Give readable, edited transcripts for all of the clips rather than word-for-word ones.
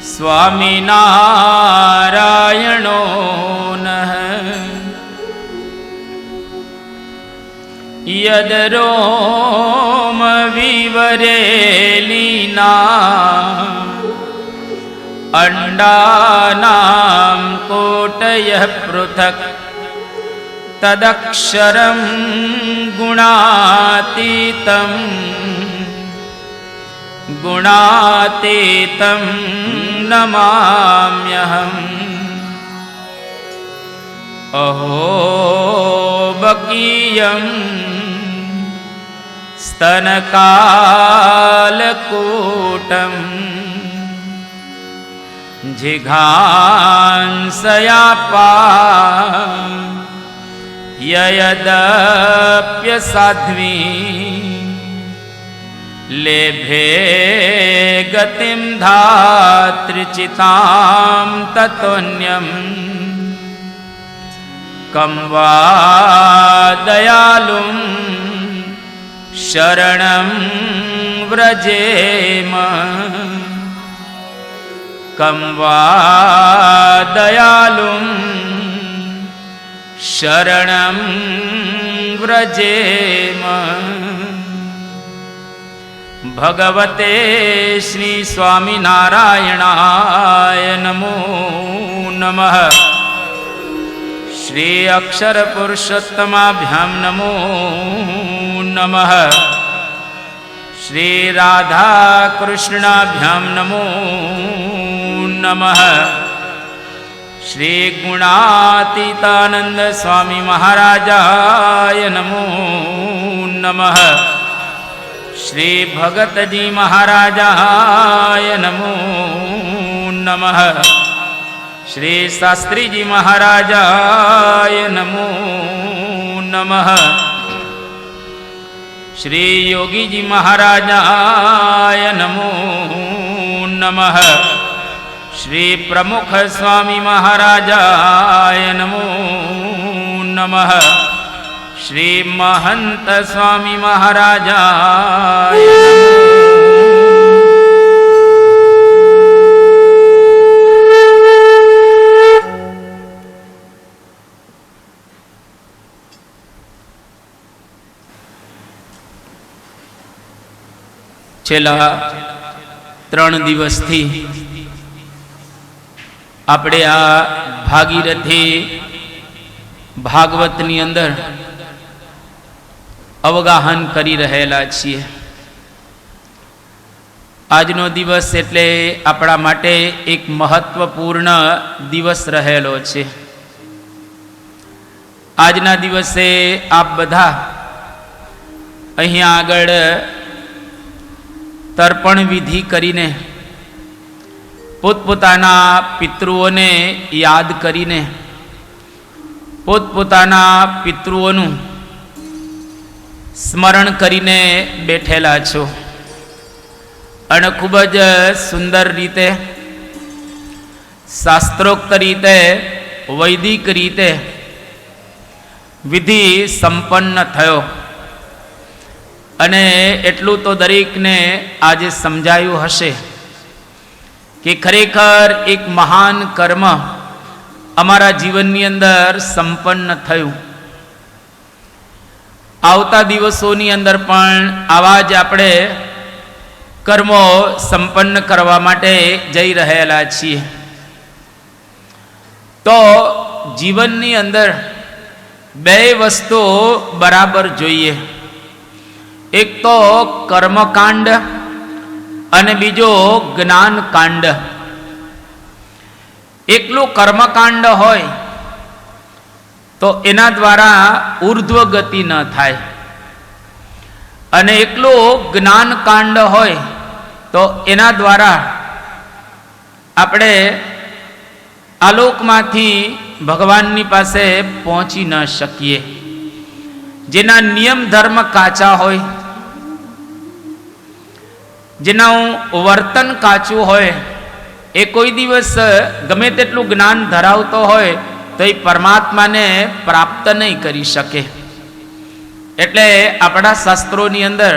સ્વામિનારાયણો નઃ યદ રોમ વિવરેલીના અંડાનામ કોટયઃ પૃથક તદક્ષરં ગુણાતીતં ગુણાતીતં નમામ્યહં અહો બકીયં સ્તનકાલકૂટં જિઘાંસયાપા યયદપ્યસાધ્વી લેભે ગતિમ ધાત્રિચિતામ તતોન્યમ કં વા દયાલું શરણં વ્રજેમ કં વા દયાલું શરણં વ્રજેમ ભગવતે શ્રી સ્વામિનારાયણાય નમો નમઃ શ્રી અક્ષર પુરુષોત્તમાભ્યામ નમો નમઃ શ્રી રાધા કૃષ્ણાભ્યામ નમો નમઃ શ્રી ગુણાતીતાનંદ સ્વામી મહારાજાય નમો નમઃ શ્રી ભગતજી મહારાજાય નમો નમઃ શ્રી શાસ્ત્રીજી મહારાજાય નમો નમઃ શ્રી યોગીજી મહારાજાય નમો નમઃ શ્રી પ્રમુખ સ્વામી મહારાજાય નમો નમઃ શ્રી મહંત સ્વામી મહારાજાય છેલ્લા 3 દિવસથી આપણે આ ભાગીરથી ભાગવતની અંદર અવગાહન કરી રહેલા છીએ. આજનો દિવસ એટલે આપણા માટે એક મહત્વપૂર્ણ દિવસ રહેલો છે. આજના દિવસે આપ બધા અહીંયા આગળ તર્પણ વિધિ કરીને પોતપોતાના પિતૃઓને યાદ કરીને પોતપોતાના પિતૃઓનું સ્મરણ કરીને બેઠેલા છો અને ખૂબ જ સુંદર રીતે શાસ્ત્રોક્ત રીતે વૈદિક રીતે વિધિ સંપન્ન થયો અને એટલું તો દરેકને આજે સમજાયું હશે કે ખરેખર એક મહાન કર્મ અમારા જીવનની અંદર સંપન્ન થયું. આવતા દિવસોની અંદર પણ આવા જ આપણે કર્મો સંપન્ન કરવા માટે જઈ રહેલા છીએ. તો જીવનની અંદર 2 વસ્તુઓ બરાબર જોઈએ. એક તો કર્મકાંડ અને બીજો જ્ઞાનકાંડ. એકલું કર્મકાંડ હોય તો એના દ્વારા ઉર્ધ્વ ગતિ ન થાય અને એકલું જ્ઞાનકાંડ હોય તો એના દ્વારા આપણે આલોકમાંથી ભગવાનની પાસે પહોંચી ન શકીએ. જેના નિયમ ધર્મ કાચા હોય, જેનું વર્તન કાચું હોય, એ કોઈ દિવસ ગમે તેટલું જ્ઞાન ધરાવતો હોય તો એ પરમાત્માને પ્રાપ્ત નહીં કરી શકે. એટલે આપણા શાસ્ત્રોની અંદર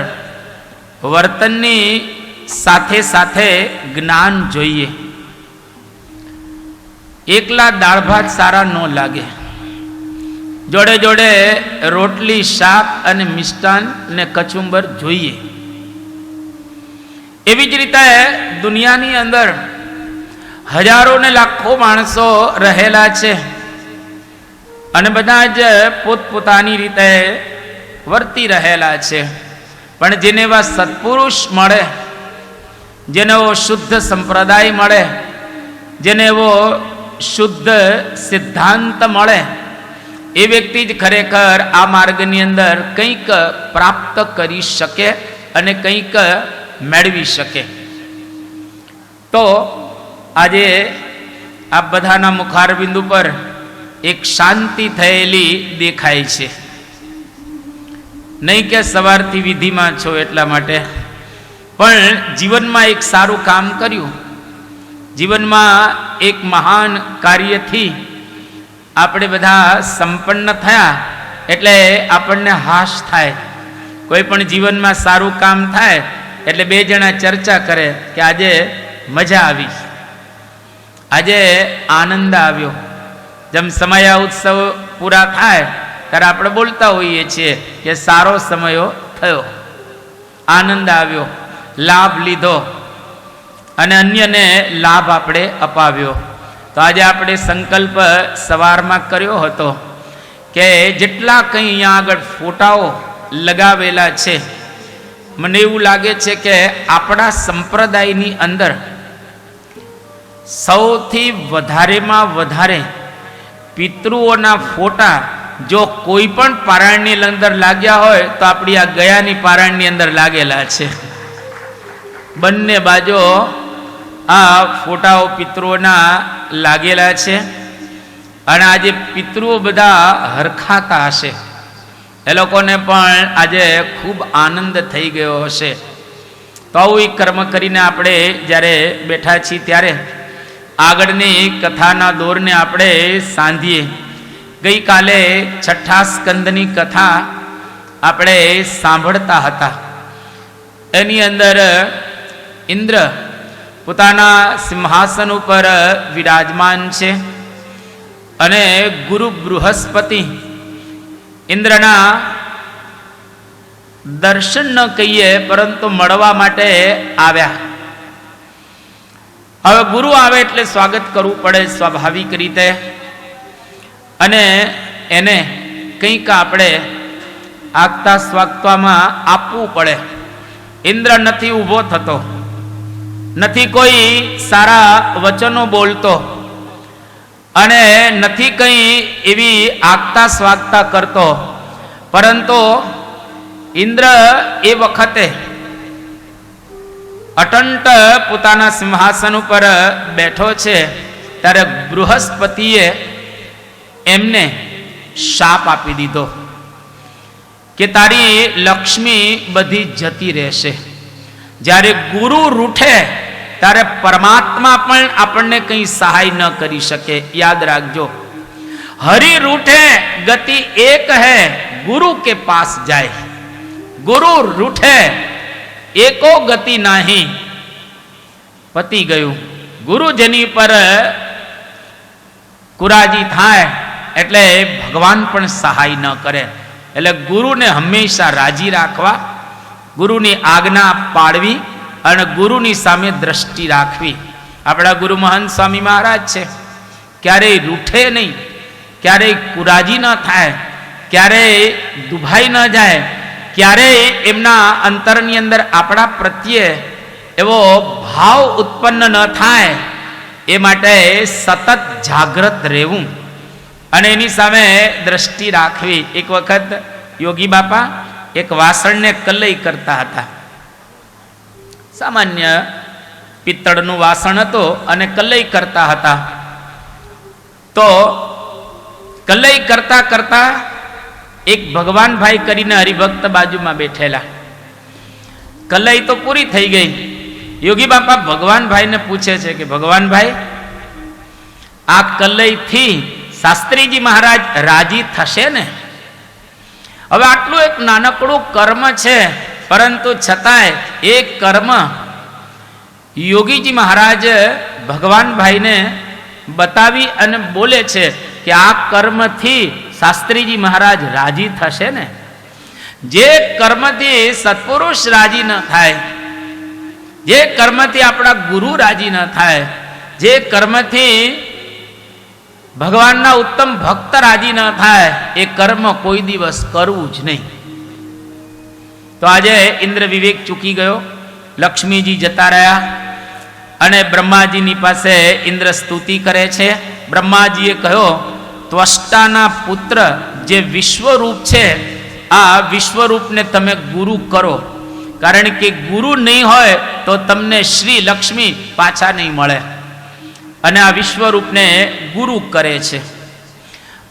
વર્તનની સાથે સાથે જ્ઞાન જોઈએ. એકલા દાળ ભાત સારા ન લાગે, જોડે જોડે રોટલી, શાક અને મિષ્ટાન ને કચુંબર જોઈએ. એવી જ રીતે દુનિયાની અંદર હજારો ને લાખો માણસો રહેલા છે અને બધા જ પોતપોતાની રીતે વર્તી રહેલા છે. પણ જેને એવા સત્પુરુષ મળે, જેને એવો શુદ્ધ સંપ્રદાય મળે, જેને એવો શુદ્ધ સિદ્ધાંત મળે, એ વ્યક્તિ જ ખરેખર આ માર્ગની અંદર કંઈક પ્રાપ્ત કરી શકે અને કંઈક મેળવી શકે. તો આજે આ બધાના મુખારબિંદુ પર એક શાંતિ થયેલી દેખાય છે. નહીં કે સવારથી વિધિમાં છો એટલા માટે, પણ જીવનમાં એક સારું કામ કર્યું, જીવનમાં એક મહાન કાર્યથી આપણે બધા સંપન્ન થયા એટલે આપણને હાશ થાય. કોઈ પણ જીવનમાં સારું કામ થાય એટલે બે જણા ચર્ચા કરે કે આજે મજા આવી, આજે આનંદ આવ્યો. જેમ સમયા ઉત્સવ પૂરા થાય ત્યારે આપણે બોલતા હોઈએ છીએ કે સારો સમયો થયો, આનંદ આવ્યો, લાભ લીધો અને અન્યને લાભ આપણે અપાવ્યો. તો આજે આપણે સંકલ્પ સવારમાં કર્યો હતો કે જેટલા કંઈ અહીંયા આગળ ફોટાઓ લગાવેલા છે, મને એવું લાગે છે કે આપણા સંપ્રદાયની અંદર સૌથી વધારેમાં વધારે પિતૃઓના ફોટા જો કોઈ પણ પારાયણની અંદર લાગ્યા હોય તો આપણી આ ગયાની પારાયણની અંદર લાગેલા છે. બંને બાજુ આ ફોટાઓ પિતૃઓના લાગેલા છે અને આજે પિતૃઓ બધા હરખાતા હશે, એ લોકોને પણ આજે ખૂબ આનંદ થઈ ગયો હશે. તો આવું એક કર્મ કરીને આપણે જ્યારે બેઠા છીએ ત્યારે આગળની કથાના દોરને આપણે સાંધીએ. ગઈકાલે છઠ્ઠા સ્કંદની કથા આપણે સાંભળતા હતા. એની અંદર ઇન્દ્ર પોતાના સિંહાસન ઉપર વિરાજમાન છે અને ગુરુ બૃહસ્પતિ ઇન્દ્રના દર્શન ન કહીએ પરંતુ મળવા માટે આવ્યા. હવે ગુરુ આવે એટલે સ્વાગત કરવું પડે સ્વાભાવિક રીતે, અને એને કંઈક આપણે આગતા સ્વાગતમાં આપવું પડે. ઇન્દ્ર નથી ઊભો થતો, નથી કોઈ સારા વચનો બોલતો અને નથી કંઈ એવી આગતા સ્વાગતા કરતો, પરંતુ ઇન્દ્ર એ વખતે અટંટ પોતાના સિંહાસન ઉપર બેઠો છે ત્યારે બૃહસ્પતિએ એમને શાપ આપી દીધો કે તારી લક્ષ્મી બધી જતી રહેશે. જ્યારે ગુરુ રૂઠે ત્યારે પરમાત્મા પણ આપણને કંઈ સહાય ન કરી શકે. યાદ રાખજો, હરિ રૂઠે ગતિ એક હૈ ગુરુ કે પાસ જાય, ગુરુ રૂઠે એકો ગતિ નહીં. પતી ગયું. ગુરુ જેની પર કુરાજી થાય એટલે ભગવાન પણ સહાય ન કરે. એટલે ગુરુને હંમેશા રાજી રાખવા, ગુરુની આજ્ઞા પાળવી અને ગુરુની સામે દ્રષ્ટિ રાખવી. આપણા ગુરુ મહંત સ્વામી મહારાજ છે, ક્યારેય રૂઠે નહીં, ક્યારેય કુરાજી ન થાય, ક્યારેય દુભાઈ ન જાય, ક્યારેય એમના અંતરની અંદર આપણા પ્રત્યે એવો ભાવ ઉત્પન્ન ન થાય, એ માટે સતત જાગૃત રહેવું અને એની સામે દ્રષ્ટિ રાખવી. એક વખત યોગી બાપા એક વાસણને કલઈ કરતા હતા. સામાન્ય પિત્તળનું વાસણ હતો અને કલઈ કરતા હતા. તો કલઈ કરતા કરતા એક ભગવાનભાઈ કરીને હરિભક્ત બાજુમાં બેઠેલા. કલઈ તો પૂરી થઈ ગઈ. યોગી બાપા ભગવાનભાઈને પૂછે છે કે ભગવાનભાઈ, આ કલઈથી શાસ્ત્રીજી મહારાજ રાજી થશે ને? હવે આટલું એક નાનકડું કર્મ છે, પરંતુ છતાંય એ કર્મ યોગીજી મહારાજ ભગવાનભાઈને બતાવી અને બોલે છે કે આ કર્મથી શાસ્ત્રીજી મહારાજ રાજી થશે ને. જે કર્મથી સત્પુરુષ રાજી ન થાય, જે કર્મથી આપણા ગુરુ રાજી ન થાય, જે કર્મથી ભગવાનના ઉત્તમ ભક્ત રાજી ન થાય, એ કર્મ કોઈ દિવસ કરવું જ નહીં. તો આજે ઇન્દ્ર વિવેક ચૂકી ગયો, લક્ષ્મીજી જતા રહ્યા અને બ્રહ્માજીની પાસે ઇન્દ્ર સ્તુતિ કરે છે. બ્રહ્માજીએ કહ્યો, ત્વષ્ટાના પુત્ર જે વિશ્વરૂપ છે, આ વિશ્વરૂપને તમે ગુરુ કરો, કારણ કે ગુરુ નહીં હોય તો તમને શ્રી લક્ષ્મી પાછા નહીં મળે. અને આ વિશ્વરૂપને ગુરુ કરે છે.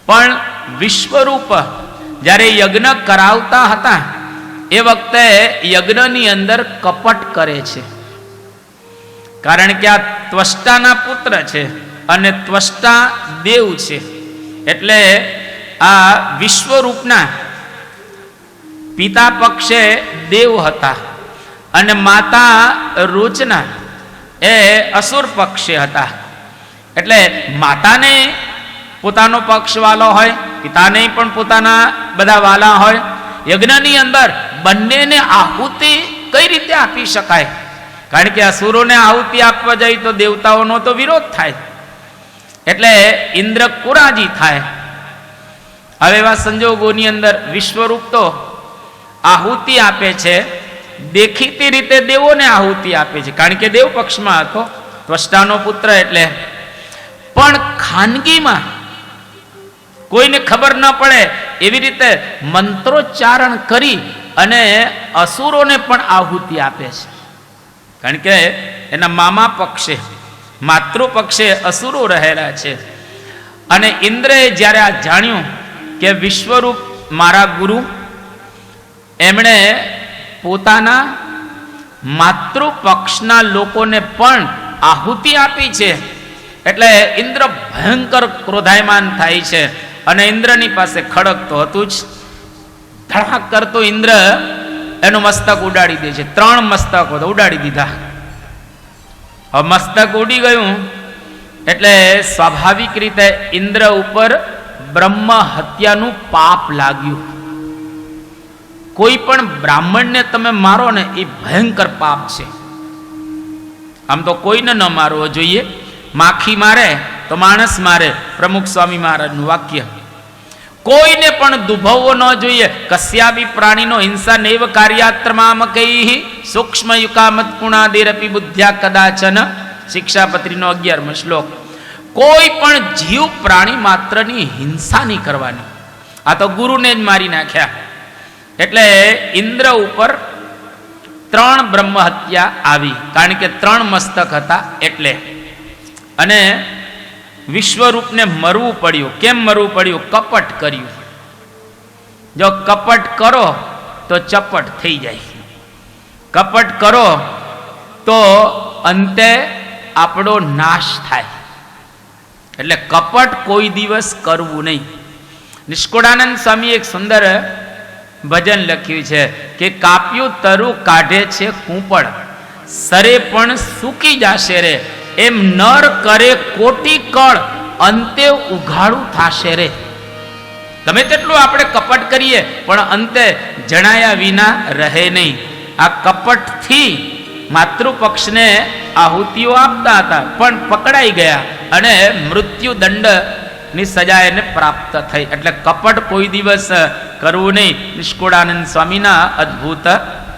પણ વિશ્વરૂપ જ્યારે યજ્ઞ કરાવતા હતા એ વખતે યજ્ઞની અંદર કપટ કરે છે, કારણ કે આ ત્વષ્ટાના પુત્ર છે અને ત્વષ્ટા દેવ છે. એટલે આ વિશ્વરૂપના પિતા પક્ષે દેવ હતા અને માતા રોચના એ અસુર પક્ષે હતા. એટલે માતાને પોતાનો પક્ષ વાલો હોય, પિતાને પણ પોતાના બધા વાલા હોય. યજ્ઞની અંદર બંનેને આહુતિ કઈ રીતે આપી શકાય? કારણ કે અસુરોને આહુતિ આપવા જાય તો દેવતાઓનો તો વિરોધ થાય, એટલે ઇન્દ્ર કુરાજી થાય. હવે એવા સંજોગોની અંદર વિશ્વરૂપ તો આહુતિ આપે છે, દેખીતી રીતે દેવોને આહુતિ આપે છે, કારણ કે દેવ પક્ષમાં હતો, ત્વષ્ટાનો પુત્ર એટલે. પણ ખાનગીમાં કોઈને ખબર ન પડે એવી રીતે મંત્રોચ્ચારણ કરી અને અસુરોને પણ આહુતિ આપે છે, કારણ કે એના મામા પક્ષે, માતૃપક્ષે અસુરો રહેલા છે. અને ઇન્દ્રએ જ્યારે આ જાણ્યું કે વિશ્વરૂપ મારા ગુરુ, એમણે પોતાના માતૃપક્ષના લોકોને પણ આહુતિ આપી છે. એટલે ઇન્દ્ર ભયંકર ક્રોધાયમાન થાય છે અને ઇન્દ્રની પાસે ખડક તો હતું જ. ધડાક કરતો ઇન્દ્ર એનું મસ્તક ઉડાડી દે છે. 3 મસ્તકો તો ઉડાડી દીધા. હવે મસ્તક ઉડી ગયું એટલે સ્વાભાવિક રીતે ઇન્દ્ર ઉપર બ્રહ્મ હત્યાનું પાપ લાગ્યું. કોઈ પણ બ્રાહ્મણને તમે મારો ને એ ભયંકર પાપ છે. આમ તો કોઈને ન મારવો જોઈએ, માખી મારે તો માણસ મારે, પ્રમુખ સ્વામી મહારાજનું વાક્ય. કોઈને પણ દુભવવો ન જોઈએ. કસ્યાબી પ્રાણીનો હિંસા નૈવ કાર્યાત્રમામકૈ સૂક્ષ્મ યુકામત ગુણાદેરપી બુદ્ધ્યા કદાચન, શિક્ષાપત્રીનો 11મો શ્લોક. કોઈ પણ જીવ પ્રાણી માત્રની હિંસા નહીં કરવાની. આ તો ગુરુને જ મારી નાખ્યા. એટલે ઇન્દ્ર ઉપર 3 બ્રહ્મ હત્યા આવી, કારણ કે 3 મસ્તક હતા એટલે. અને વિશ્વરૂપને મરવું પડ્યું. કેમ મરવું પડ્યું? કપટ કર્યું. જો કપટ કરો તો ચપટ થઈ જાય, કપટ કરો તો અંતે આપણો નાશ થાય. એટલે કપટ કોઈ દિવસ કરવું નહીં. નિષ્કુળાનંદ સ્વામી એક સુંદર ભજન લખ્યું છે કે કાપ્યું તરું કાઢે છે કૂંપળ, સરે પણ સૂકી જાશે રે, એમ નર કરે કોટી કળ, અંતે ઉઘાડું થાશે રે. ગમે તેટલું આપણે કપટ કરીએ પણ અંતે જણાયા વિના રહે નહીં. આ કપટથી માતૃપક્ષને આહુતિઓ આપતા હતા પણ પકડાઈ ગયા અને મૃત્યુ દંડની સજા એને પ્રાપ્ત થઈ. એટલે કપટ કોઈ દિવસ કરવું નહીં. નિષ્કુળાનંદ સ્વામીના અદ્ભુત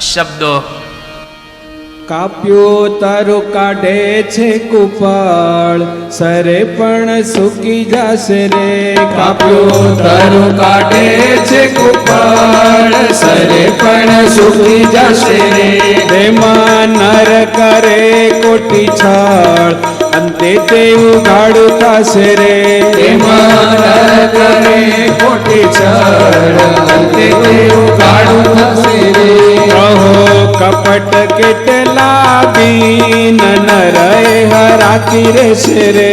શબ્દો. કાપ્યું તારું કાઢે છે કુપાળ, સરે પણ સૂકી જશે રે. કાપ્યું તારું કાઢે છે કુપાળ, સરે પણ સૂકી જશે રે. તેમાં નર કરે કોટી છાળ, અંતે તે ઉઘાડું થશે રે. તેમાં નર કરે કોટી છાળ, અંતે તે ઉઘાડું થશે રે. કહો કપટ કેટલા દીન નરય હરાતી રહેશે રે.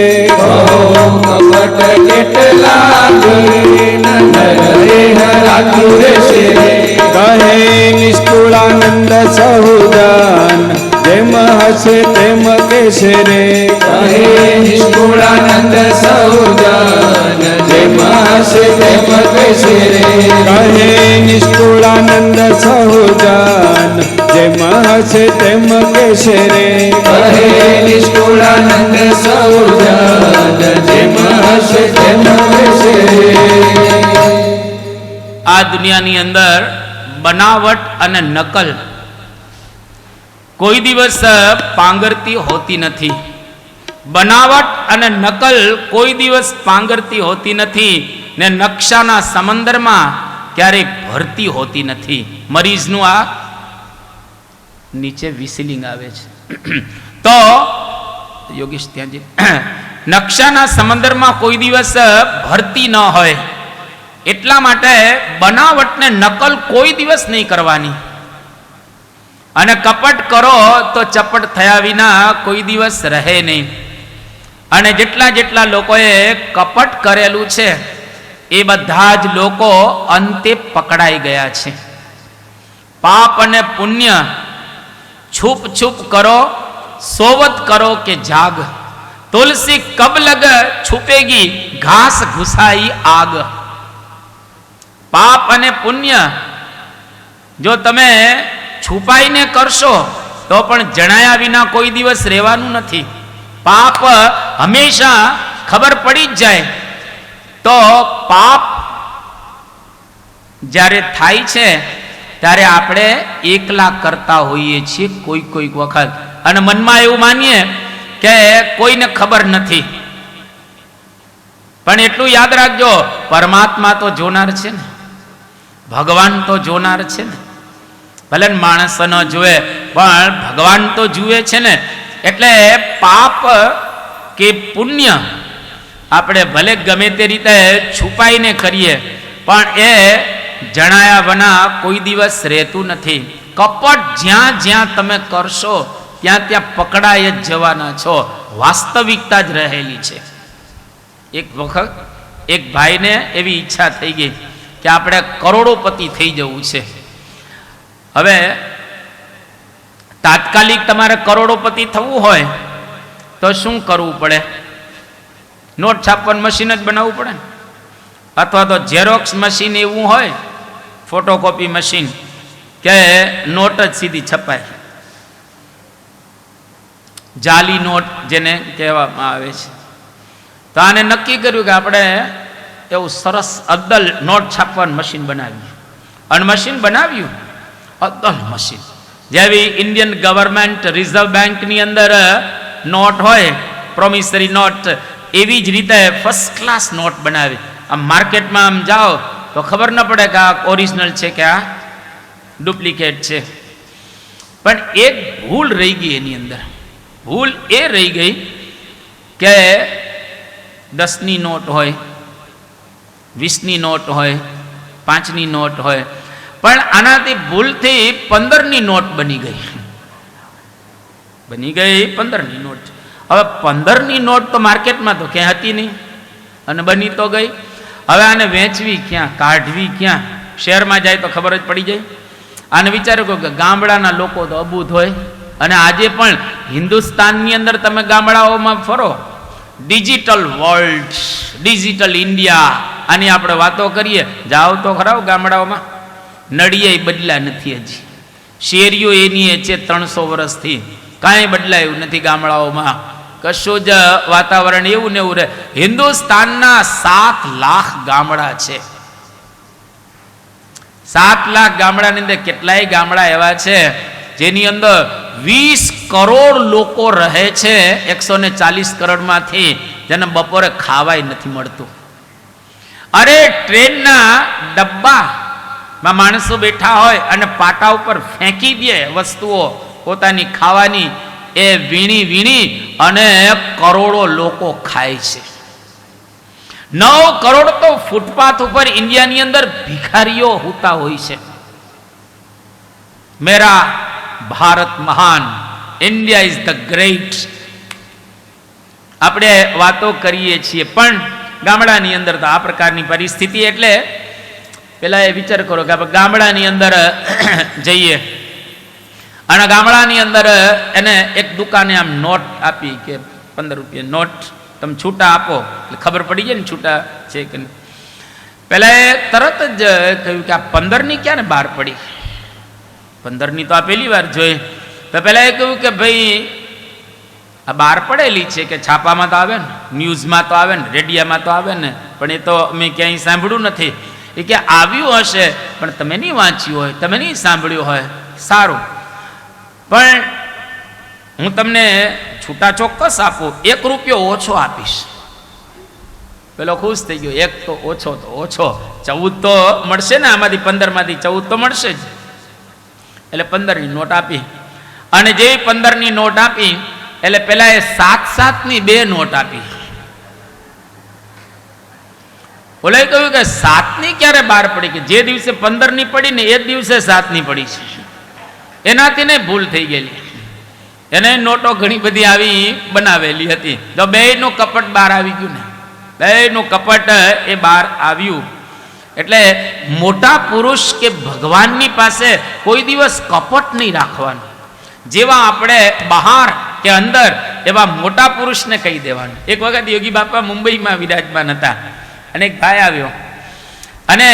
કપટ કેટલા દીન નરય હરાતી રહેશે રે. કહે નિષ્કુળાનંદ સહુદાન, જેમ હસે તેમ કેશે રે. કહે નિષ્કુળાનંદ સૌજન જેમ હસે તેમ કહેશે રે. કહે નિષ્કુળાનંદ સહુજન જેમ હસે તેમ કેશે રે. કહે નિષ્કુળાનંદ સૌજન જેમ હસે તેમ કહેશે રે. આ દુનિયાની અંદર બનાવટ અને નકલ કોઈ દિવસ પાંગરતી હોતી નથી. બનાવટ અને નકલ કોઈ દિવસ પાંગરતી હોતી નથી ને નકશાના સમંદરમાં ક્યારેય ભરતી હોતી નથી. મરીઝનું આ નીચે વિસલિંગ આવે છે તો યોગેશ ત્યાં જે નકશાના સમંદરમાં કોઈ દિવસ ભરતી ન હોય એટલા માટે બનાવટને નકલ કોઈ દિવસ નહીં કરવાની. અને કપટ કરો તો ચપટ થયા વિના કોઈ દિવસ રહે નહીં. અને જેટલા જેટલા લોકોએ કપટ કરેલું છે એ બધા જ લોકો અંતે પકડાઈ ગયા છે. પાપ અને પુણ્ય છુપ છુપ કરો, સોવત કરો કે જાગ, તુલસી કબ લગ છુપેગી ઘાસ ઘુસાઈ આગ. પાપ અને પુણ્ય જો તમે છુપાઈને કરશો તો પણ જણાયા વિના કોઈ દિવસ રહેવાનું નથી. પાપ હંમેશા ખબર પડી જ જાય. તો પાપ જ્યારે થાય છે ત્યારે આપણે એકલા કરતા હોઈએ છીએ કોઈ કોઈક વખત, અને મનમાં એવું માનીએ કે કોઈને ખબર નથી. પણ એટલું યાદ રાખજો, પરમાત્મા તો જોનાર છે ને, ભગવાન તો જોનાર છે ને. ભલે માણસ ન જુએ પણ ભગવાન તો જુએ છે ને. એટલે પાપ કે પુણ્ય આપણે ભલે ગમે તે રીતે છુપાઈને કરીએ પણ એ જણાયા વિના કોઈ દિવસ રહેતું નથી. કપટ જ્યાં જ્યાં તમે કરશો ત્યાં ત્યાં પકડાઈ જ જવાના છો. વાસ્તવિકતા જ રહેલી છે. એક વખત એક ભાઈને એવી ઈચ્છા થઈ ગઈ કે આપણે કરોડોપતિ થઈ જવું છે. હવે તાત્કાલિક તમારે કરોડોપતિ થવું હોય તો શું કરવું પડે? નોટ છાપવાનું મશીન જ બનાવવું પડે ને, અથવા તો ઝેરોક્સ મશીન એવું હોય, ફોટોકોપી મશીન, કે નોટ જ સીધી છપાય. જાલી નોટ જેને કહેવામાં આવે છે. તો આને નક્કી કર્યું કે આપણે એવું સરસ અદ્દલ નોટ છાપવાનું મશીન બનાવ્યું. અને મશીન બનાવ્યું અદ્દલ મશીન, જેવી ઇન્ડિયન ગવર્મેન્ટ રિઝર્વ બેંકની અંદર નોટ હોય, પ્રોમિસરી નોટ, એવી જ રીતે ફર્સ્ટ ક્લાસ નોટ બનાવી. આમ માર્કેટમાં આમ જાઓ તો ખબર ન પડે કે આ ઓરિજિનલ છે કે આ ડુપ્લિકેટ છે. પણ એક ભૂલ રહી ગઈ એની અંદર. ભૂલ એ રહી ગઈ કે 10ની નોટ હોય, 20ની નોટ હોય, 5ની નોટ હોય, પણ આનાથી ભૂલથી 15ની નોટ બની ગઈ. 15ની નોટ. હવે 15ની નોટ તો માર્કેટમાં તો ક્યાં હતી નહીં અને બની તો ગઈ. હવે આને વેચવી ક્યાં, કાઢવી ક્યાં? શહેરમાં જાય તો ખબર જ પડી જાય. આને વિચારો કે ગામડાના લોકો તો અબૂધ હોય, અને આજે પણ હિન્દુસ્તાનની અંદર તમે ગામડાઓમાં ફરો, ડિજિટલ વર્લ્ડ, ડિજિટલ ઇન્ડિયા, આની આપણે વાતો કરીએ, જાઓ તો ખરાબ ગામડાઓમાં, નળિયા બદલા નથી હજી, શેરીઓ એની છે 300 વર્ષથી, કાંઈ બદલાયું નથી ગામડાઓમાં. કશું જ વાતાવરણ એવું ને એવું રહે. હિન્દુસ્તાનના 7 લાખ ગામડા છે. 7 લાખ ગામડાની અંદર કેટલાય ગામડા એવા છે જેની અંદર 20 કરોડ લોકો રહે છે, 140 કરોડમાંથી, જેને બપોરે ખાવાય નથી મળતું. અરે ટ્રેનના ડબ્બામાં માણસો બેઠા હોય અને પાટા ઉપર ફેંકી દે વસ્તુઓ પોતાની ખાવાની, એ વીણી વીણી અને કરોડો લોકો ખાય છે. 9 કરોડ તો ફૂટપાથ ઉપર ઇન્ડિયાની અંદર ભિખારીઓ હોતા હોય છે. મેરા ભારત મહાન, ઇન્ડિયા ઇઝ ધ ગ્રેટ. આપણે વાતો કરીએ છીએ પણ ગામડાની અંદર તો આ પ્રકારની પરિસ્થિતિ. એટલે પેલા એ વિચાર કરો કે આપણે ગામડાની અંદર જઈએ અને ગામડાની અંદર એને એક દુકાને આમ નોટ આપી કે 15 રૂપિયા નોટ તમે છૂટા આપો એટલે ખબર પડી જાય ને છૂટા છે કે નહીં. પેલા એ તરત જ કહ્યું કે આ 15ની ક્યારે બહાર પડી, 15ની તો આ પહેલી વાર જોઈ. તો પેલા એ કહ્યું કે ભાઈ આ બહાર પડેલી છે કે છાપામાં તો આવે ને, ન્યૂઝમાં તો આવે ને, રેડિયામાં તો આવે ને, પણ એ તો મેં ક્યાંય સાંભળ્યું નથી. એ કે આવ્યું હશે પણ તમે નહીં વાંચ્યું હોય, તમે નહીં સાંભળ્યું હોય. સારું, પણ હું તમને છૂટા ચોક્કસ આપું, 1 રૂપિયો ઓછો આપીશ. પેલો ખુશ થઈ ગયો, 1 તો ઓછો તો ઓછો, 14 તો મળશે ને, આમાંથી 15માંથી 14 તો મળશે જ. એટલે 15ની નોટ આપી. અને જે 15ની નોટ આપી એટલે પેલા એ 7-7ની 2 નોટ આપી. ઓલાએ કહ્યું કે 7ની ક્યારે બહાર પડી, કે જે દિવસે 15ની પડી ને એ જ દિવસે 7ની પડી છે. એનાથી ને ભૂલ થઈ ગયેલી. એને નોટો ઘણી બધી આવી બનાવેલી હતી. તો બેયનું કપટ બહાર આવી ગયું ને, બેયનું કપટ એ બહાર આવ્યું. એટલે મોટા પુરુષ કે ભગવાનની પાસે કોઈ દિવસ કપટ નહીં રાખવાનું. જેવા આપણે બહાર કે અંદર એવા મોટા પુરુષને કહી દેવાનું. એક વખત યોગી બાપા મુંબઈમાં વિરાજમાન હતા અને એક ભાઈ આવ્યો અને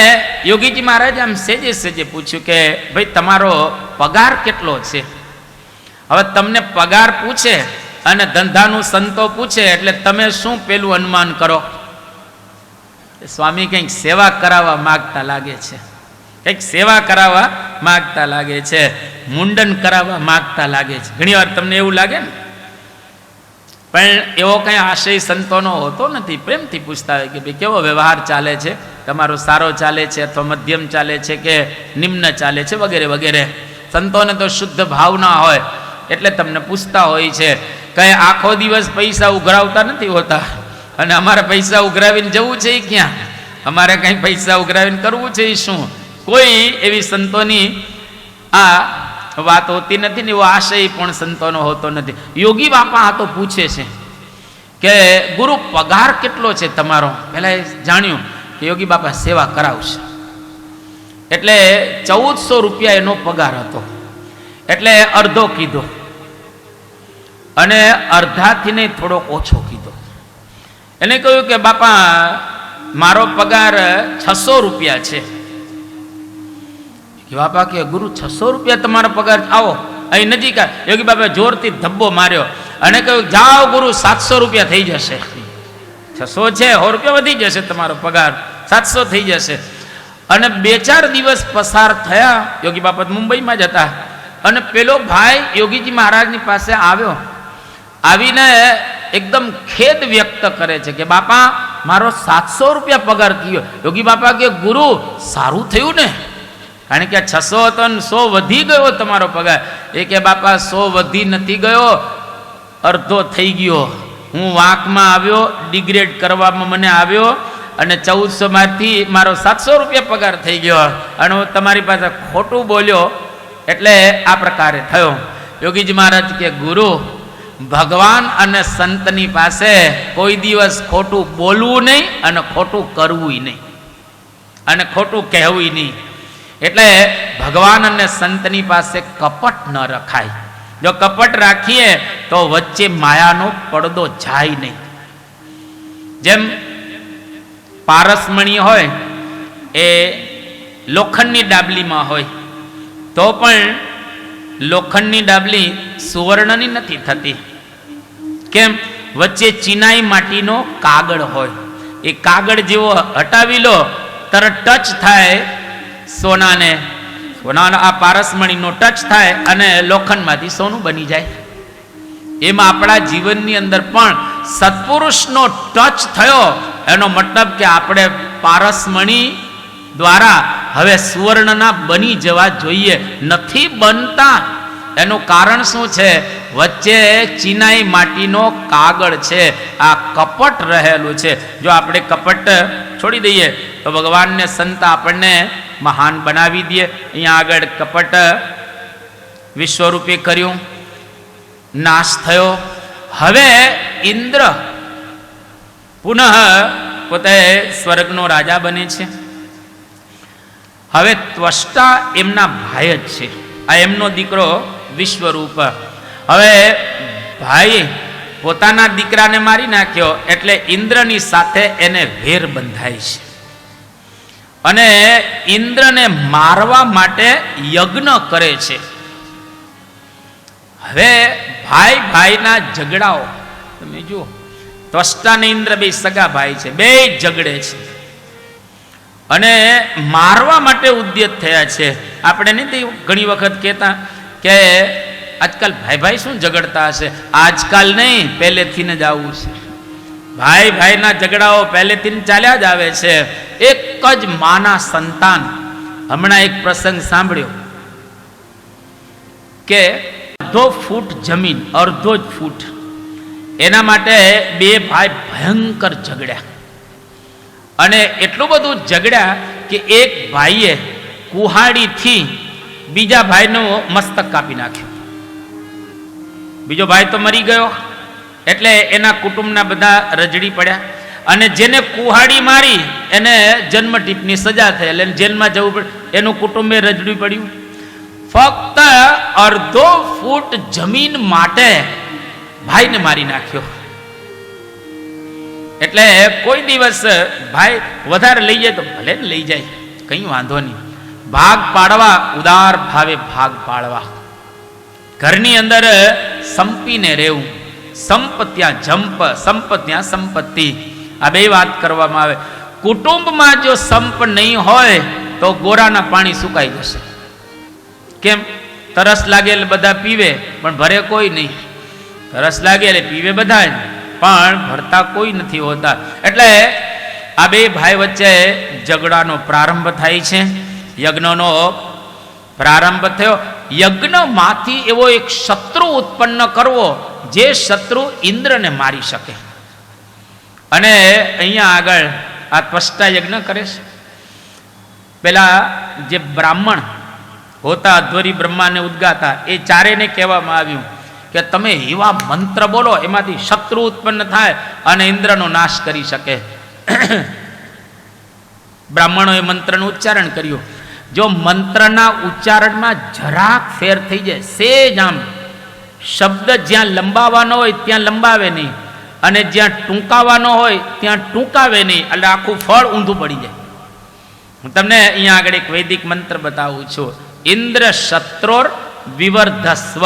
યોગીજી મહારાજ આમ સેજે સેજે પૂછ્યું કે ભાઈ તમારો પગાર કેટલો છે? હવે તમને પગાર પૂછે અને ધંધાનું સંતો પૂછે એટલે તમે શું પેલું અનુમાન કરો? સ્વામી કંઈક સેવા કરાવવા માગતા લાગે છે, કંઈક સેવા કરાવવા માગતા લાગે છે, મુંડન કરાવવા માગતા લાગે છે. ઘણી વાર તમને એવું લાગે ને, પણ એવો કંઈ આશય સંતોનો હોતો નથી. પ્રેમથી પૂછતા હોય કે ભાઈ કેવો વ્યવહાર ચાલે છે, તમારો સારો ચાલે છે અથવા મધ્યમ ચાલે છે કે નિમ્ન ચાલે છે વગેરે વગેરે. સંતોને તો શુદ્ધ ભાવના હોય એટલે તમને પૂછતા હોય છે. કંઈ આખો દિવસ પૈસા ઉઘરાવતા નથી હોતા, અને અમારે પૈસા ઉઘરાવીને જવું છે એ ક્યાં? અમારે કંઈ પૈસા ઉઘરાવીને કરવું છે એ શું? કોઈ એવી સંતોની આ વાત હોતી નથી ને એવો આશય પણ સંતોનો હોતો નથી. યોગી બાપા આ તો પૂછે છે કે ગુરુ પગાર કેટલો છે તમારો? પહેલા એ જાણ્યું કે યોગી બાપા સેવા કરાવશે એટલે 1400 રૂપિયા એનો પગાર હતો. એટલે અડધો કીધો અને અડધાથી ને થોડોક ઓછો કીધો. એને કહ્યું કે બાપા મારો પગાર 600 રૂપિયા છે. બાપા કે ગુરુ 600 રૂપિયા તમારો પગાર? આવો અહીં નજીક. યોગી બાપા જોરથી ધબ્બો માર્યો અને કહ્યું જાઓ ગુરુ 700 રૂપિયા થઈ જશે. 600 છે, 100 રૂપિયા વધી જશે તમારો પગાર, 700 થઈ જશે. અને 2-4 દિવસ પસાર થયા. યોગી બાપા મુંબઈમાં જ હતા અને પેલો ભાઈ યોગીજી મહારાજની પાસે આવ્યો. આવીને એકદમ ખેદ વ્યક્ત કરે છે કે બાપા મારો 700 રૂપિયા પગાર થયો. યોગી બાપા કે ગુરુ સારું થયું ને, કારણ કે 600 હતો ને 100 વધી ગયો તમારો પગાર. એ કે બાપા 100 વધી નથી ગયો, અડધો થઈ ગયો. હું વાંકમાં આવ્યો, ડિગ્રેડ કરવામાં મને આવ્યો અને 1400 માંથી મારો 700 રૂપિયા પગાર થઈ ગયો અને હું તમારી પાસે ખોટું બોલ્યો એટલે આ પ્રકારે થયો. યોગીજી મહારાજ કે ગુરુ ભગવાન અને સંતની પાસે કોઈ દિવસ ખોટું બોલવું નહીં અને ખોટું કરવું નહીં અને ખોટું કહેવું નહીં. એટલે ભગવાન અને સંતની પાસે કપટ ન રખાય. જો કપટ રાખીએ તો વચ્ચે માયાનો પડદો જાય નહીં. જેમ પારસમણી હોય એ લોખંડની ડાબલીમાં હોય તો પણ લોખંડની ડાબલી સુવર્ણની નથી થતી. કેમ? વચ્ચે ચિનાઈ માટીનો કાગળ હોય. એ કાગળ જેવો હટાવી લો તરત ટચ થાય સોનાને, સોનાનો આ પારસમણીનો ટચ થાય અને લોખંડમાંથી સોનું બની જાય. એમાં આપણા જીવનની અંદર પણ સત્પુરુષનો ટચ થયો એનો મતલબ કે આપણે પારસમણી દ્વારા હવે સુવર્ણના બની જવા જોઈએ. નથી બનતા એનું કારણ શું છે? વચ્ચે ચિનાઈ માટીનો કાગળ છે, આ કપટ રહેલું છે. જો આપણે કપટ છોડી દઈએ તો ભગવાનને સંત આપણને મહાન બનાવી દે. અહીંયા આગળ કપટ વિશ્વરૂપે કર્યું, નાશ થયો. હવે ઇન્દ્ર પુનઃ પોતે સ્વર્ગનો રાજા બને છે. હવે ત્વષ્ટા એમના ભાઈ જ છે. આ એમનો દીકરો વિશ્વરૂપ. હવે ભાઈ પોતાના દીકરાને મારી નાખ્યો એટલે ઇન્દ્રની સાથે એને વેર બંધાય છે અને ઇન્દ્રને મારવા માટે યજ્ઞ કરે છે. હવે ભાઈ ભાઈના ઝઘડાઓ તમે જુઓ, ત્વષ્ટા અને ઇન્દ્ર બે સગા ભાઈ છે, બે ઝઘડે છે અને મારવા માટે ઉદ્યત થયા છે. આપણે નથી ઘણી વખત કહેતા કે આજકાલ ભાઈ ભાઈ શું ઝઘડતા હશે? આજકાલ નહીં, પહેલેથી જ આવું છે. ભાઈ ભાઈના ઝઘડાઓ પહેલેથી ચાલ્યા જ આવે છે. એક જ માના સંતાન. હમણાં એક પ્રસંગ સાંભળ્યો કે અડધો ફૂટ જમીન, અડધો જ ફૂટ, એના માટે બે ભાઈ ભયંકર ઝઘડ્યા અને એટલું બધું ઝઘડ્યા કે એક ભાઈએ કુહાડીથી બીજા ભાઈનું મસ્તક કાપી નાખ્યું. બીજો ભાઈ તો મરી ગયો એટલે એના કુટુંબના બધા રજડી પડ્યા અને જેને કુહાડી મારી એને જન્મટીપની સજા થઈ એટલે જેલમાં જવું પડે. એનું કુટુંબે રજડી પડ્યું. ફક્ત અડધો ફૂટ જમીન માટે ભાઈને મારી નાખ્યો. એટલે કોઈ દિવસ ભાઈ વધારે લઈ જાય તો ભલે ને લઈ જાય, કઈ વાંધો નહીં. ભાગ પાડવા, ઉદાર ભાવે ભાગ પાડવા. ઘરની અંદર સંપીને રહેવું. સંપ ત્યાં જંપ, સંપ ત્યાં સંપત્તિ, આ બે વાત કરવામાં આવે. કુટુંબમાં જો સંપ નહીં હોય તો ગોરાના પાણી સુકાઈ જશે. કેમ? તરસ લાગે એટલે બધા પીવે પણ ભરે કોઈ નહીં. તરસ લાગે એટલે પીવે બધા જ પણ ભરતા કોઈ નથી હોતા. એટલે આ બે ભાઈ વચ્ચે ઝઘડાનો પ્રારંભ થાય છે. યજ્ઞનો પ્રારંભ થયો. યજ્ઞમાંથી એવો એક શત્રુ ઉત્પન્ન કરવો જે શત્રુ ઇન્દ્રને મારી શકે. અને અહીંયા આગળ આ ત્વષ્ટા યજ્ઞ કરે છે. પેલા જે બ્રાહ્મણ હોતા, અધ્વરી બ્રહ્માને ઉદ્ગાતા, એ ચારેને કહેવામાં આવ્યું કે તમે એવા મંત્ર બોલો એમાંથી શત્રુ ઉત્પન્ન થાય અને ઇન્દ્રનો નાશ કરી શકે. બ્રાહ્મણોએ મંત્રનું ઉચ્ચારણ કર્યું. જો મંત્રના ઉચ્ચારણમાં જરાક ફેર થઈ જાય, સેજ આમ શબ્દ જ્યાં લંબાવવાનો હોય ત્યાં લંબાવે નહીં અને જ્યાં ટૂંકાવાનો હોય ત્યાં ટૂંકાવે નહીં, એટલે આખું ફળ ઊંધું પડી જાય. હું તમને અહીંયા આગળ એક વૈદિક મંત્ર બતાવું છું. ઇન્દ્ર શત્રોર વિવર્ધસ્વ.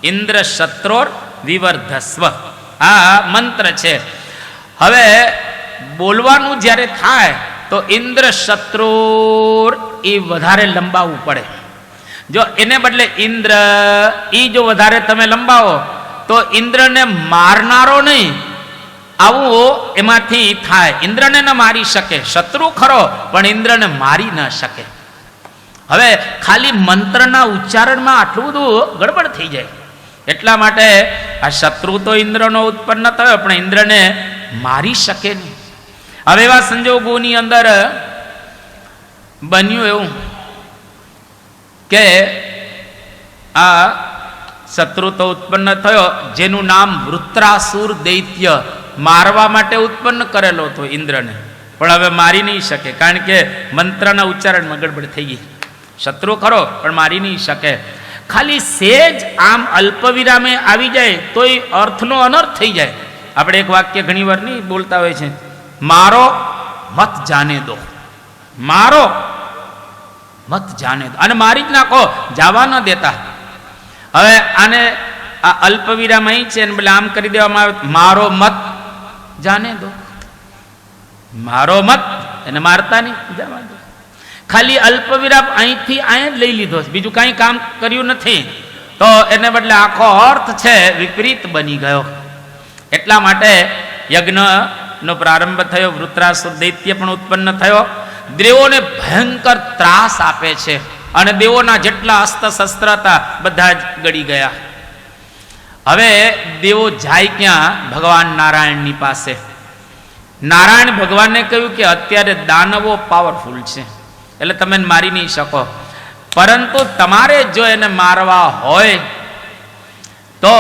ઇન્દ્ર શત્રોર વિવર્ધસ્વ આ મંત્ર છે. હવે બોલવાનું જ્યારે થાય તો ઇન્દ્ર શત્રુર એ વધારે લંબાવવું પડે. જો એને બદલે ઇન્દ્ર એ જો વધારે તમે લંબાવો તો ઇન્દ્રને મારનારો નહીં, આવું એમાંથી થાય. ઇન્દ્રને ન મારી શકે, શત્રુ ખરો પણ ઇન્દ્રને મારી ન શકે. હવે ખાલી મંત્રના ઉચ્ચારણમાં આટલું બધું ગડબડ થઈ જાય. એટલા માટે આ શત્રુ તો ઇન્દ્રનો ઉત્પન્ન થયો પણ ઇન્દ્રને મારી શકે નહીં. હવે એવા સંજોગોની અંદર બન્યું એવું કે આ શત્રુ તો ઉત્પન્ન થયો જેનું નામ વૃત્રાસુર દૈત્ય, મારવા માટે ઉત્પન્ન કરેલો હતો ઇન્દ્રને, પણ હવે મારી નહીં શકે કારણ કે મંત્રના ઉચ્ચારણમાં ગડબડ થઈ ગઈ. શત્રુ ખરો પણ મારી નહીં શકે. ખાલી સેજ આમ અલ્પ વિરામે આવી જાય તોય અર્થનો અનર્થ થઈ જાય. આપણે એક વાક્ય ઘણી વાર નહીં બોલતા હોય છે, મારો મત જાને દો, મારો મત જાને દો, અને મારી જ નાખો, જવા ન દેતા. હવે આને આ અલ્પ વિરામ અહીં છે એટલે આમ કરી દેવામાં આવે, મારો મત જાને દો, મારો મત એને મારતા નહીં, જવા દો. ખાલી અલ્પ વિરામ અહીંથી અહીંયા જ લઈ લીધો, બીજું કાંઈ કામ કર્યું નથી, તો એને બદલે આખો અર્થ છે વિપરીત બની ગયો. એટલા માટે યજ્ઞનો પ્રારંભ થયો. વૃત્રાસુર દૈત્ય પણ ઉત્પન્ન થયો. દેવોને ભયંકર ત્રાસ આપે છે અને દેવોના જેટલા અસ્ત્ર શસ્ત્ર હતા બધા જ ગળી ગયા. હવે દેવો જાય ક્યાં? ભગવાન નારાયણની પાસે. નારાયણ ભગવાનને કહ્યું કે અત્યારે દાનવો પાવરફુલ છે એટલે તમે મારી નહીં શકો, પરંતુ તમારે જો એને મારવા હોય તો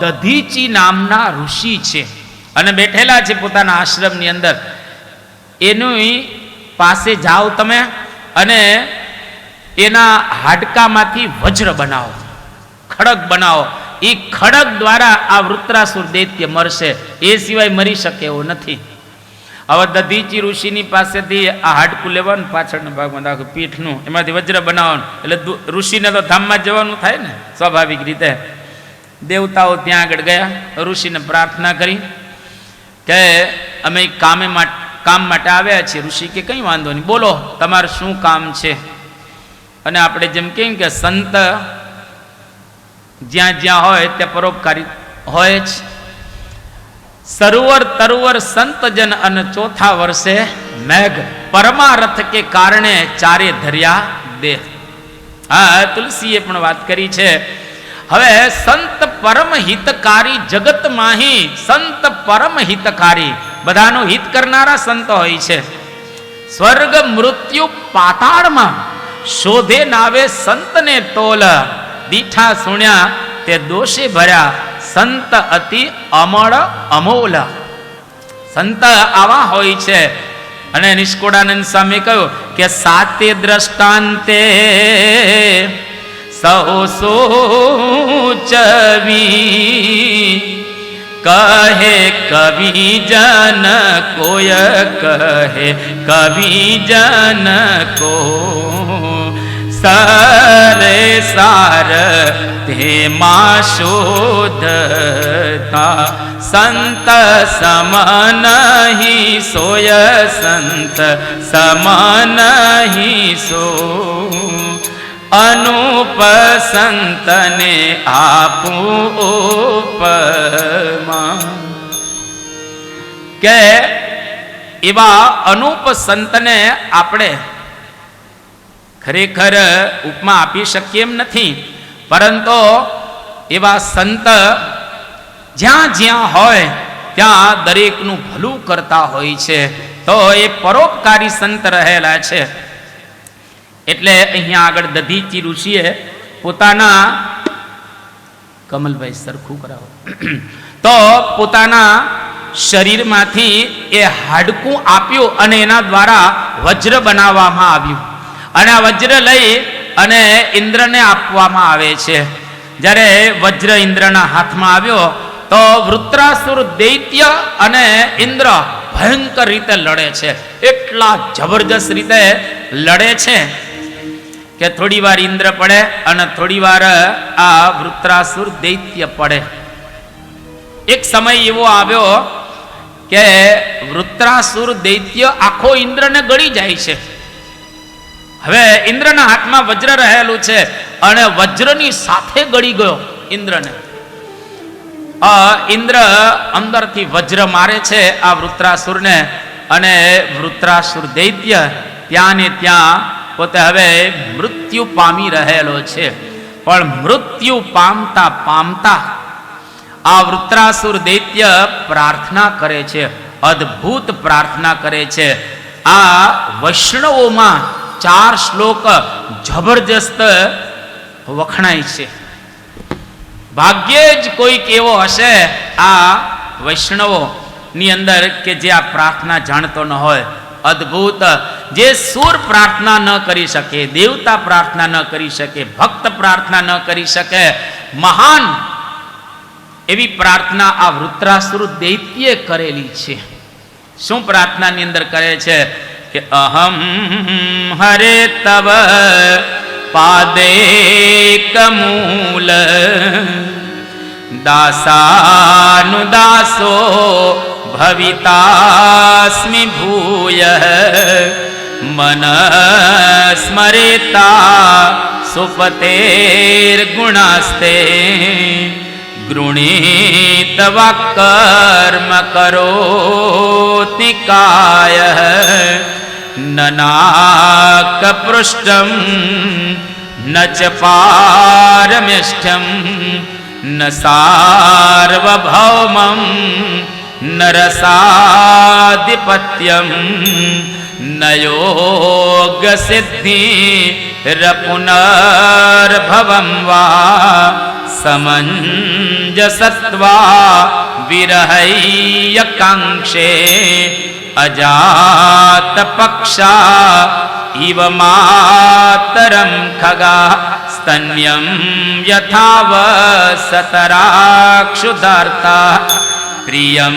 દધીચી નામના ઋષિ છે અને બેઠેલા છે પોતાના આશ્રમની અંદર, એની પાસે જાઓ તમે અને એના હાડકામાંથી વજ્ર બનાવો. ખડગ બનાવો. એ ખડગ દ્વારા આ વૃત્રાસુર દૈત્ય મરશે, એ સિવાય મરી શકે એવો નથી. હવે દધીચી ઋષિની પાસેથી આ હાડકું લેવાનું, પાછળના ભાગમાં આખું પીઠનું, એમાંથી વજ્ર બનાવવાનું. એટલે ઋષિને તો ધામમાં જવાનું થાય ને સ્વાભાવિક રીતે. દેવતાઓ ત્યાં આગળ ગયા, ઋષિને પ્રાર્થના કરી કે અમે કામ માટે આવ્યા છીએ. ઋષિ કે કંઈ વાંધો નહીં, બોલો તમારું શું કામ છે. અને આપણે જેમ કહીએ કે સંત જ્યાં જ્યાં હોય ત્યાં પરોપકારી હોય જ. સરોવર તરોવર સંતજન અને ચોથા વર્ષે મેઘ, પરમારથ કે કારણે ચારે ધર્યા દેહ. હા, તુલસીએ પણ વાત કરી છે. હવે સંત પરમ હિતકારી, જગત માહી સંત પરમ હિતકારી, બધાનું હિત કરનારા સંત હોય છે. સ્વર્ગ મૃત્યુ પાતાળમાં શોધે નાવે સંતને તોલ, દીઠા સુણ્યા તે દોષે ભર્યા, સંત અતિ અમળ અમોલ. સંત આવા હોય છે. અને નિષ્કુળાનંદ સ્વામી કહ્યું કે સાતે દ્રષ્ટાંતે સહુ સૂચવી, કહે કવિ જન કોય, કહે કવિ જન કો, સરે સાર તેમાં શોધતા, સંત સમ નહીં સોય, સંત સમ નહીં સો, અનુપ સંતને આપું ઉપમા. કે એવા અનુપ સંતને આપણે ખરેખર ઉપમા આપી શકીએ એમ નથી, પરંતુ એવા સંત જ્યાં જ્યાં હોય ત્યાં દરેકનું ભલું કરતા હોય છે. તો એ પરોપકારી સંત રહેલા છે. એટલે અહીંયા આગળ દધીચી ઋષિએ પોતાના, કમલભાઈ સરખું કરાવો, તો પોતાના શરીરમાંથી એ હાડકું આપ્યું અને એના દ્વારા વજ્ર બનાવવામાં આવ્યું. અને આ વજ્ર લઈ અને ઇન્દ્રને આપવામાં આવે છે. જ્યારે વજ્ર ઇન્દ્રના હાથમાં આવ્યો તો વૃત્રાસુર દૈત્ય અને ઇન્દ્ર ભયંકર રીતે લડે છે. એટલા જબરજસ્ત રીતે લડે છે કે થોડી વાર ઇન્દ્ર પડે અને થોડી વાર આ વૃત્રાસુર દૈત્ય પડે. એક સમય એવો આવ્યો કે વૃત્રાસુર દૈત્ય આખો ઇન્દ્રને ગળી જાય છે. હવે ઇન્દ્રના હાથમાં વજ્ર રહેલું છે અને વજ્રની સાથે ગળી ગયો ઇન્દ્રને. ઇન્દ્ર અંદરથી વજ્ર મારે છે આ વૃત્રાસુરને, અને વૃત્રાસુર દૈત્ય ત્યાં ને ત્યાં પોતે હવે મૃત્યુ પામી રહેલો છે. પણ મૃત્યુ પામતા પામતા આ વૃત્રાસુર દૈત્ય પ્રાર્થના કરે છે, અદ્ભુત પ્રાર્થના કરે છે. આ વૈષ્ણવોમાં 4 શ્લોક જબરજસ્ત વખણાય છે. ભાગ્યે જ કોઈક એવો હશે આ વૈષ્ણવોની અંદર કે જે આ પ્રાર્થના જાણતો ન હોય. અદ્ભુત, જે સુર પ્રાર્થના ન કરી શકે, દેવતા પ્રાર્થના ન કરી શકે, ભક્ત પ્રાર્થના ન કરી શકે, મહાન એવી પ્રાર્થના આ વૃત્રાસુર દૈત્યે કરેલી છે. શું પ્રાર્થનાની અંદર કરે છે કે અહમ હરે તવ પાદે કમૂલ, દાસાનુદાસો ભવિતાસ્મિ ભૂય, મન સ્મરેતા સુપતેર ગુણાસ્તે, ગૃણીતવા કર્મ કરોતિ કાય, નનાક પૃષ્ઠમ ન ચ પારમેષ્ઠ્યમ, ન સાર્વભૌમં ન રસાધિપત્યમ, ન યોગ સિદ્ધિ પુનર્ભવમ વા, સમંજસત્વા વિરહૈય કાંક્ષે, અજાત પક્ષા इव मातरं खगा स्तन्यं यथावसतराक्षुदार्ता प्रियं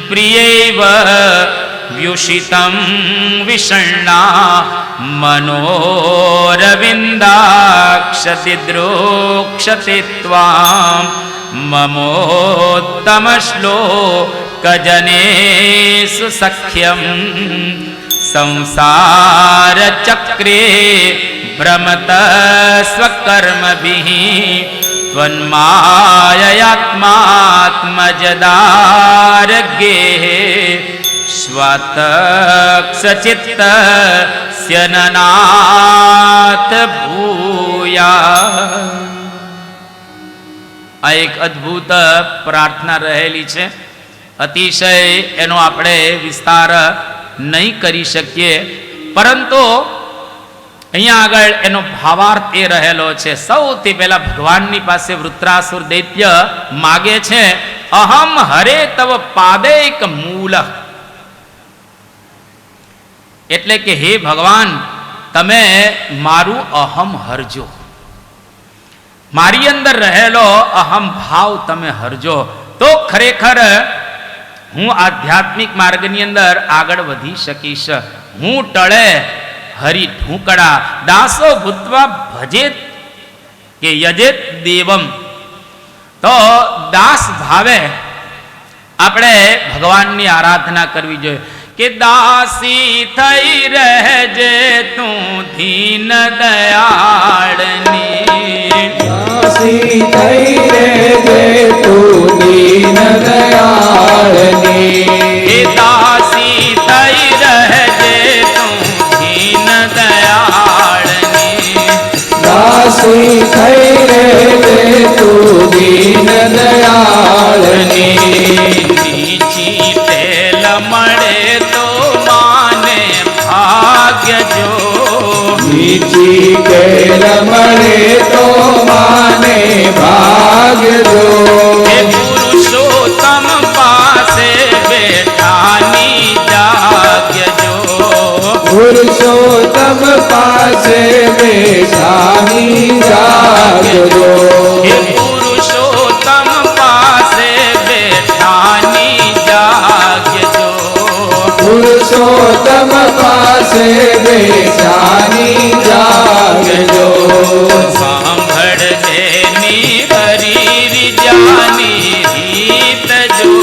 प्रियैव व्युषितं विषण्णा मनोरविन्दाक्षतिद्रोक्षति त्वां ममोत्तमश्लोकजनेषु सख्यं संसारचक्रे भ्रमत स्वकर्मभिः त्वन्माययात्मात्मजदारज्ञेः स्वतक्षचित्तस्य ननाथ भूया. આ એક અદ્ભુત પ્રાર્થના રહેલી છે. અતિશય એનો આપણે વિસ્તાર નહીં કરી શકીએ, પરંતુ અહીંયા આગળ એનો ભાવાર્થ એ રહેલો છે. સૌથી પહેલા ભગવાનની પાસે વૃત્રાસુર દૈત્ય માગે છે, અહમ હરે તવ પાદૈક મૂલ, એટલે કે હે ભગવાન, તમે મારું અહમ હરજો, મારી અંદર રહેલો અહમ ભાવ તમે હરજો, તો ખરેખર હું આધ્યાત્મિક માર્ગની અંદર આગળ વધી શકીશ. હું ટળે હરિ ઢૂંકડા દાસો ભૂતવા ભજેત કે યજેત દેવમ. તો દાસ ભાવે આપણે ભગવાનની આરાધના કરવી જોઈએ કે દાસી થઈ રહેજે તું દીન દયાળની, દાસી થઈ રહેજે તું દીન દયાળની, હે દાસી થઈ રહેજે તું દીન દયાળની, દાસી થઈ રહેજે તું દીન દયાળની. નીચી તેલ મળે તો માને ભાગ્ય જો, નીચી કેલ મળે તો માને ભાગ્યજો, હે પુરુષોત્તમ પાસે બેઠાની જાગ્ય જો, પુરુષોત્તમ પાસે બેઠાની જાગજો, હે પુરુષોત્તમ પાસે બેઠાની જાગ્ય જો, પુરુષોત્તમ પાસે બેઠાની જાગજો. સાંભળ દેની હરી વિજાની રીત જો,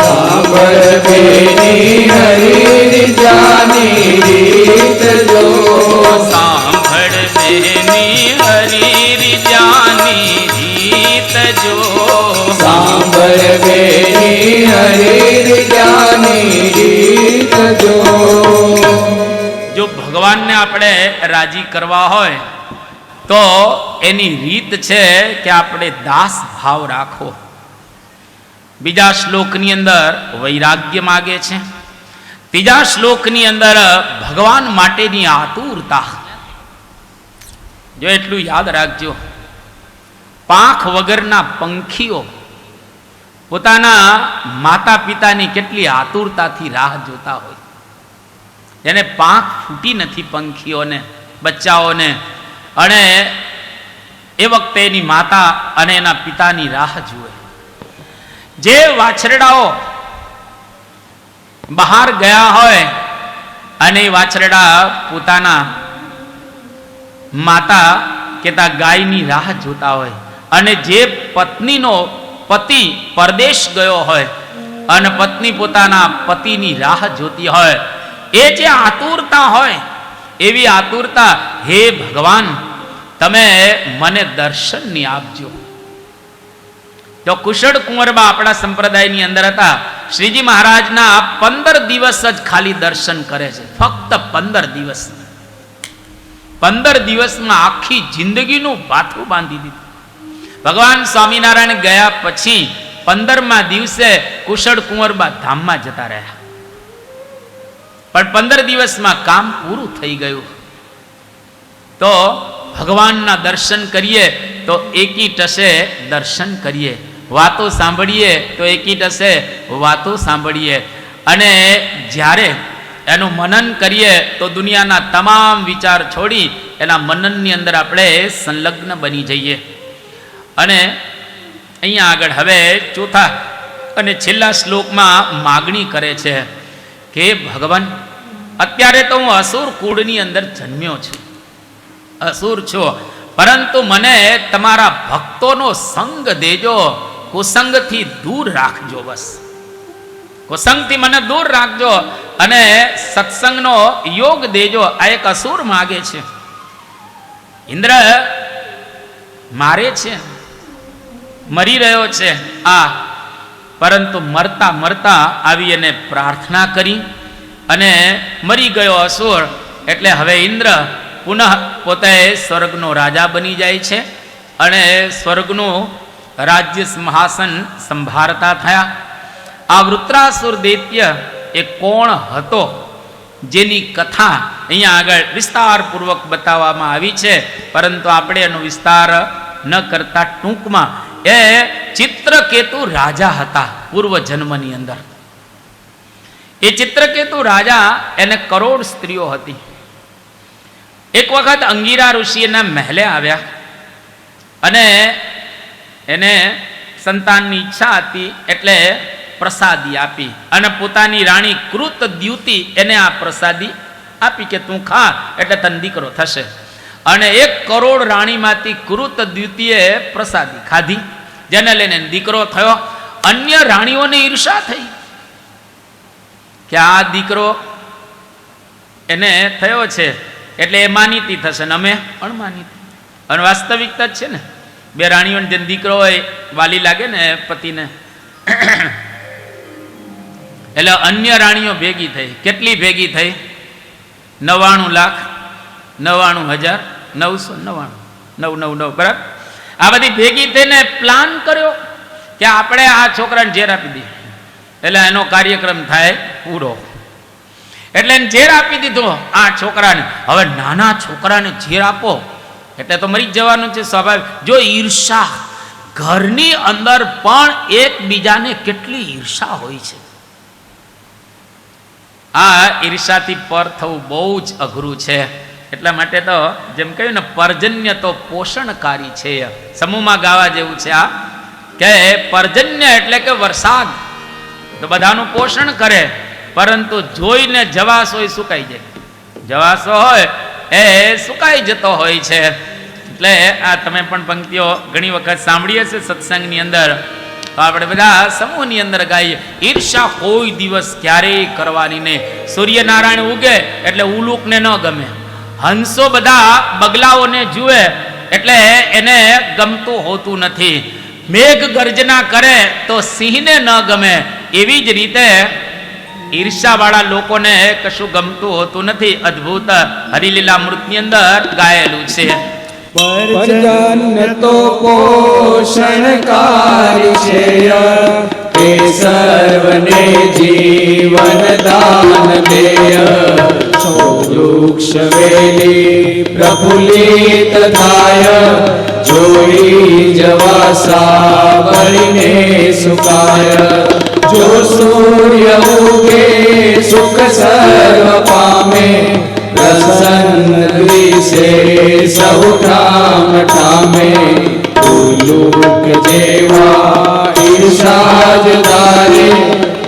સાંભળ બેની હરિ જાની રીત જો, સાંભળ દેની હરી વિજાની રીત જો, સાંભળ બેની હરિ જાની રીત જો. જો ભગવાનને આપણે રાજી કરવા હોય તો એની રીત છે કે આપણે દાસ ભાવ રાખો. બીજા શ્લોકની અંદર વૈરાગ્ય માગે છે, ત્રીજા શ્લોકની અંદર ભગવાન માટેની આતુરતા. જો એટલું યાદ રાખજો, પાંખ વગરના પંખીઓ પોતાના માતા પિતાની કેટલી આતુરતાથી રાહ જોતા હોય. જેને પાંખ ફૂટી નથી પંખીઓને, બચ્ચાઓને, અને એ વખતે એની માતા અને એના પિતાની રાહ જુએ. જે વાછરડાઓ બહાર ગયા હોય અને એ વાછરડા પોતાના માતા કેતા ગાયની રાહ જોતા હોય, અને જે પત્નીનો પતિ પરદેશ ગયો હોય અને પત્ની પોતાના પતિની રાહ જોતી હોય, એ જે આતુરતા હોય એવી આતુરતા, હે ભગવાન તમે મને દર્શનની આપજો. તો કુશળ કુંવરબા આપણા સંપ્રદાયની અંદર હતા. શ્રીજી મહારાજના 15 દિવસ જ ખાલી દર્શન કરે છે, ફક્ત 15 દિવસ. 15 દિવસમાં આખી જિંદગીનું ભાથું બાંધી દીધું. ભગવાન સ્વામિનારાયણ ગયા પછી 15મા દિવસે કુશળ કુંવરબા ધામમાં જતા રહ્યા, પણ 15 દિવસમાં કામ પૂરું થઈ ગયું. તો ભગવાનના દર્શન કરીએ તો એકી ટસે દર્શન કરીએ, વાતો સાંભળીએ તો એકી ટસે વાતો સાંભળીએ. અને જ્યારે એનું મનન કરીએ તો દુનિયાના તમામ વિચાર છોડી એના મનનની અંદર આપણે સંલગ્ન બની જઈએ. અને અહીંયા આગળ હવે ચોથા અને છેલ્લા શ્લોકમાં માગણી કરે છે કે ભગવાન, અત્યારે તો હું અસુર કુળની અંદર જન્મ્યો છું, અસુર છું, પરંતુ મને તમારા ભક્તોનો સંગ દેજો, કુસંગથી દૂર રાખજો. બસ કુસંગથી મને દૂર રાખજો અને સત્સંગનો યોગ દેજો. આ એક અસુર માગે છે. ઇન્દ્ર મારે છે, મરી રહ્યો છે આ, પરંતુ મરતા મરતા આવી એને પ્રાર્થના કરી અને મરી ગયો અસુર. એટલે હવે ઇન્દ્ર પુનઃ પોતે સ્વર્ગનો રાજા બની જાય છે અને સ્વર્ગનું રાજ્ય સિંહાસન સંભાળતા થયા. આ વૃત્રાસુર દૈત્ય એ કોણ હતો, જેની કથા અહીંયા આગળ વિસ્તારપૂર્વક બતાવવામાં આવી છે, પરંતુ આપણે એનો વિસ્તાર ન કરતા ટૂંકમાં એ ચિત્રકેતુ રાજા હતા પૂર્વ જન્મની અંદર. એ ચિત્રકેતુ રાજા, એને કરોડ સ્ત્રીઓ હતી. એક વખત અંગીરા ઋષિ એના મહેલે આવ્યા અને એને સંતાનની ઈચ્છા હતી એટલે પ્રસાદી આપી અને પોતાની રાણી કૃત દ્યુતિ એને આ પ્રસાદી આપી કે તું ખા એટલે તને દીકરો થશે. અને 1 કરોડ રાણીમાંથી કૃત દ્યુતિએ પ્રસાદી ખાધી, જેને લઈને દીકરો થયો. અન્ય રાણીઓને ઈર્ષા થઈ કે આ દીકરો એને થયો છે એટલે એ માનીતી થશે ને અમે અણમાનીતી. અને વાસ્તવિકતા જ છે ને, 2 રાણીઓને જેને દીકરો હોય વાલી લાગે ને પતિને. એટલે અન્ય રાણીઓ ભેગી થઈ. કેટલી ભેગી થઈ? 99,99,999 બરાબર. આ બધી ભેગી થઈને પ્લાન કર્યો કે આપણે આ છોકરાને ઝેર આપી દઈએ એટલે એનો કાર્યક્રમ થાય પૂરો. એટલે એને ઝેર આપી દીધો આ છોકરાને. હવે નાના છોકરાને ઝેર આપો એટલે તો મરી જવાનું છે સ્વાભાવિક. જો ઈર્ષા, ઘરની અંદર પણ એકબીજાને કેટલી ઈર્ષા હોય છે. આ ઈર્ષાથી પર થવું બહુ જ અઘરું છે. એટલા માટે તો જેમ કહ્યું ને, પર્જન્ય તો પોષણકારી છે. સમૂહમાં ગાવા જેવું છે આ, કે પર્જન્ય એટલે કે વરસાદ તો બધાનું પોષણ કરે, પરંતુ જોઈને જવાસ હોય સુકાઈ જાય. જવાસો હોય એ સુકાઈ જતો હોય છે. એટલે આ તમે પણ પંક્તિઓ ઘણી વખત સાંભળીએ છે સત્સંગની અંદર. તો આપણે બધા સમૂહની અંદર ગાઈએ, ઈર્ષા કોઈ દિવસ ક્યારેય કરવાની નહીં. સૂર્યનારાયણ ઉગે એટલે ઉલુકને ન ગમે, હંસો બધા બગલાઓને જુએ એટલે એને ગમતું હોતું નથી, મેઘ ગર્જના કરે તો સિંહને ન ગમે. એવી જ રીતે ઈર્ષાવાળા લોકોને કશું ગમતું હોતું નથી. અદ્ભુત હરિલીલામૃતની અંદર ગાયેલું છે. પર્જન્ય તો પોષણકારી છે, તે સર્વને જીવન દાન દેય. વૃક્ષ વેલી પ્રફુલ્લિત થાય, જોડી જવાસા બળીને સુકાય. જો સૂર્ય ઉગે સુખ સર્વ પામે, પ્રસન્ન દ્વિષે સહુ ઠામ ઠામે. ઉલુક જેવા ઈર્ષા જ તારે,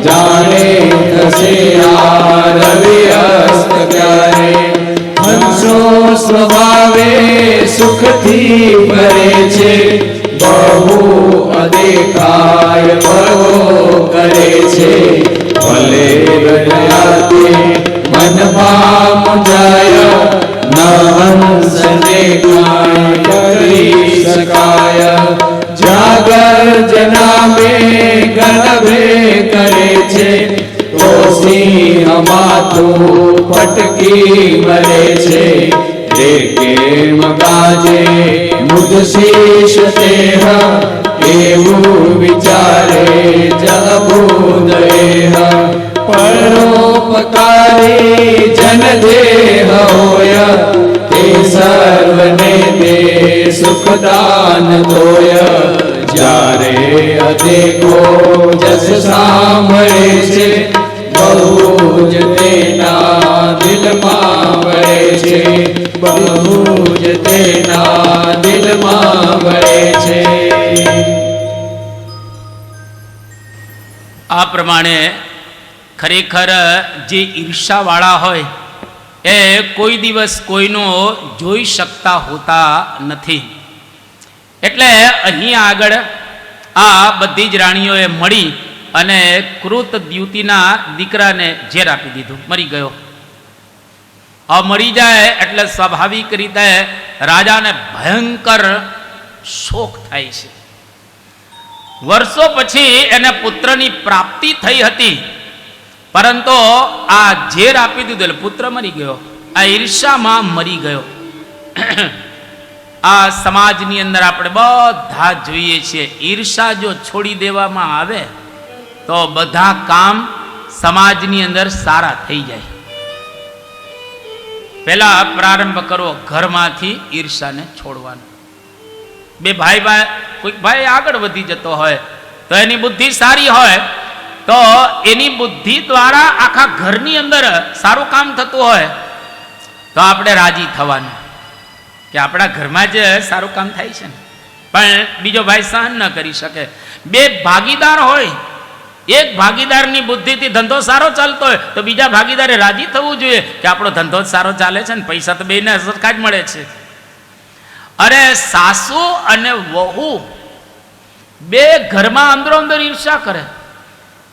જાણે થશે આ રવિ અસ્ત ક્યારે. હંસો સ્વભાવે સુખથી ભરે છે, બહુ અદેખાય ભગો કરે છે. ભલે ગઢયાતે મનમાં મુંજાય, ન હંસને કાંઈ કરી શકાય. જાગર જનામે ગણભે કરે છે, તો સિંહ માથું ફટકી મરે છે. રે કેમ ગાજે મુદ શીશ તેહ, એવું વિચારે જબુદેહ. પરોપકારી જન દેહ હોય, તે સર્વને દે સુખદાન તોય. જ્યારે અદેખો જસ સાંભળે છે, બહુ જ તેના દિલમાં વળે છે, બહુ જ તેના દિલમાં વળે છે. આ પ્રમાણે ખરેખર જે ઈર્ષાવાળા હોય એ કોઈ દિવસ કોઈનો જોઈ શકતા હોતા નથી. એટલે અહીં આગળ આ બધી જ રાણીઓએ મળી અને કૃત દ્યુતિના દીકરાને ઝેર આપી દીધું, મરી ગયો. આ મરી જાય એટલે સ્વાભાવિક રીતે રાજાને ભયંકર શોક થાય છે. વર્ષો પછી એને પુત્રની પ્રાપ્તિ થઈ હતી, પરંતુ આ ઝેર આપી દીધું એટલે પુત્ર મરી ગયો. આ ઈર્ષામાં મરી ગયો. આ સમાજની અંદર આપણે બધા જોઈએ છીએ, ઈર્ષા જો છોડી દેવામાં આવે તો બધા કામ સમાજની અંદર સારા થઈ જાય. પહેલા પ્રારંભ કરવો ઘરમાંથી ઈર્ષાને છોડવાનો. બે ભાઈ કોઈક ભાઈ આગળ વધી જતો હોય તો એની બુદ્ધિ સારી હોય તો એની બુદ્ધિ દ્વારા આખા ઘરની અંદર સારું કામ થતું હોય તો આપણે રાજી થવાનું કે આપણા ઘરમાં જ સારું કામ થાય છે ને. પણ બીજો ભાઈ સહન ન કરી શકે. બે ભાગીદાર હોય, એક ભાગીદારની બુદ્ધિથી ધંધો સારો ચાલતો હોય તો બીજા ભાગીદારે રાજી થવું જોઈએ કે આપણો ધંધો જ સારો ચાલે છે ને, પૈસા તો બેને સરખા જ મળે છે. અરે સાસુ અને વહુ બે ઘરમાં અંદરો અંદર ઈર્ષા કરે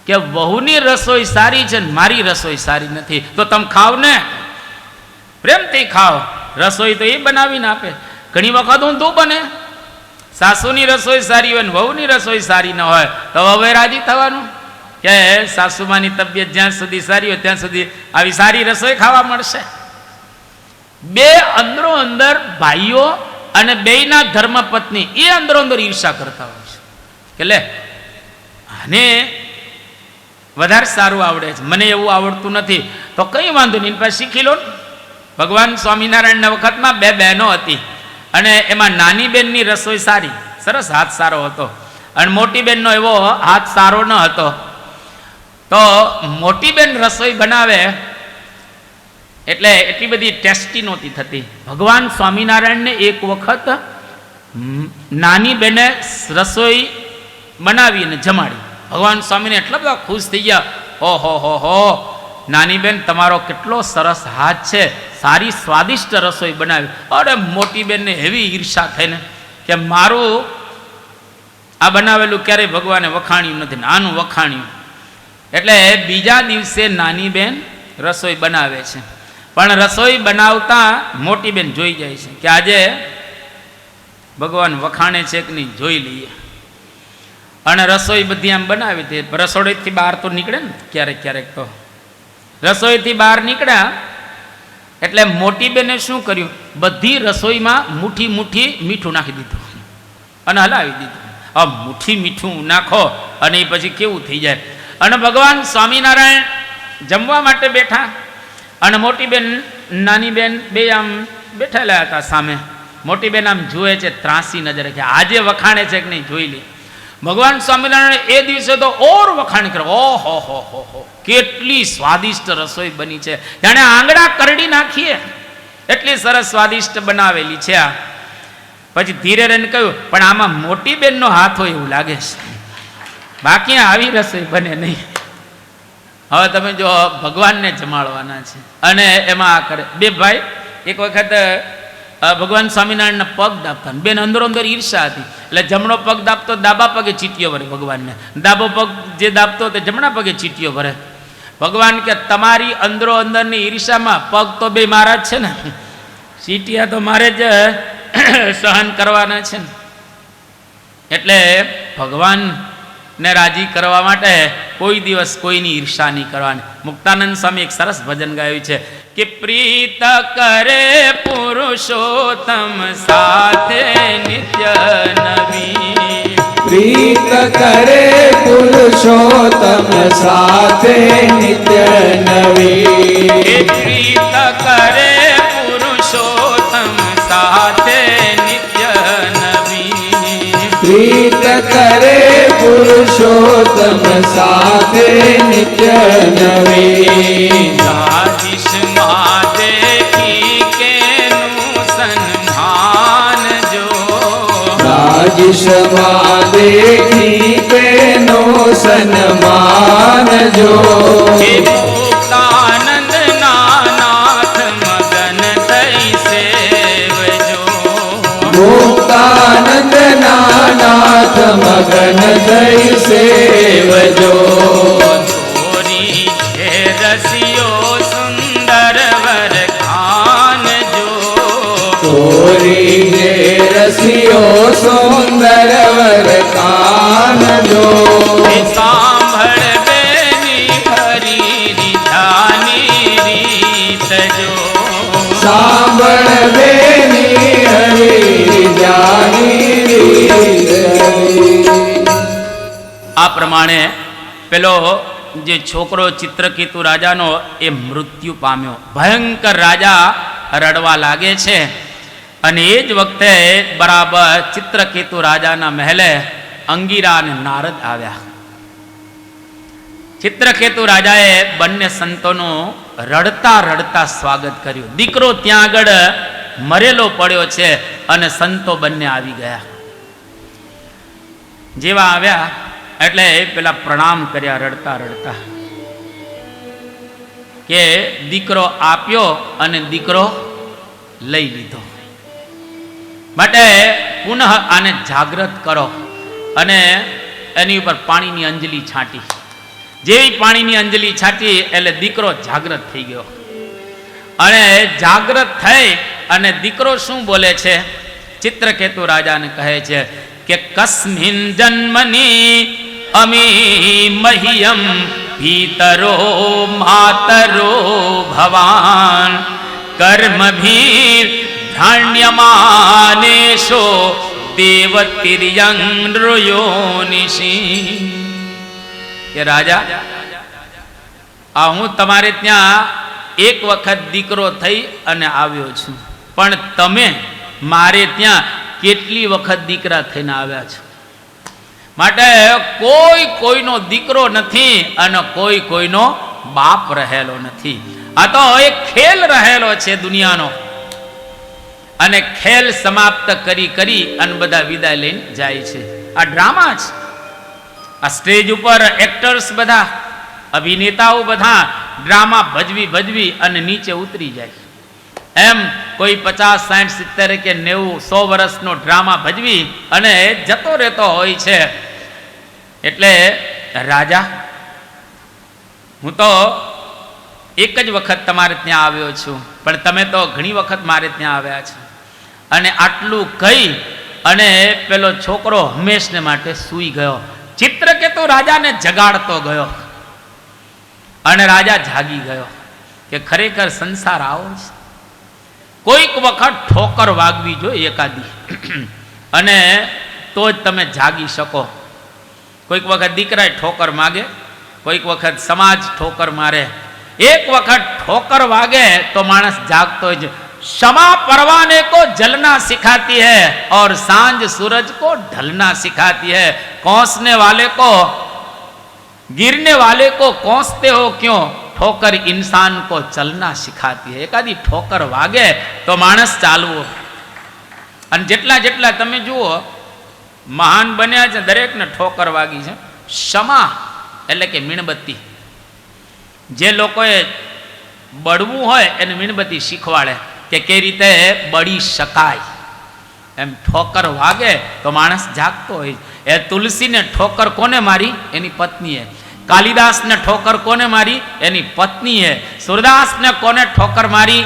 કે વહુની રસોઈ સારી છે ને મારી રસોઈ સારી નથી, તો તમે ખાવ ને, પ્રેમથી ખાવ. રસોઈ તો એ બનાવીને આપે. ઘણી વખત ઊંધું બને, સાસુની રસોઈ સારી હોય ને વહુની રસોઈ સારી ન હોય તો હવે રાજી થવાનું કે સાસુમાની તબિયત જ્યાં સુધી સારી હોય ત્યાં સુધી આવી સારી રસોઈ ખાવા મળશે. બે અંદરો અંદર ભાઈઓ અને બેયના ધર્મપત્ની એ અંદરો અંદર ઈર્ષા કરતા હોય છે કે લે આને વધારે સારું આવડે છે, મને એવું આવડતું નથી, તો કંઈ વાંધો નહીં, પાસે શીખી લો. ભગવાન સ્વામિનારાયણના વખતમાં બે બહેનો હતી અને એમાં નાની બેનની રસોઈ સારી, સરસ હાથ સારો હતો, અને મોટી બેનનો એવો હાથ સારો ન હતો. તો મોટી બેન રસોઈ બનાવે એટલે એટલી બધી ટેસ્ટી નહોતી થતી. ભગવાન સ્વામિનારાયણને એક વખત નાની બેને રસોઈ બનાવીને જમાડી. ભગવાન સ્વામીને એટલા બધા ખુશ થઈ ગયા, ઓહો હો નાની બેન તમારો કેટલો સરસ હાથ છે, સારી સ્વાદિષ્ટ રસોઈ બનાવી. અરે મોટી બેનને એવી ઈર્ષા થઈને કે મારું આ બનાવેલું ક્યારેય ભગવાને વખાણ્યું નથી, આનું વખાણ્યું. એટલે બીજા દિવસે નાની બેન રસોઈ બનાવે છે, પણ રસોઈ બનાવતા મોટી બેન જોઈ જાય છે કે આજે ભગવાન વખાણે છે કે નહીં, જોઈ લઈએ. અને રસોઈ બધી આમ બનાવી હતી. રસોઈથી બહાર તો નીકળે ને ક્યારેક ક્યારેક, તો રસોઈથી બહાર નીકળ્યા એટલે મોટી બેને શું કર્યું, બધી રસોઈમાં મુઠ્ઠી મુઠ્ઠી મીઠું નાખી દીધું અને હલાવી દીધું. હવે મુઠ્ઠી મીઠું નાખો અને એ પછી કેવું થઈ જાય. અને ભગવાન સ્વામિનારાયણ જમવા માટે બેઠા અને મોટી બેન નાની બેન બે આમ બેઠેલા હતા સામે. મોટી બેન આમ જુએ છે ત્રાસી નજરે કે આજે વખાણે છે કે નહીં, જોઈ લે. ભગવાન સ્વામિનારાયણ એ દિવસે તો ઓર વખાણ કરે, ઓહો હો હો હો કેટલી સ્વાદિષ્ટ રસોઈ બની છે, જાણે આંગળા કરડી નાખીએ એટલી સરસ સ્વાદિષ્ટ બનાવેલી છે આ. પછી ધીરે રહીને કહ્યું, પણ આમાં મોટી બેનનો હાથ હોય એવું લાગે છે, બાકી આવી રસોઈ બને નહીં. હવે તમે જો ભગવાનને જમાડવાના છે અને એમાં આ કરે. બે ભાઈ એક વખત ભગવાન સ્વામિનારાયણના પગ દાબતા, બેન અંદરો અંદર ઈર્ષા હતી એટલે જમણો પગ દાબતો ડાબા પગે ચીટીઓ ભરે ભગવાનને, ડાબો પગ જે દાબતો તે જમણા પગે ચીટીઓ ભરે. ભગવાન કે તમારી અંદરો અંદરની ઈર્ષામાં પગ તો બે મારા જ છે ને, ચીટિયા તો મારે જ સહન કરવાના છે ને. એટલે ભગવાનને રાજી કરવા માટે કોઈ દિવસ કોઈની ઈર્ષા નહીં કરવાની. મુક્તાનંદ સ્વામી એક સરસ ભજન ગાયું છે કે પ્રીત કરે પુરુષોત્તમ સાથે નિત્ય નવી, પ્રીત કરે પુરુષોત્તમ સાથે નિત્ય નવી, પ્રીત કરે પુરુષોત્તમ સાથે નિત્ય નવી, પ્રીત કરે પુરુષોત્તમ સાથે નિત્ય નવી, રાજીશ માત ભાગ્યશમાં દેખી તેનો સન્માન જો હે મુક્તાનંદ નાથ મગન થઈ સેવજો મુક્તાનંદ નાથ મગન થઈ સેવજો ચોરી છે રસિયો સુંદર વર ખાનજો ચોરી જે રસિયો સુંદર વર કાનજો સાંભળ બેની હરી રીધાની રીત જો સાંભળ બેની હરી જાની રીત. આ પ્રમાણે પેલો જે છોકરો ચિત્રકેતુ રાજાનો એ મૃત્યુ પામ્યો. ભયંકર રાજા રડવા લાગે છે અને એ જ વખતે બરાબર ચિત્રકેતુ રાજાના મહેલે અંગીરા અને નારદ આવ્યા. ચિત્રકેતુ રાજાએ બંને સંતોનું રડતા રડતા સ્વાગત કર્યું. દીકરો ત્યાં આગળ મરેલો પડ્યો છે અને સંતો બંને આવી ગયા. જેવા આવ્યા એટલે પેલા પ્રણામ કર્યા રડતા રડતા કે દીકરો આપ્યો અને દીકરો લઈ લીધો, માટે પુનઃ આને જાગૃત કરો અને એની ઉપર પાણીની અંજલિ છાંટી. જેવી પાણીની અંજલિ છાંટી એટલે દીકરો જાગૃત થઈ ગયો અને જાગૃત થઈ અને દીકરો શું બોલે છે? ચિત્રકેતુ રાજાને કહે છે કે કસ્મિન જન્મની અમી મહ્યમ ભીતરો માતરો ભવાન કર્મભીર ધ્યાન્યમાનેશો દેવતિર્યં નૃયોનિશી. કે રાજા, આ હું તમારે ત્યાં એક વખત દીકરો થઈ અને આવ્યો છું, પણ તમે મારે ત્યાં કેટલી વખત દીકરા થઈને આવ્યા છો. માટે કોઈ કોઈનો દીકરો નથી અને કોઈ કોઈનો બાપ રહેલો નથી. આ તો એક ખેલ રહેલો છે દુનિયાનો, અને ખેલ સમાપ્ત કરી કરી અને બધા વિદાય લઈને જાય છે. આ ડ્રામા છે. આ સ્ટેજ ઉપર એક્ટર્સ બધા, અભિનેતાઓ બધા ડ્રામા ભજવી ભજવી અને નીચે ઉતરી જાય. એમ કોઈ 50, 60, 70 કે 90, 100 વર્ષનો ડ્રામા ભજવી અને જતો રહેતો હોય છે. એટલે રાજા, હું તો એક જ વખત તમારે ત્યાં આવ્યો છું, પણ તમે તો ઘણી વખત મારે ત્યાં આવ્યા છો. અને આટલું કહી અને પેલો છોકરો હંમેશને માટે સૂઈ ગયો. ચિત્રકેતુ રાજાને જગાડતો ગયો અને રાજા જાગી ગયો કે ખરેખર સંસાર આવો છે. કોઈક વખત ઠોકર વાગવી જોઈએ એકાદી, અને તો જ તમે જાગી શકો. કોઈક વખત દીકરાએ ઠોકર માગે, કોઈક વખત સમાજ ઠોકર મારે. એક વખત ઠોકર વાગે તો માણસ જાગતો જ. क्षमा परवाने को जलना सिखाती है और सांझ सूरज को ढलना सिखाती है. कोसने वाले को, गिरने वाले को कोसते हो क्यों? ठोकर इंसान को चलना सिखाती है. एकादी ठोकर वागे तो मानस चालवो. અને જેટલા જેટલા તમે જુઓ મહાન બન્યા છે, દરેકને ઠોકર વાગી છે. ક્ષમા એટલે કે મીણબત્તી. જે લોકોએ બળવું હોય એને મીણબત્તી શીખવાડે કે કઈ રીતે બળી શકાય. એમ ઠોકર વાગે તો માણસ જાગતો હોય. એ તુલસીને ઠોકર કોને મારી? એની પત્નીએ. કાલિદાસને ઠોકર કોને મારી? એની પત્નીએ. સુરદાસને કોને ઠોકર મારી?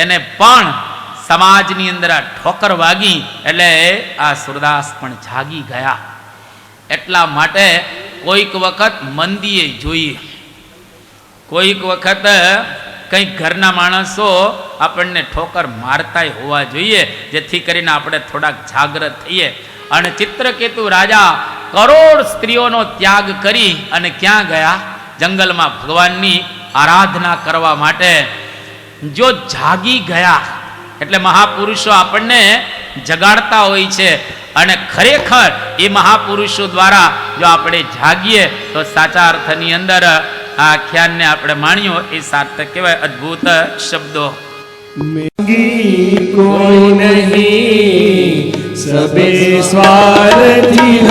એને પણ સમાજની અંદર આ ઠોકર વાગી એટલે આ સુરદાસ પણ જાગી ગયા. એટલા માટે કોઈક વખત મંદીએ જોઈએ, કોઈક વખત કંઈક ઘરના માણસો આપણને ઠોકર મારતાય હોવા જોઈએ, જેથી કરીને આપણે થોડાક જાગૃત થઈએ. અને ચિત્રકેતુ રાજા કરોડ સ્ત્રીઓનો ત્યાગ કરી અને ક્યાં ગયા? જંગલમાં ભગવાનની આરાધના કરવા માટે. જો જાગી ગયા એટલે મહાપુરુષો આપણને જગાડતા હોય છે, અને ખરેખર એ મહાપુરુષો દ્વારા જો આપણે જાગીએ તો સાચા અર્થની અંદર આ આખ્યાનને આપણે માણ્યો એ સાર્થક કહેવાય. અદ્ભુત શબ્દો. કોઈ નહીં सबे स्वार्थी होय,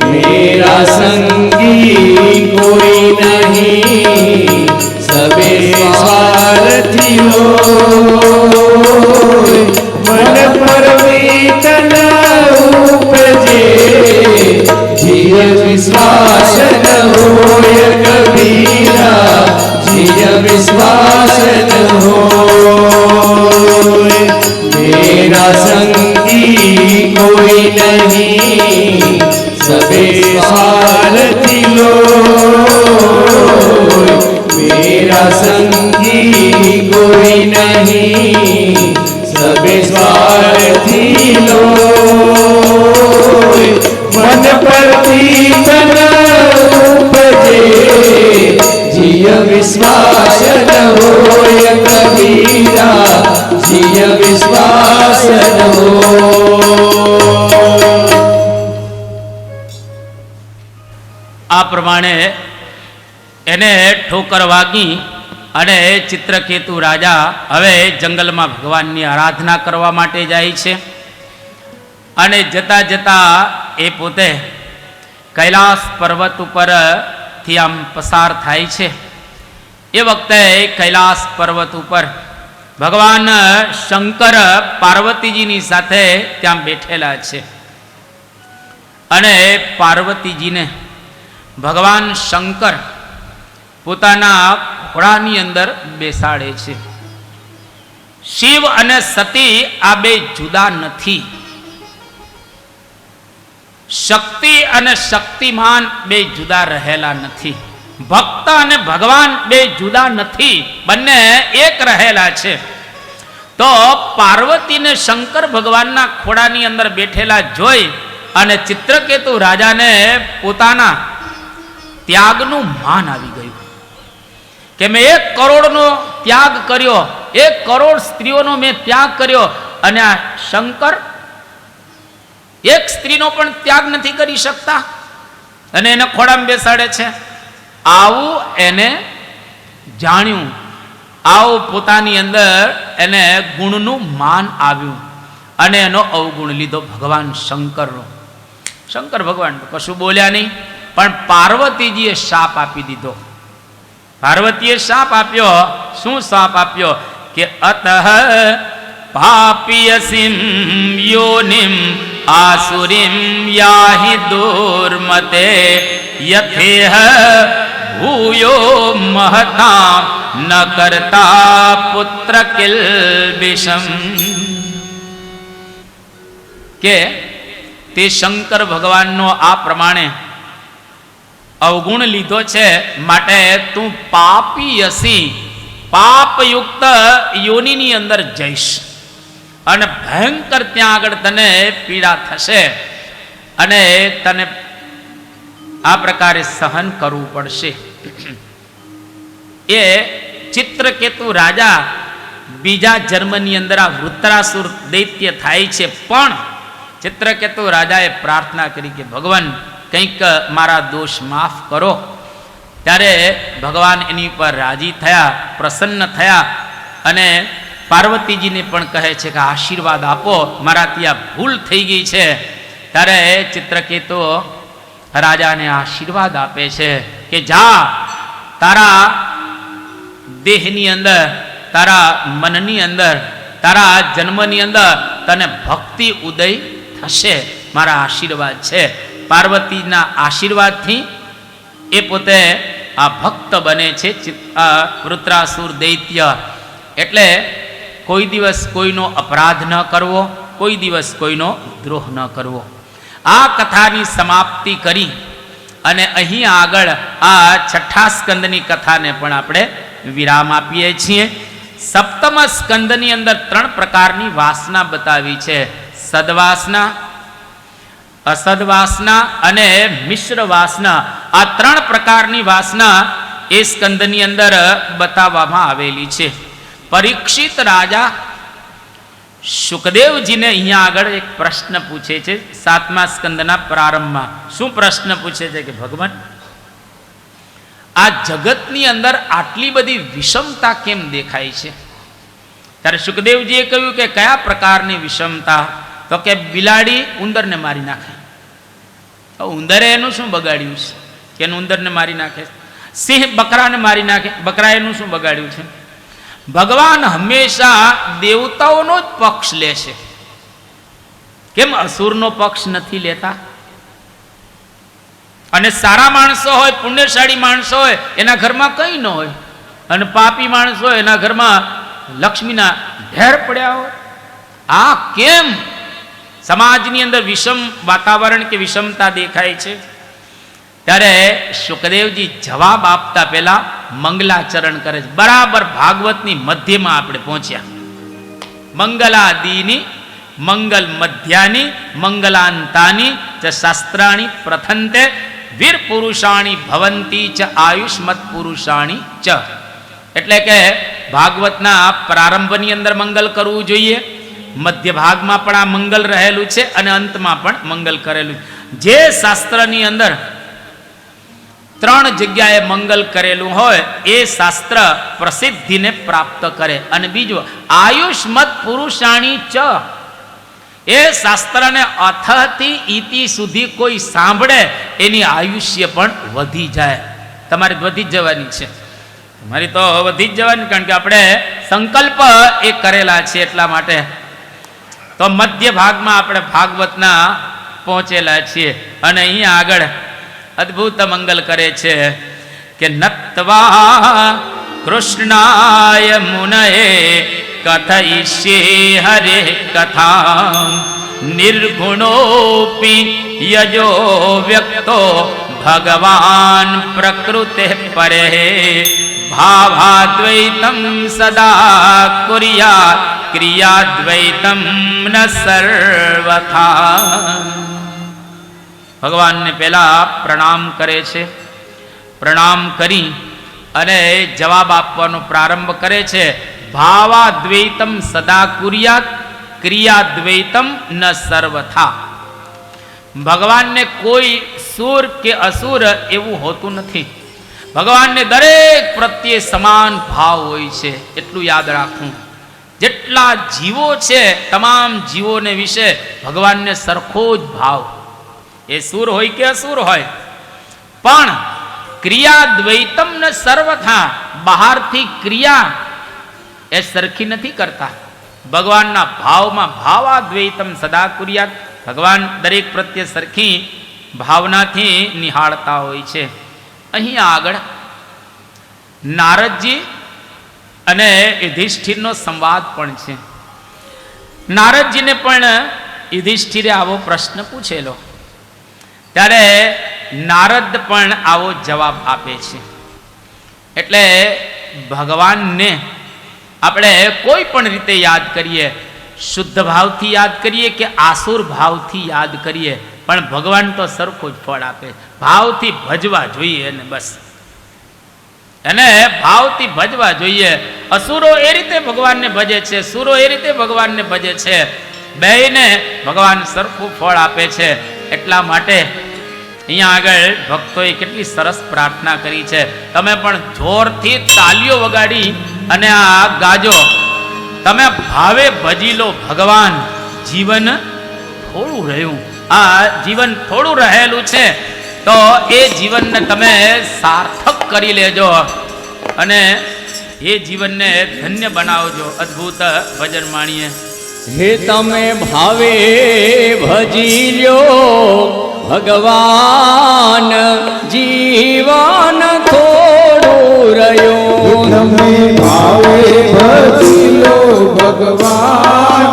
मेरा संगी कोई नहीं, सबे स्वार्थी होय, मन पर वीतन उपजे, जिय विश्वास न होय कबीरा, जिय विश्वास न होय, मेरा संगी कोई नहीं, सबे स्वार्थी लोग, मेरा संगी कोई नहीं, सबे स्वार्थी लोग, मन पर प्रीतन उपजे, जिय विश्वास न होय कबीरा, जिय विश्वास न होय। આ પ્રમાણે એને ઠોકર વાગી અને ચિત્રકેતુ રાજા હવે જંગલમાં ભગવાનની આરાધના કરવા માટે જાય છે અને જતા જતા એ પોતે કૈલાસ પર્વત ઉપરથી આમ પસાર થાય છે। એ વખતે કૈલાસ પર્વત ઉપર ભગવાન શંકર પાર્વતીજીની સાથે ત્યાં બેઠેલા છે અને પાર્વતીજીને ભગવાન શંકર પોતાના ખોળાની અંદર બેસાડે છે। શિવ અને સતી આ બે જુદા નથી, શક્તિ અને શક્તિમાન બે જુદા રહેલા નથી, ભક્ત અને ભગવાન બે જુદા નથી, બંને એક રહેલા છે। તો પાર્વતીને શંકર ભગવાનના ખોળાની અંદર બેઠેલા જોઈ અને ચિત્રકેતુ રાજાને પોતાના ત્યાગનું માન આવી ગયું કે મેં 1 કરોડનો ત્યાગ કર્યો, 1 કરોડ સ્ત્રીઓનો મેં ત્યાગ કર્યો અને આ શંકર એક સ્ત્રીનો પણ ત્યાગ નથી કરી શકતા અને એને ખોળામાં બેસાડે છે। આવું એને જાણ્યું, આવું પોતાની અંદર એને ગુણનું માન આવ્યું અને એનો અવગુણ લીધો ભગવાન શંકરનો। શંકર ભગવાન તો કશું બોલ્યા નહીં, પણ પાર્વતીજીએ શાપ આપી દીધો। પાર્વતીએ શાપ આપ્યો, શું શાપ આપ્યો કે અતઃ પાપિયસિમ યોનિમ આસુરીમ યાહિ દુર્મતે યથેહ ભૂયો મહતા ન કરતા પુત્ર કિલ્બિષમ, કે તે શંકર ભગવાનનો આ પ્રમાણે અવગુણ લીધો છે, માટે તું પાપી હસી, પાપયુક્ત યોનિની અંદર જઈશ અને ભયંકર ત્યાં આગળ તને પીડા થશે અને તને આ પ્રકારે સહન કરવું પડશે। એ ચિત્રકેતુ રાજા બીજા જન્મની અંદર આ વૃત્રાસુર દૈત્ય થાય છે, પણ ચિત્રકેતુ રાજાએ પ્રાર્થના કરી કે ભગવાન કંઈક મારા દોષ માફ કરો। ત્યારે ભગવાન એની પર રાજી થયા, પ્રસન્ન થયા અને પાર્વતીજીને પણ કહે છે કે આશીર્વાદ આપો, મારાથી આ ભૂલ થઈ ગઈ છે। ત્યારે ચિત્રકેતુ રાજાને આશીર્વાદ આપે છે કે જા, તારા દેહની અંદર, તારા મનની અંદર, તારા જન્મની અંદર તને ભક્તિ ઉદય થશે, મારા આશીર્વાદ છે। પાર્વતીના આશીર્વાદથી એ પોતે આ ભક્ત બને છે વૃત્રાસુર દૈત્ય। એટલે કોઈ દિવસ કોઈનો અપરાધ ન કરવો, કોઈ દિવસ કોઈનો દ્રોહ ન કરવો। આ કથાની સમાપ્તિ કરી અને અહીં આગળ આ 6થા સ્કંદની કથાને પણ આપણે વિરામ આપીએ છીએ। સપ્તમ સ્કંદની અંદર 3 પ્રકારની વાસના બતાવી છે, સદવાસના, અસદવાસના અને મિશ્ર વાસના। આ 3 પ્રકારની વાસના એ સ્કંદની અંદર બતાવવામાં આવેલી છે। પરીક્ષિત રાજા સુખદેવજીને અહીંયા આગળ એક પ્રશ્ન પૂછે છે 7મા સ્કંદના પ્રારંભમાં। શું પ્રશ્ન પૂછે છે કે ભગવાન, આ જગતની અંદર આટલી બધી વિષમતા કેમ દેખાય છે? ત્યારે સુખદેવજીએ કહ્યું કે કયા પ્રકારની વિષમતા? તો કે બિલાડી ઉંદરને મારી નાખે. ઉંદરે એનું શું બગાડ્યું છે કે એનું ઉંદરને મારી નાખે? સિંહ બકરાને મારી નાખે, બકરા એનું શું બગાડ્યું છે? ભગવાન હંમેશા દેવતાઓનો જ પક્ષ લે છે. કેમ અસુરનો પક્ષ નથી લેતા? અને સારા માણસો હોય, પુણ્યશાળી માણસો હોય, એના ઘરમાં કંઈ ન હોય, અને પાપી માણસો હોય એના ઘરમાં લક્ષ્મીના ઢેર પડ્યા હોય. આ કેમ સમાજની અંદર વિષમ વાતાવરણ કે વિષમતા દેખાય છે? ત્યારે સુખદેવજી જવાબ આપતા પહેલા મંગલાચરણ કરે છે. બરાબર ભાગવતની મધ્યમાં આપણે પહોંચ્યા. મંગલાદીની મંગલ મધ્યાની મંગલાંતાની ચ શાસ્ત્રાણી પ્રથંતે વીર પુરુષાણી ભવંતી ચ આયુષ્મત પુરુષાણી ચ. એટલે કે ભાગવતના પ્રારંભની અંદર મંગલ કરવું જોઈએ, મધ્ય ભાગમાં પણ આ મંગલ રહેલું છે અને અંતમાં પણ મંગલ કરેલું. જે શાસ્ત્રની અંદર 3 જગ્યાએ મંગલ કરેલું હોય એ શાસ્ત્ર પ્રસિદ્ધિને પ્રાપ્ત કરે. અને બીજું આયુષ્મત પુરુષાણી ચ, એ શાસ્ત્રને અથથી ઈતિ સુધી કોઈ સાંભળે એની આયુષ્ય પણ વધી જાય. તમારે વધી જ જવાની છે, તમારી તો વધી જ જવાની, કારણ કે આપણે સંકલ્પ એ કરેલા છે. એટલા માટે તો મધ્ય ભાગમાં આપણે ભાગવતના પહોંચેલા છીએ. અને અહીંયા આગળ અદ્ભુત મંગલ કરે છે કે નત્વા કૃષ્ણાય મુનયે કથયિષ્યે હરે કથા નિર્ગુણોપી યજો વ્યક્તો ભગવાન પ્રકૃતે પરે ભાવાદ્વૈતમ સદા કુર્યાત ક્રિયાદ્વૈતમ ન સર્વથા. ભગવાનને પહેલા પ્રણામ કરે છે. પ્રણામ કરી અને જવાબ આપવાનો પ્રારંભ કરે છે. ભાવાદ્વૈતમ સદા કુર્યાત ક્રિયાદ્વૈતમ ન સર્વથા. ભગવાનને કોઈ સુર કે અસુર એવું હોતું નથી. ભગવાનને દરેક પ્રત્યે સમાન ભાવ હોય છે. એટલું યાદ રાખવું. જેટલા જીવો છે તમામ જીવોને વિશે ભગવાનને સરખો જ ભાવ, એ સુર હોય કે અસુર હોય. પણ ક્રિયાદ્વૈતમ ન સર્વથા, બહારથી ક્રિયા એ સરખી નથી કરતા. ભગવાનના ભાવમાં ભાવાદ્વૈતમ સદા કુર્યાત, ભગવાન દરેક પ્રત્યે સરખી ભાવનાથી નિહાળતા હોય છે. અહીંયા આગળ નારદજી અને યુધિષ્ઠિરનો સંવાદ પણ છે. નારદજીને પણ યુધિષ્ઠિરે આવો પ્રશ્ન પૂછેલો, ત્યારે નારદ પણ આવો જવાબ આપે છે. એટલે ભગવાનને આપણે કોઈ પણ રીતે યાદ કરીએ, શુદ્ધ ભાવથી યાદ કરીએ કે આસુર ભાવથી યાદ કરીએ, પણ ભગવાન તો સરખું જ ફળ આપે. ભાવથી ભજવા જોઈએ અને બસ, એને ભાવથી ભજવા જોઈએ. અસુરો એ રીતે ભગવાનને ભજે છે, સુરો એ રીતે ભગવાનને ભજે છે. બેયને ભગવાન સરખું ફળ આપે છે. એટલા માટે અહીંયા આગળ ભક્તોએ કેટલી સરસ પ્રાર્થના કરી છે. તમે પણ જોરથી તાલીઓ વગાડી અને આ ગાજો. તમે ભાવે ભજી લો ભગવાન. જીવન થોડું રહ્યું, આ જીવન થોડું રહેલું છે, તો એ જીવનને તમે સાર્થક કરી લેજો અને એ જીવનને ધન્ય બનાવજો. અદ્ભુત ભજન માણીએ. હે તમે ભાવે ભજી લ્યો ભગવાન, જીવન થોડું રહ્યું. તમે ભાવે ભજી લો ભગવાન,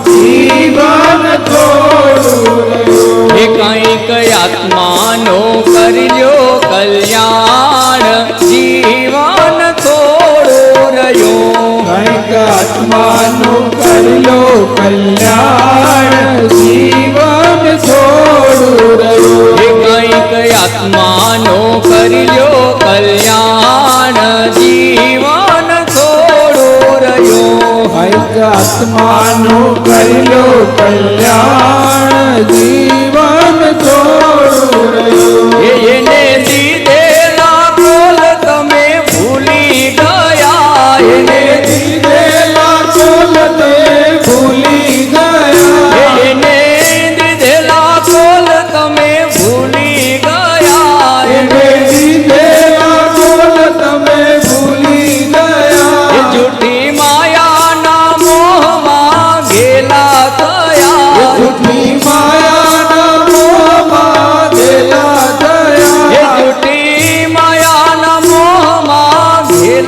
જીવન થોડું રહ્યું. હે કંઈક આત્માનો કરજો કલ્યાણ, જીવન થોડું રહ્યું. કંઈક આત્માનું કરલો કલ્યાણ, જીવન થોડું રહ્યું. હે કંઈક આત્માનો કરજો કલ્યાણ, જીવન થોડું રહ્યું. કંઈક આત્માનું કરલો કલ્યાણ, જીવન થોડું રહ્યું. એને દીધેલા બોલ તમે ભૂલી ગયા, એને દીધેલા બોલ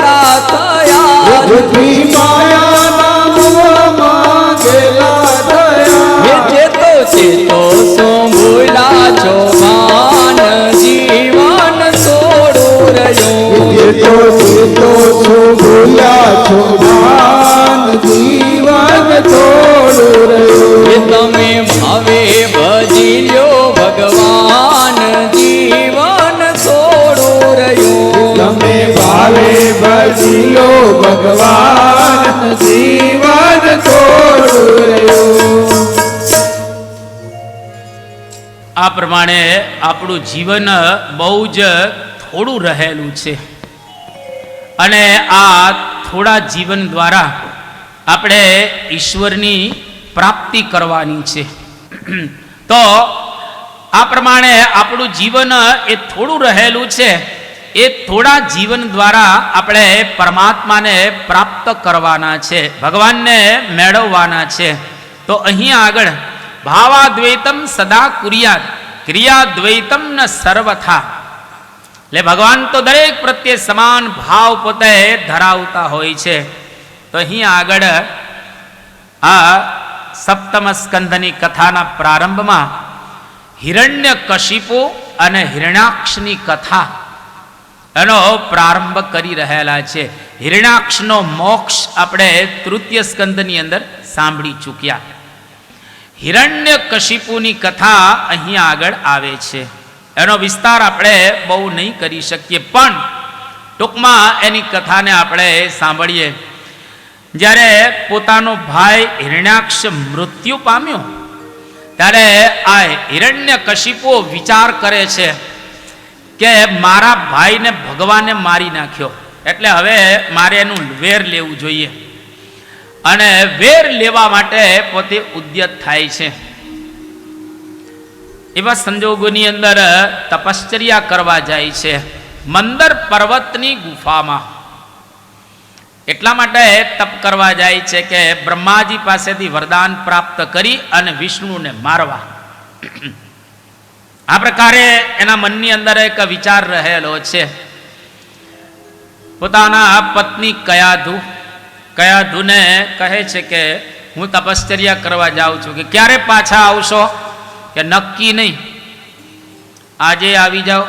ગેલા થયા બુદ્ધિ માયાના મોહમાં ગેલા થયા. ચેતો ચેતો સો ભૂલા છો ભાન જીવન છોડું રહ્યો ચેતો ચેતો છો ભૂલ્યા છો ભાન જીવન થોડું રહ્યું. તમે ભાવે ભજી લ્યો ભગવાન જીવન છોડું રહ્યું તમે ભાવે ભજી લો ભગવાન જીવન થોડું રહ્યું. આ પ્રમાણે આપણું જીવન બહુ જ થોડું રહેલું છે અને આ થોડા જીવન દ્વારા આપણે ઈશ્વરની પ્રાપ્તિ કરવાની છે. તો આ પ્રમાણે આપણું જીવન એ થોડું રહેલું છે. એ થોડા જીવન દ્વારા આપણે પરમાત્માને પ્રાપ્ત કરવાના છે, ભગવાનને મેળવવાના છે. તો અહીંયા આગળ ભાવાદ્વૈતમ સદા કુર્યાત ક્રિયાદ્વૈતમ ન સર્વથા, એટલે ભગવાન તો દરેક પ્રત્યે સમાન ભાવ પોતે ધરાવતા હોય છે. તો અહીંયા આગળ આ સપ્તમ સ્કંધની કથાના પ્રારંભમાં હિરણ્યકશિપુ અને હિરણ્યાક્ષની કથા એનો પ્રારંભ કરી રહેલા છે. હિરણ્યાક્ષનો મોક્ષ આપણે તૃતીય સ્કંધની અંદર સાંભળી ચૂક્યા. હિરણ્યકશિપુની કથા અહીંયા આગળ આવે છે. એનો વિસ્તાર આપણે બહુ નહીં કરી શકીએ, પણ ટૂંકમાં એની કથાને આપણે સાંભળીએ. જ્યારે પોતાનો ભાઈ હિરણ્યાક્ષ મૃત્યુ પામ્યો ત્યારે આ હિરણ્યકશિપુ વિચાર કરે છે કે મારા ભાઈને ભગવાને મારી નાખ્યો, એટલે હવે મારે એનું વેર લેવું જોઈએ. અને વેર લેવા માટે પોતે ઉદ્યત થાય છે. એવા સંજોગોની અંદર તપશ્ચર્યા કરવા જાય છે મંદર પર્વતની ગુફામાં. એટલા માટે તપ કરવા જાય છે કે બ્રહ્માજી પાસેથી વરદાન પ્રાપ્ત કરી અને વિષ્ણુને મારવા. આ પ્રકારે એના મનની અંદર એક વિચાર રહેલો છે. પોતાના પત્ની કયાધુને કહે છે કે હું તપશ્ચર્યા કરવા જાઉં છું, કે ક્યારે પાછા આવશો? કે નક્કી નહીં, આજે આવી જાઓ,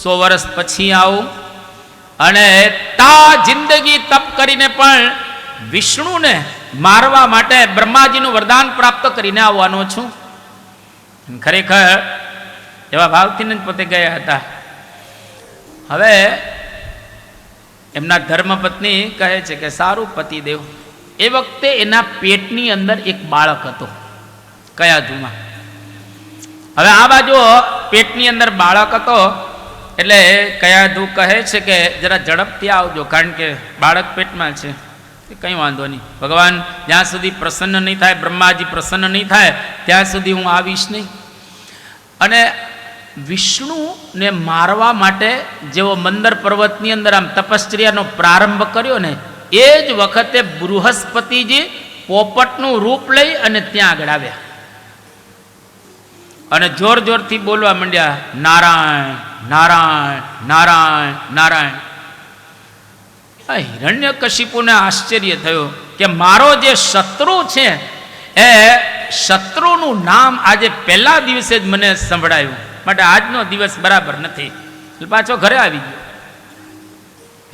100 વર્ષ પછી આવું, અને તા જિંદગી તપ કરીને પણ વિષ્ણુને મારવા માટે બ્રહ્માજીનું વરદાન પ્રાપ્ત કરીને આવવાનો છું. ખરેખર એવા ભાવથી જ પોતે ગયા હતા. હવે એમના ધર્મપત્ની કહે છે કે સારું પતિદેવ. એ વખતે એના પેટની અંદર એક બાળક હતો કયાધુમાં. હવે આ બાજુ પેટની અંદર બાળક હતો એટલે કયાધુ કહે છે કે જરા ઝડપથી આવજો, કારણ કે બાળક પેટમાં છે. કંઈ વાંધો નહીં, ભગવાન જ્યાં સુધી પ્રસન્ન નહીં થાય, બ્રહ્માજી પ્રસન્ન નહીં થાય ત્યાં સુધી હું આવીશ નહીં. અને વિષ્ણુને મારવા માટે જેવો મંદર પર્વતની અંદર આમ તપશ્ચર્યાનો પ્રારંભ કર્યો ને, એ જ વખતે બૃહસ્પતિજી પોપટનું રૂપ લઈ અને ત્યાં આગળ આવ્યા અને જોર જોરથી બોલવા માંડ્યા, નારાયણ નારાયણ નારાયણ નારાયણ. હિરણ્યકશિપુને આશ્ચર્ય થયું કે મારો જે શત્રુ છે એ શત્રુનું નામ આજે પહેલા દિવસે જ મને સંભળાયું, માટે આજનો દિવસ બરાબર નથી. પાછો ઘરે આવી ગયો.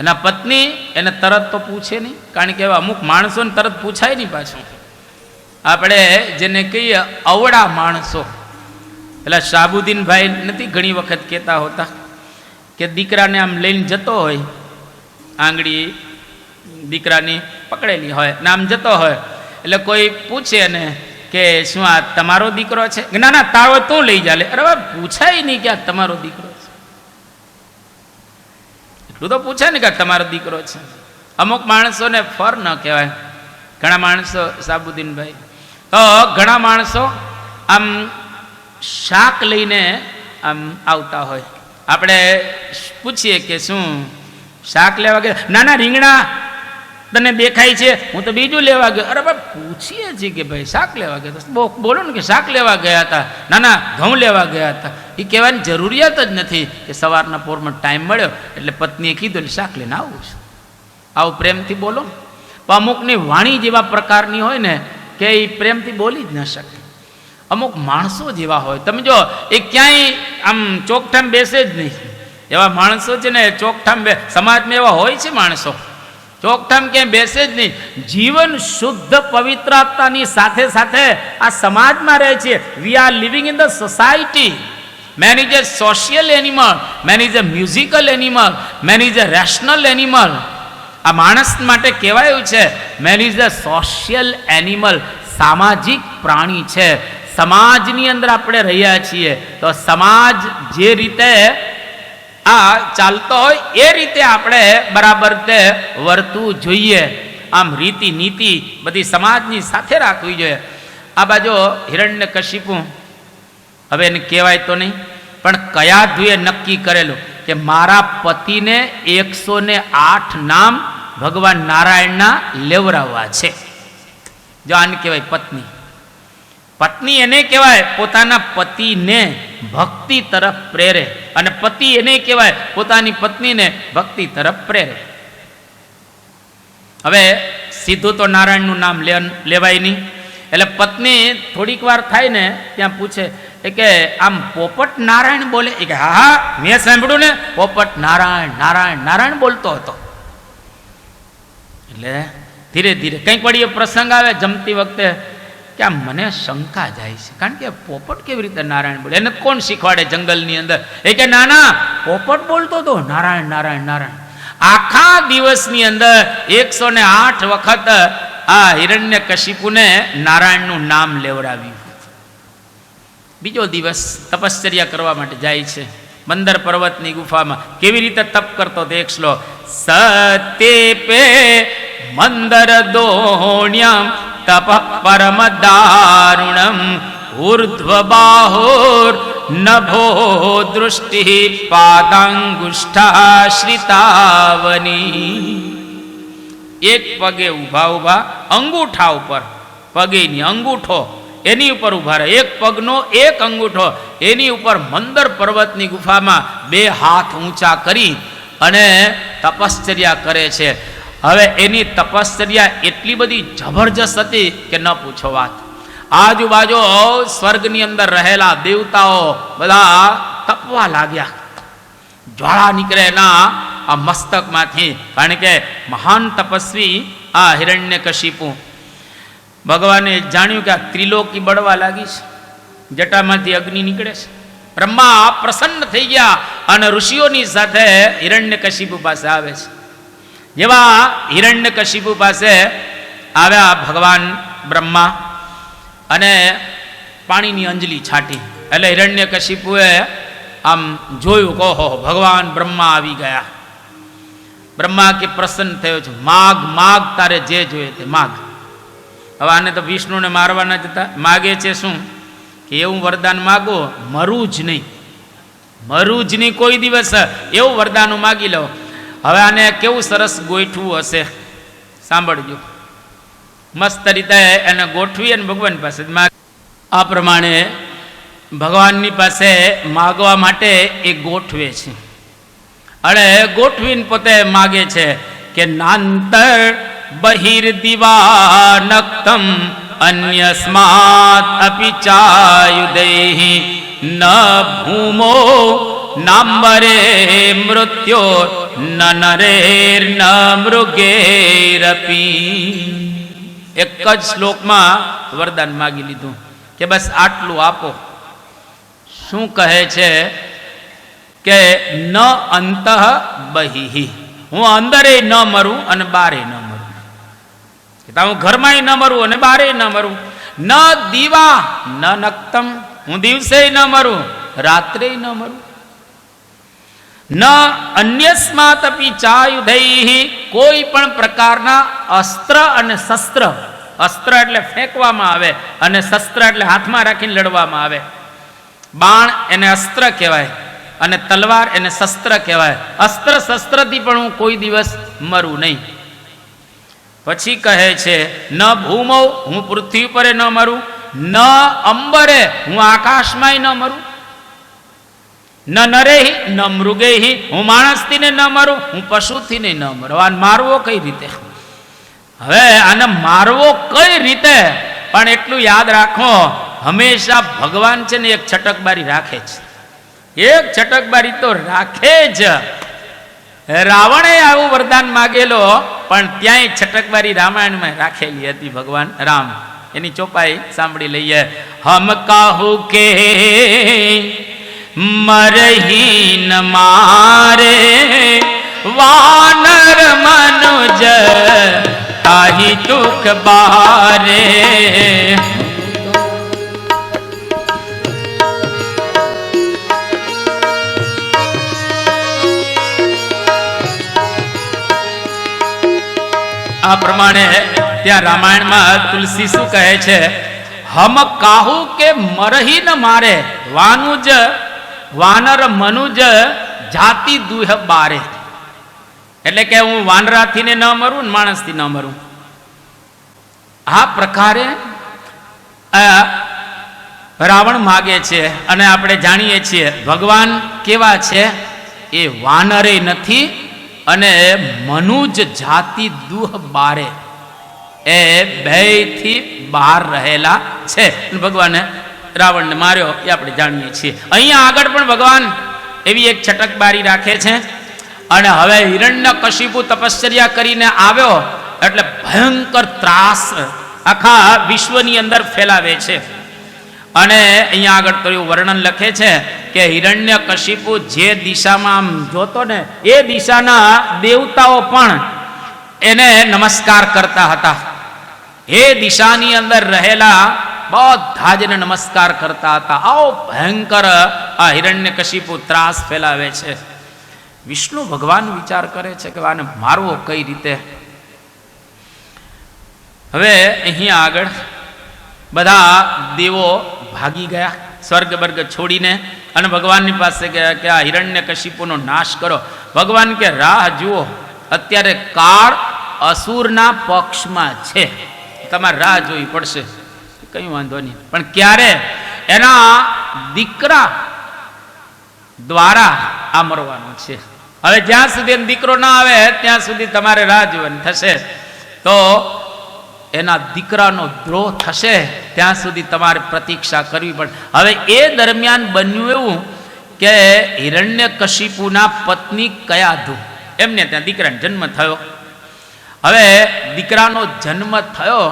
એના પત્ની એને તરત તો પૂછે નહીં, કારણ કે એવા અમુક માણસોને તરત પૂછાય નહીં. પાછું આપણે જેને કહીએ અવળા માણસો, એટલે શાહબુદ્દીનભાઈ નથી ઘણી વખત કહેતા હોતા કે દીકરાને આમ લઈને જતો હોય, આંગળી દીકરાની પકડેલી હોય ને આમ જતો હોય, એટલે કોઈ પૂછે ને કે શું આ તમારો દીકરો છે? ના ના, તારો તું લઈ જા. અરે ભાઈ પૂછાય નહીં કે આ તમારો દીકરો છે. એટલું તો પૂછાય ને કે તમારો દીકરો છે. અમુક માણસોને ફર ન કહેવાય. ઘણા માણસો શાહબુદ્દીનભાઈ તો ઘણા માણસો આમ શાક લઈને આમ આવતા હોય. આપણે પૂછીએ કે શું શાક લેવા ગયા? ના ના, રીંગણા તને દેખાય છે, હું તો બીજું લેવા ગયો. અરે ભાઈ પૂછીએ છીએ કે ભાઈ શાક લેવા ગયા? બોલો ને કે શાક લેવા ગયા હતા. ના ના, ઘઉં લેવા ગયા હતા. એ કહેવાની જરૂરિયાત જ નથી કે સવારના પોરમાં ટાઈમ મળ્યો એટલે પત્નીએ કીધું એટલે શાક લઈને આવું છું. આવું પ્રેમથી બોલો. પણ અમુકની વાણી જેવા પ્રકારની હોય ને કે એ પ્રેમથી બોલી જ ન શકે. અમુક માણસો જેવા હોય, તમે જો એ ક્યાંય આમ ચોકઠામ બેસે જ નહીં. એવા માણસો છે ને ચોકઠામ સમાજમાં એવા હોય છે માણસો, ચોકઠામ ક્યાંય બેસે જ નહીં. જીવન શુદ્ધ પવિત્રતાની સાથે સાથે આ સમાજમાં રહે છે. We are living in the society. Main is a social animal, man is a musical animal, man is a rational animal. આ માણસ માટે કહેવાયું છે main is a social animal, સામાજિક પ્રાણી છે. સમાજની અંદર આપણે રહ્યા છીએ તો સમાજ જે રીતે આ ચાલતો હોય એ રીતે આપણે બરાબર તે વર્તવું જોઈએ. આમ રીતિ નીતિ બધી સમાજની સાથે રાખવી જોઈએ. આ બાજુ હિરણ્યકશિપુ, હવે એને કહેવાય તો નહીં, પણ કયા ધુએ નક્કી કરેલું કે મારા પતિને 108 નામ ભગવાન નારાયણના લેવરાવવા છે. જો આને કહેવાય પત્ની. પત્ની એને કહેવાય પોતાના પતિને ભક્તિ તરફ પ્રેરે, અને પતિ એને કહેવાય પોતાની પત્નીને ભક્તિ તરફ પ્રેરે. હવે સીધું તો નારાયણનું નામ લેવાય નહીં. એટલે પત્ની થોડીક વાર થાય ને ત્યાં પૂછે કે આમ પોપટ નારાયણ બોલે? એ કે હા હા, મેં સાંભળ્યું ને, પોપટ નારાયણ નારાયણ નારાયણ બોલતો હતો. એટલે ધીરે ધીરે કંઈક વળી પ્રસંગ આવે જમતી વખતે કે આમ મને શંકા જાય છે, કારણ કે પોપટ કેવી રીતે નારાયણ બોલે? એને કોણ શીખવાડે જંગલની અંદર? એ કે ના ના, પોપટ બોલતો હતો નારાયણ નારાયણ નારાયણ. આખા દિવસની અંદર 108 વખત આ હિરણ્યકશિપુને નારાયણનું નામ લેવડાવ્યું. બીજો દિવસ તપશ્ચર્યા કરવા માટે જાય છે મંદર પર્વતની ગુફામાં. કેવી રીતે તપ કરતો દેખ લો. સતેપે મંદર દોણ્યમ તપ પરમ દારુણમ ઉર્ધ્વ બાહોર નભો દૃષ્ટિ પાદાંગુષ્ઠાશ્રિતાવની. એક પગે ઊભા ઊભા અંગૂઠા ઉપર, પગેની અંગૂઠો એની ઉપર ઊભા રહે, એક પગનો એક અંગૂઠો એની ઉપર મંદર પર્વતની ગુફામાં 2 હાથ ઊંચા કરી અને તપશ્ચર્યા કરે છે. હવે એની તપશ્ચર્યા એટલી બધી જબરજસ્ત હતી કે ન પૂછો વાત. આજુબાજુ સ્વર્ગની અંદર રહેલા દેવતાઓ બધા તપવા લાગ્યા. જ્વાળા નીકળે એના આ મસ્તકમાંથી, કારણ કે મહાન તપસ્વી આ હિરણ્યકશિપુ. ભગવાને જાણ્યું કે આ ત્રિલોકી બળવા લાગી છે, જટામાંથી અગ્નિ નીકળે છે. બ્રહ્મા પ્રસન્ન થઈ ગયા અને ઋષિઓની સાથે હિરણ્યકશિપુ પાસે આવે છે. જેવા હિરણ્યકશિપુ પાસે આવ્યા ભગવાન બ્રહ્મા અને પાણીની અંજલિ છાંટી. એટલે હિરણ્યકશિપુએ આમ જોયું કે ઓહો, ભગવાન બ્રહ્મા આવી ગયા. બ્રહ્મા કે પ્રસન્ન થયો છે, માગ માગ, તારે જે જોઈએ તે માગ. હવે આને તો વિષ્ણુને મારવાના જતા માગે છે શું કે એવું વરદાન માગો, મરું જ નહીં, મરું જ નહીં કોઈ દિવસ, એવું વરદાન માગી લો. હવે આને કેવું સરસ ગોઠવું હશે, સાંભળજો. મસ્ત રીતે એને ગોઠવી અને ભગવાન પાસે માગ. આ પ્રમાણે ભગવાનની પાસે માગવા માટે એ ગોઠવે છે. અને ગોઠવીને પોતે માગે છે કે નાંતર બહિર્દિવાનક્તમ અન્યસ્માત અપિ ચાયુદૈ ન ભૂમો નાંબરે મૃત્યો ન નરેર ન મૃગેરપી. એક જ શ્લોકમાં વરદાન માગી લીધું કે બસ આટલું આપો. શું કહે છે કે ન અંતઃ બહિ, હું અંદરે ન મરું અને બારે ન મરું, હું ઘરમાં ન મરું અને બારે ન મરું. ન દીવા ન નક્તમ, હું દિવસે ન મરું રાત્રે ન મરું. ન અન્યસ્માત અપી ચાયુધૈ, કોઈ પણ પ્રકારના અસ્ત્ર અને શસ્ત્ર, અસ્ત્ર એટલે ફેંકવામાં આવે અને શસ્ત્ર એટલે હાથમાં રાખીને લડવામાં આવે. બાણ એને અસ્ત્ર કહેવાય અને તલવાર એને શસ્ત્ર કહેવાય. અસ્ત્ર શસ્ત્રથી પણ હું કોઈ દિવસ મરું નહીં. પછી કહે છે ન ભૂમો, હું પૃથ્વી પર ન મરું, ન અંબરે, હું આકાશમાંય ન મરું. ન નરેહી ન મૃગેહી, હું માણસથી ને ન મરું, હું પશુથી ને ન મરું. આ મારવો કઈ રીતે? હવે આને મારવો કઈ રીતે? પણ એટલું યાદ રાખો, હંમેશા ભગવાન છે ને એક છટકબારી રાખે છે. એક છટકબારી તો રાખે જ. રાવણે આવું વરદાન માગેલો, પણ ત્યાંય છટકબારી રામાયણમાં રાખેલી હતી. ભગવાન રામ એની ચોપાઈ સાંભળી લઈએ. હમ કાહુ કે મરહી ન મારે, વાનર મનુજ તાહી દુખ બારે. આ પ્રમાણે ત્યાં રામાયણમાં તુલસી શું કહે છે? હમ કાહુ કે મરહી ન મારે, વાનુજ વાનર મનુજ જાતિ દુહ બારે. એટલે કે હું વાનરાથી ને ન મરું ને માણસથી ન મરું. આ પ્રકારે રાવણ માગે છે. અને આપણે જાણીએ છીએ ભગવાન કેવા છે? એ વાનરે નથી અને મનુજ જાતિ દુહ બારે, એ બેથી બહાર રહેલા છે. ભગવાને રાવણને માર્યો એ આપણે જાણીએ છીએ. અહીંયા આગળ પણ ભગવાન એવી એક છટકબારી રાખે છે. અને હવે હિરણ્યકશિપુ તપશ્ચર્યા કરીને આવ્યો એટલે ભયંકર ત્રાસ આખા વિશ્વની અંદર ફેલાવે છે. અને અહીંયા આગળ તો એવું વર્ણન લખે છે કે હિરણ્યકશિપુ જે દિશામાં આમ જોતો ને એ દિશાના દેવતાઓ પણ એને નમસ્કાર કરતા હતા. એ દિશાની અંદર રહેલા બધા જ એને નમસ્કાર કરતા હતા. આવો ભયંકર આ હિરણ્યકશિપુ ત્રાસ ફેલાવે છે. વિષ્ણુ ભગવાન વિચાર કરે છે કે આને મારવો કઈ રીતે. હવે અહીંયા આગળ બધા દેવો ભાગી ગયા સ્વર્ગ વર્ગ છોડીને અને ભગવાનની પાસે ગયા કે આ હિરણ્યકશિપુનો નાશ કરો. ભગવાન કે રાહ જુઓ, અત્યારે કાળ અસુરના પક્ષમાં છે, તમારે રાહ જોવી પડશે. કઈ વાંધો નહીં, પણ ક્યારે? એના દીકરા દ્વારા આ મરવાનો છે. હવે જ્યાં સુધી દીકરો ના આવે ત્યાં સુધી તમારે રાહ જોવાની થશે. તો એના દીકરાનો દ્રોહ થશે ત્યાં સુધી તમારે પ્રતીક્ષા કરવી પડે. હવે એ દરમિયાન બન્યું એવું કે હિરણ્યકશિપુના પત્ની કયાધુ, એમને ત્યાં દીકરાનો જન્મ થયો. હવે દીકરાનો જન્મ થયો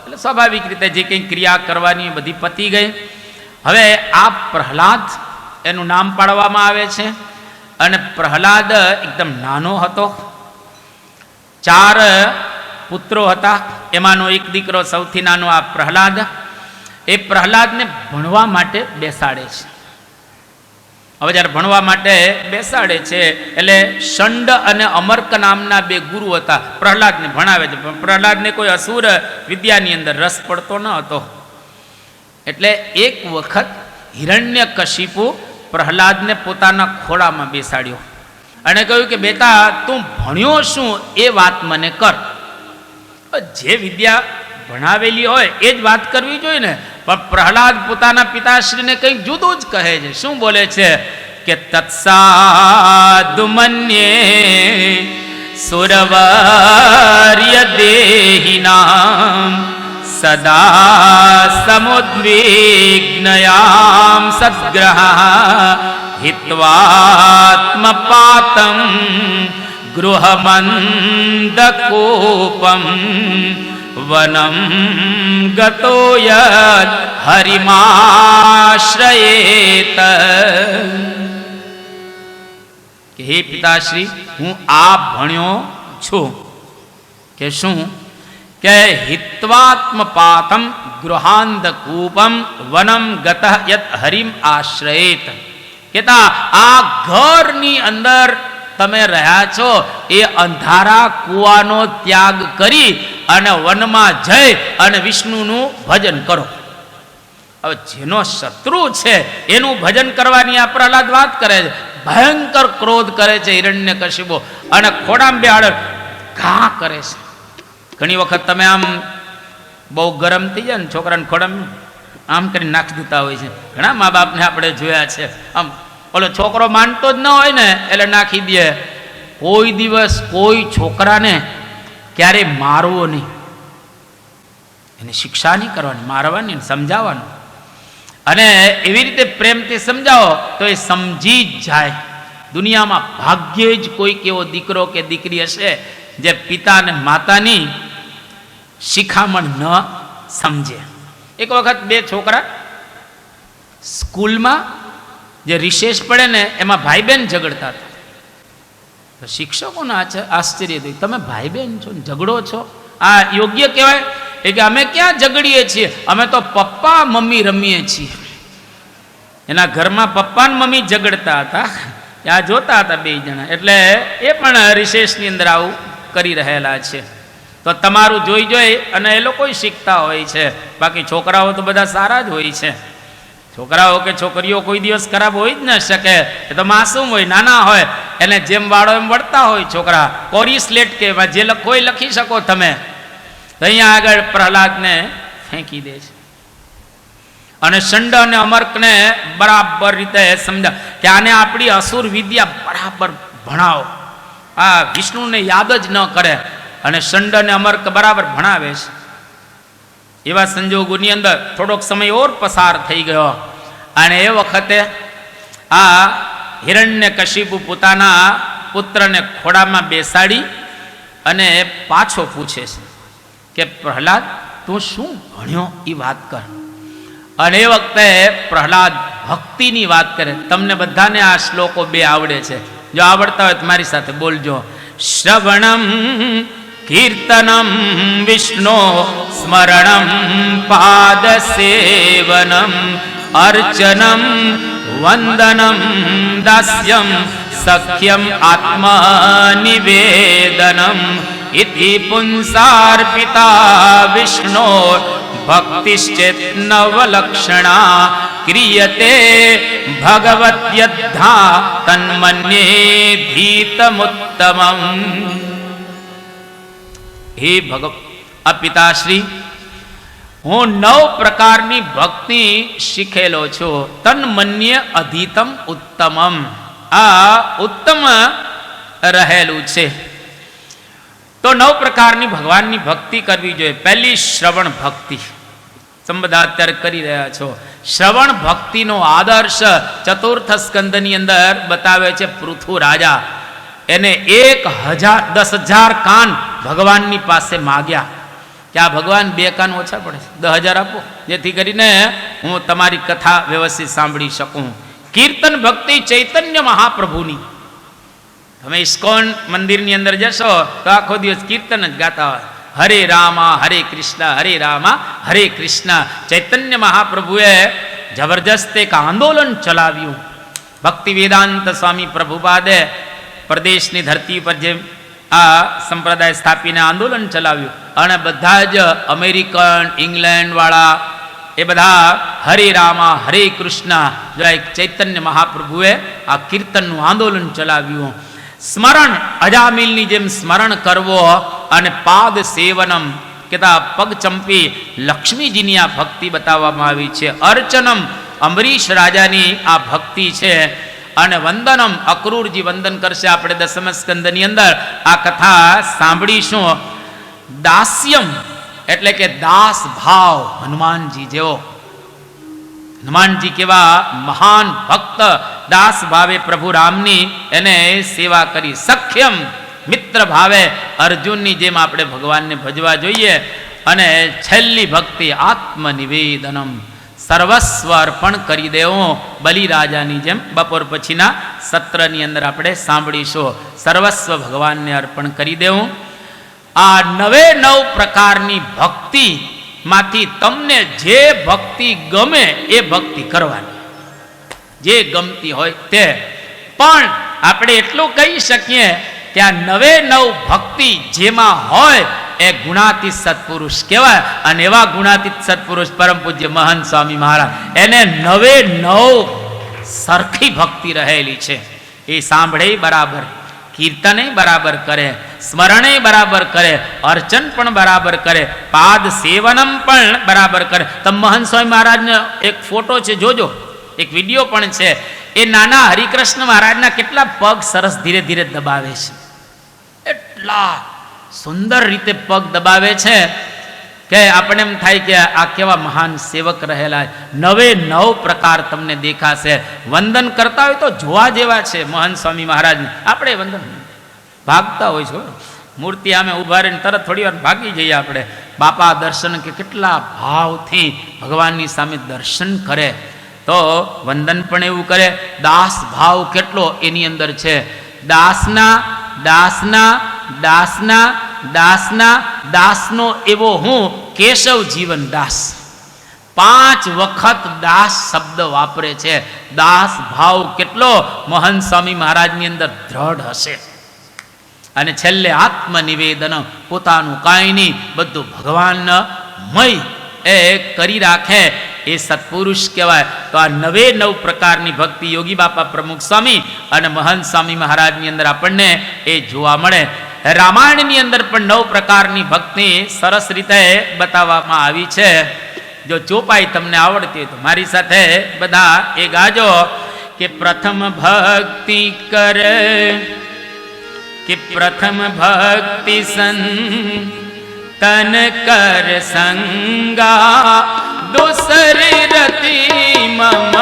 એટલે સ્વાભાવિક રીતે જે કંઈ ક્રિયા કરવાની બધી પતી ગઈ. હવે આ પ્રહલાદ એનું નામ પાડવામાં આવે છે. અને પ્રહલાદ એકદમ નાનો હતો. 4 પુત્રો હતા, એમાંનો એક દીકરો સૌથી નાનો આ પ્રહલાદ. એ પ્રહલાદને ભણવા માટે બેસાડે છે. હવે જ્યારે ભણવા માટે બેસાડે છે એટલે શંડ અને અમર્ક નામના 2 ગુરુ હતા, પ્રહલાદને ભણાવે છે. પણ પ્રહલાદને કોઈ અસુર વિદ્યાની અંદર રસ પડતો ન હતો. એટલે એક વખત હિરણ્યકશિપુ પ્રહલાદને પોતાના ખોળામાં બેસાડ્યો અને કહ્યું કે બેટા, તું ભણ્યો શું એ વાત મને કર. જે વિદ્યા ભણાવેલી હોય એ જ વાત કરવી જોઈએ ને. પણ પ્રહલાદ પોતાના પિતાશ્રીને કંઈક જુદું જ કહે છે. શું બોલે છે કે તત્સાદુમન્યે સુરવર્ય દેહિનામ સદા સમુદ્વિગ્નયામ સદ્ગ્રહ હિત્વાત્મપાતમ ગૃહમંદકૂપમ વનમ ગતો યદ હરિમાશ્રયેત. કે હે પિતાશ્રી, હું આ ભણ્યો છું કે શું કે હિત્વાત્મપાતમ ગૃહાંધકૂપમ વનમ ગતઃ યત હરિમ આશ્રયેત. કેતા આ ઘરની અંદર તમે રહ્યા છો એ અંધારા કૂવાનો ત્યાગ કરી અને વનમાં જઈ અને વિષ્ણુનું ભજન કરો. હવે જેનો શત્રુ છે એનું ભજન કરવાની આ પ્રહલાદ વાત કરે છે. ભયંકર ક્રોધ કરે છે હિરણ્યકશિપુ અને ખોડામાં બેહાડે ઘા કરે છે. ઘણી વખત તમે આમ બહુ ગરમ થઈ જાય ને છોકરાને ખોડામાં આમ કરીને નાખી દેતા હોય છે. ઘણા મા બાપને આપણે જોયા છે, આમ ઓલો છોકરો માનતો જ ન હોય ને એટલે નાખી દે. કોઈ દિવસ કોઈ છોકરાને ક્યારે મારવો નહીં, એની શિક્ષા નહીં કરવાની, મારવાની, સમજાવવાનું. અને એવી રીતે પ્રેમથી સમજાવો તો એ સમજી જ જાય. દુનિયામાં ભાગ્યે જ કોઈક એવો દીકરો કે દીકરી હશે જે પિતા અને માતાની શિખામણ ન સમજે. એક વખત બે છોકરા સ્કૂલમાં જે રિસેસ પડે ને એમાં ભાઈ બહેન ઝઘડતા હતા. તો શિક્ષકોને આશ્ચર્ય થયું, તમે ભાઈ બહેન છો ને ઝઘડો છો, આ યોગ્ય કહેવાય? એ કે અમે ક્યાં ઝઘડીએ છીએ, અમે તો પપ્પા મમ્મી રમીએ છીએ. એના ઘરમાં પપ્પા ને મમ્મી ઝઘડતા હતા, ત્યાં જોતા હતા બે જણા, એટલે એ પણ રિસેસની અંદર આવું કરી રહેલા છે. તો તમારું જોઈ જોઈ અને એ લોકો શીખતા હોય છે. બાકી છોકરાઓ તો બધા સારા જ હોય છે. છોકરાઓ કે છોકરીઓ કોઈ દિવસ ખરાબ હોય જ ન શકે. એ તો માસૂમ હોય, નાના હોય, એને જેમ વાળો એમ વળતા હોય છોકરા. કોરી સ્લેટ કે જે લખો એ લખી શકો તમે. તો અહીંયા આગળ પ્રહલાદને ફેંકી દે છે અને શંડ અને અમર્કને બરાબર રીતે સમજા કે આને આપણી અસુર વિદ્યા બરાબર ભણાવો. આ વિષ્ણુને યાદ જ ન કરે અને શંડ અને અમર્ક બરાબર ભણાવે છે. એવા સંજોગોની અંદર થોડોક સમય ઓર પસાર થઈ ગયો અને એ વખતે આ હિરણ્યકશિપુ પોતાના પુત્રને ખોળામાં બેસાડી અને પાછો પૂછે છે કે પ્રહલાદ તું શું ભણ્યો એ વાત કર. અને એ વખતે પ્રહલાદ ભક્તિની વાત કરે. તમને બધાને આ શ્લોકો બે આવડે છે, જો આવડતા હોય તો મારી સાથે બોલજો. શ્રવણમ કીર્તનમ વિષ્ણુ સ્મરણમ પાદ સેવનમ અર્ચનમ વંદનમ દાસ્યમ સખ્યમ આત્મનિવેદનમ ઇતિ પુંસાર્પિતા વિષ્ણુ ભક્તિશ્ચેત નવલક્ષણા ક્રિયતે ભગવત્યદ્ધા તન્મન્યે ધીતમુત્તમમ. હે આ પિતાશ્રી, હું 9 પ્રકારની ભક્તિ શીખેલો છું. તન્મન્ય અધીતમ ઉત્તમમ, આ ઉત્તમ રહેલું છે. તો 9 પ્રકારની ભગવાનની ભક્તિ કરવી જોઈએ. પહેલી શ્રવણ ભક્તિ, તમે બધા અત્યારે કરી રહ્યા છો. શ્રવણ ભક્તિનો આદર્શ ચતુર્થ સ્કંદની અંદર બતાવે છે. પૃથુ રાજા, એને 10,000 કાન ભગવાનની પાસે માગ્યા કે આ ભગવાન 2 કાન ઓછા પડે, 10,000 આપો જેથી કરીને હું તમારી કથા વ્યવસ્થિત સાંભળી શકું. કીર્તન ભક્તિ ચૈતન્ય મહાપ્રભુની, તમે ઇસ્કોન મંદિરની અંદર જશો તો આખો દિવસ કીર્તન જ ગાતા હોય. હરે રામા હરે કૃષ્ણ, હરે રામા હરે કૃષ્ણ. ચૈતન્ય મહાપ્રભુએ જબરજસ્ત એક આંદોલન ચલાવ્યું. ભક્તિ વેદાંત સ્વામી પ્રભુપાદે પ્રદેશની ધરતી પર જે આ સંપ્રદાય સ્થાપીને આંદોલન ચલાવ્યું અને બધા જ અમેરિકન, ઇંગ્લેન્ડ વાળા એ બધા હરે રામા હરે કૃષ્ણ, જો એક ચૈતન્ય મહાપ્રભુએ આ કીર્તનનું આંદોલન ચલાવ્યું. સ્મરણ, અજામિલની જેમ સ્મરણ કરવો અને પાદ સેવનમ કેતા પગ ચંપી લક્ષ્મીજીની આ ભક્તિ બતાવવામાં આવી છે. અર્ચનમ, અંબરીશ રાજાની આ ભક્તિ છે. અને વંદનમ, અક્રૂરજી વંદન કરશે. આપણે 10મ સ્કંદની અંદર આ કથા સાંભળીશું. દાસ્યમ એટલે કે દાસ ભાવ, હનુમાનજી જેવો. હનુમાનજી કેવા મહાન ભક્ત, દાસ ભાવે પ્રભુ રામની એને સેવા કરી. સખ્યમ, મિત્ર ભાવે અર્જુનની જેમ આપણે ભગવાનને ભજવા જોઈએ. અને છેલ્લી ભક્તિ આત્મનિવેદનમ, સર્વસ્વ અર્પણ કરી દેવું. બલિરાજાની જેમ બપોર પછીના સત્રની અંદર આપણે સાંભળીશું. સર્વસ્વ ભગવાનને અર્પણ કરી દેવું. આ 9 પ્રકારની ભક્તિ માંથી તમને જે ભક્તિ ગમે એ ભક્તિ કરવાની, જે ગમતી હોય તે. પણ આપણે એટલું કહી શકીએ કે આ 9 ભક્તિ જેમાં હોય એ ગુણાતીત સત્પુરુષ કહેવાય. અને એવા ગુણાતીત સત્પુરુષ પરમ પૂજ્ય મહંત સ્વામી મહારાજ, એને 9 સરખી ભક્તિ રહેલી છે. એ સાંભળે બરાબર, કીર્તને બરાબર કરે, સ્મરણે બરાબર કરે, અર્ચન પણ બરાબર કરે, પાદ સેવનમ પણ બરાબર કરે. તમે મહંત સ્વામી મહારાજનો એક ફોટો છે જોજો, એક વિડીયો પણ છે એ નાના હરિકૃષ્ણ મહારાજના કેટલા પગ સરસ ધીરે ધીરે દબાવે છે, એટલા સુંદર રીતે પગ દબાવે છે કે આપણે એમ થાય કે આ કેવા મહાન સેવક રહેલા. 99 પ્રકાર તમને દેખાશે. વંદન કરતા હોય તો જોવા જેવા છે મહંત સ્વામી મહારાજને. આપણે વંદન ભાગતા હોય છો, મૂર્તિ આમે ઉભા રહીને તરત થોડી વાર ભાગી જઈએ આપણે. બાપા દર્શન કે કેટલા ભાવથી ભગવાનની સામે દર્શન કરે, તો વંદન પણ એવું કરે. દાસ ભાવ કેટલો એની અંદર છે. દાસના દાસના દાસના દાસના દાસનો એવો હું કેશવ જીવન દાસ. 5 વખત દાસ શબ્દ વાપરે છે. દાસ ભાવ કેટલો મહંત સ્વામી મહારાજની અંદર દ્રઢ હશે. અને છેલ્લે આત્મનિવેદન, પોતાનું કાંઈ નહીં બધું ભગવાનમય એ કરી રાખે, એ સત્પુરુષ કહેવાય. તો આ 99 પ્રકારની ભક્તિ યોગી બાપા પ્રમુખ સ્વામી અને મહંત સ્વામી મહારાજની અંદર આપણને એ જોવા મળે. રામાયણની અંદર પણ 9 પ્રકારની ભક્તિ સરસ રીતે બતાવવામાં આવી છે. જો ચોપાઈ તમને આવડતી હોય તો મારી સાથે બધા એ ગાજો કે પ્રથમ ભક્તિ કરે, કે પ્રથમ ભક્તિ સંતન કર સંગા, દૂસરી રતિ મમ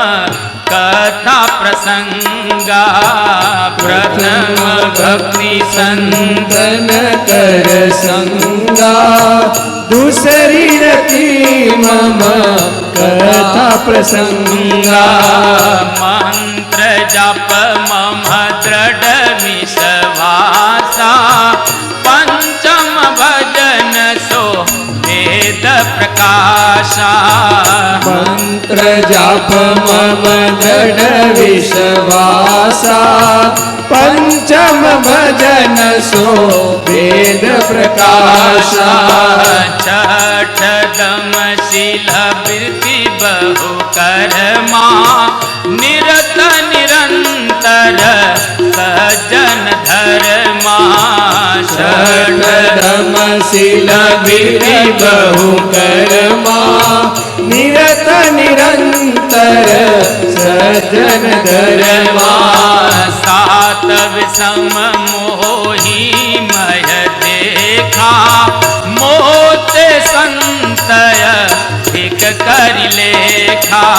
કથા પ્રસંગા. પ્રથમ ભક્તિ સંતન કર સંગા, દૂસરી રતિ મમ કથા પ્રસંગા. મંત્ર જપ મમ દ્રઢ વિશ્વાસા, પંચમ ભજન સો વેદ પ્રકાશા. મંત્ર જાપ મમ દ્રઢ વિશ્વાસા, પંચમ ભજન સો વેદ પ્રકાશા. છઠ દમ શીલ વૃત્તિ બહુ કર્મા, નિરત નિરંતર સજ્જન ધર્મા. ષડધમ શીલ વિધિ બહુ કર્મા, નિરત નિરંતર સજ્જન ધર્મા. સાત વિષમ મોહી મય દેખા, મોતે સંતય એક કરી લેખા.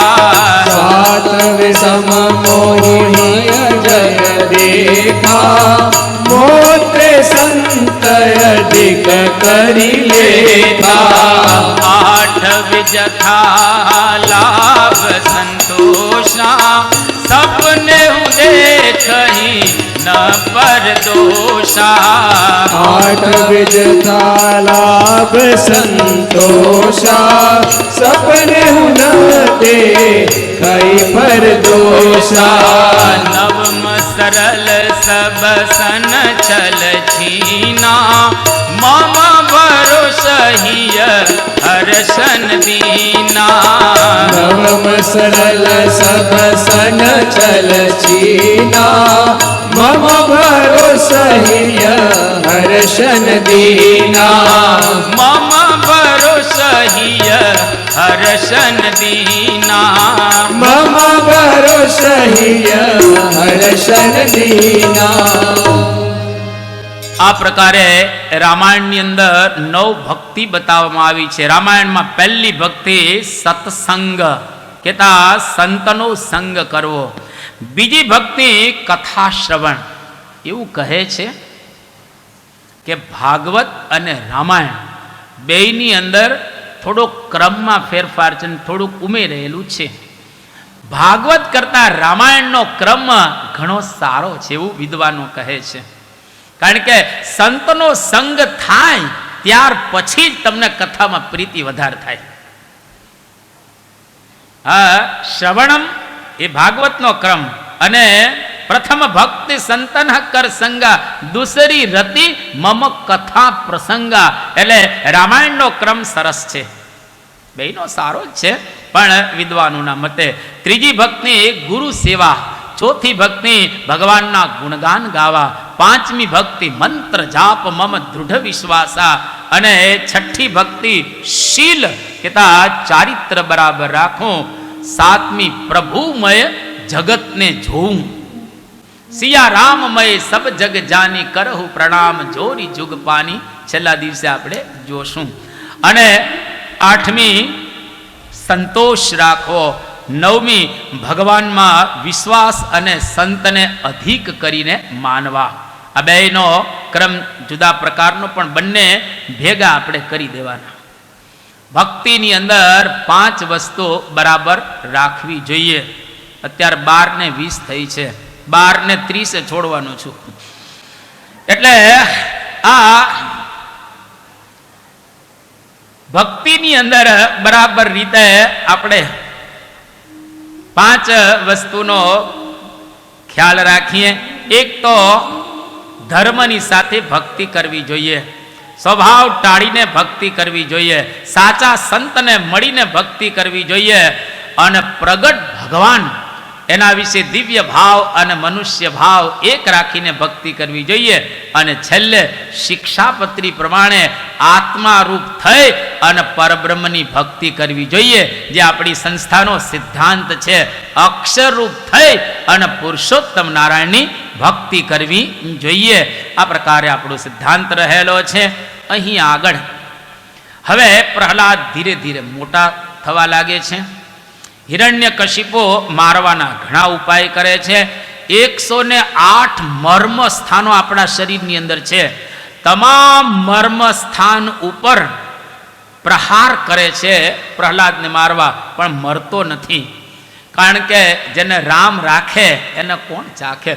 સાત વિષમ મોહિય જય દેખા, મોત્રે સંત અધિક કરી લેખા. આઠ વિજથા લાભ સંતોષા, સપને હું દેખહી ન પર દોષા. આઠ વિજતા લાભ સંતોષા, સપને હું ન દેખાઈ પર દોષા. નવમ સરલ સબ સન છલ છીના, મમ ભરોસહિય હર્ષન દીના. નવમ સરલ સબ સન છલ છીના, મમ ભરોસહિય હર્ષન દીના. મમ ભરોસહિય હર્ષન દીના. મમ ભરોસહિય હર્ષન દીના. આ પ્રકારે રામાયણની અંદર 9 ભક્તિ બતાવવામાં આવી છે. રામાયણમાં પહેલી ભક્તિ સત્સંગ, કેતા સંતનો સંગ કરવો. બીજી ભક્તિ કથા શ્રવણ. એવું કહે છે કે ભાગવત અને રામાયણ બેયની અંદર થોડોક ક્રમમાં ફેરફાર છે, થોડુંક ઉમેરેલું છે. ભાગવત કરતા રામાયણનો ક્રમ ઘણો સારો છે એવું વિદ્વાનો કહે છે. કારણ કે સંતનો સંગ થાય ત્યાર પછી જ તમને કથામાં પ્રીતિ વધારે થાય. હા, શ્રવણમ એ ભાગવતનો ક્રમ, અને પ્રથમ ભક્તિ સંતન કર સંગા, દૂસરી રતિ મમ કથા પ્રસંગા. એટલે રામાયણનો ક્રમ સરસ છે, બેયનો સારો જ છે, પણ વિદ્વાનોના મતે ત્રીજી ભક્તિ ગુરુ સેવા, ચોથી ભક્તિ ભગવાનના ગુણગાન ગાવા, પાંચમી ભક્તિ મંત્ર જાપ મમ દૃઢ વિશ્વાસા, અને છઠ્ઠી ભક્તિ શીલ કેતા ચારિત્ર બરાબર રાખો, સાતમી પ્રભુમય જગતને જોઉં. સિયા રામમય સબ જગ જાની કરહું પ્રણામ જોરી જુગ પાની. છેલ્લા દિવસે આપણે જોશું. અને 8મી સંતોષ રાખવો, 9મી ભગવાનમાં વિશ્વાસ અને સંતને અધિક કરીને માનવા. આ બેનો ક્રમ જુદા પ્રકારનો, પણ બંને ભેગા આપણે કરી દેવાના. ભક્તિની અંદર 5 વસ્તુ બરાબર રાખવી જોઈએ. અત્યારે 12 ને 20 થઈ છે, 12 ને 30 છોડવાનું છું. એટલે આ ભક્તિની અંદર બરાબર રીતે આપણે 5 વસ્તુનો ખ્યાલ રાખીએ. એક તો ધર્મની સાથે ભક્તિ કરવી જોઈએ, સ્વભાવ ટાળીને ભક્તિ કરવી જોઈએ, સાચા સંતને મળીને ભક્તિ કરવી જોઈએ, અને પ્રગટ ભગવાન એના વિશે દિવ્ય ભાવ અને મનુષ્ય ભાવ એક રાખીને ભક્તિ કરવી જોઈએ. અને છેલ્લે શિક્ષાપત્રી પ્રમાણે આત્મારૂપ થઈ અને પરબ્રહ્મની ભક્તિ કરવી જોઈએ, જે આપણી સંસ્થાનો સિદ્ધાંત છે. અક્ષરરૂપ થઈ અને પુરુષોત્તમ નારાયણની ભક્તિ કરવી જોઈએ. આ પ્રકારે આપણો સિદ્ધાંત રહેલો છે. અહીં આગળ હવે પ્રહલાદ ધીરે ધીરે મોટા થવા લાગે છે. હિરણ્યકશિપુ મારવાના ઘણા ઉપાય કરે છે. 108 મર્મ સ્થાનો આપણા શરીરની અંદર છે. તમામ મર્મ સ્થાન ઉપર પ્રહાર કરે છે પ્રહલાદને મારવા, પણ મરતો નથી. કારણ કે જેને રામ રાખે એને કોણ ચાખે.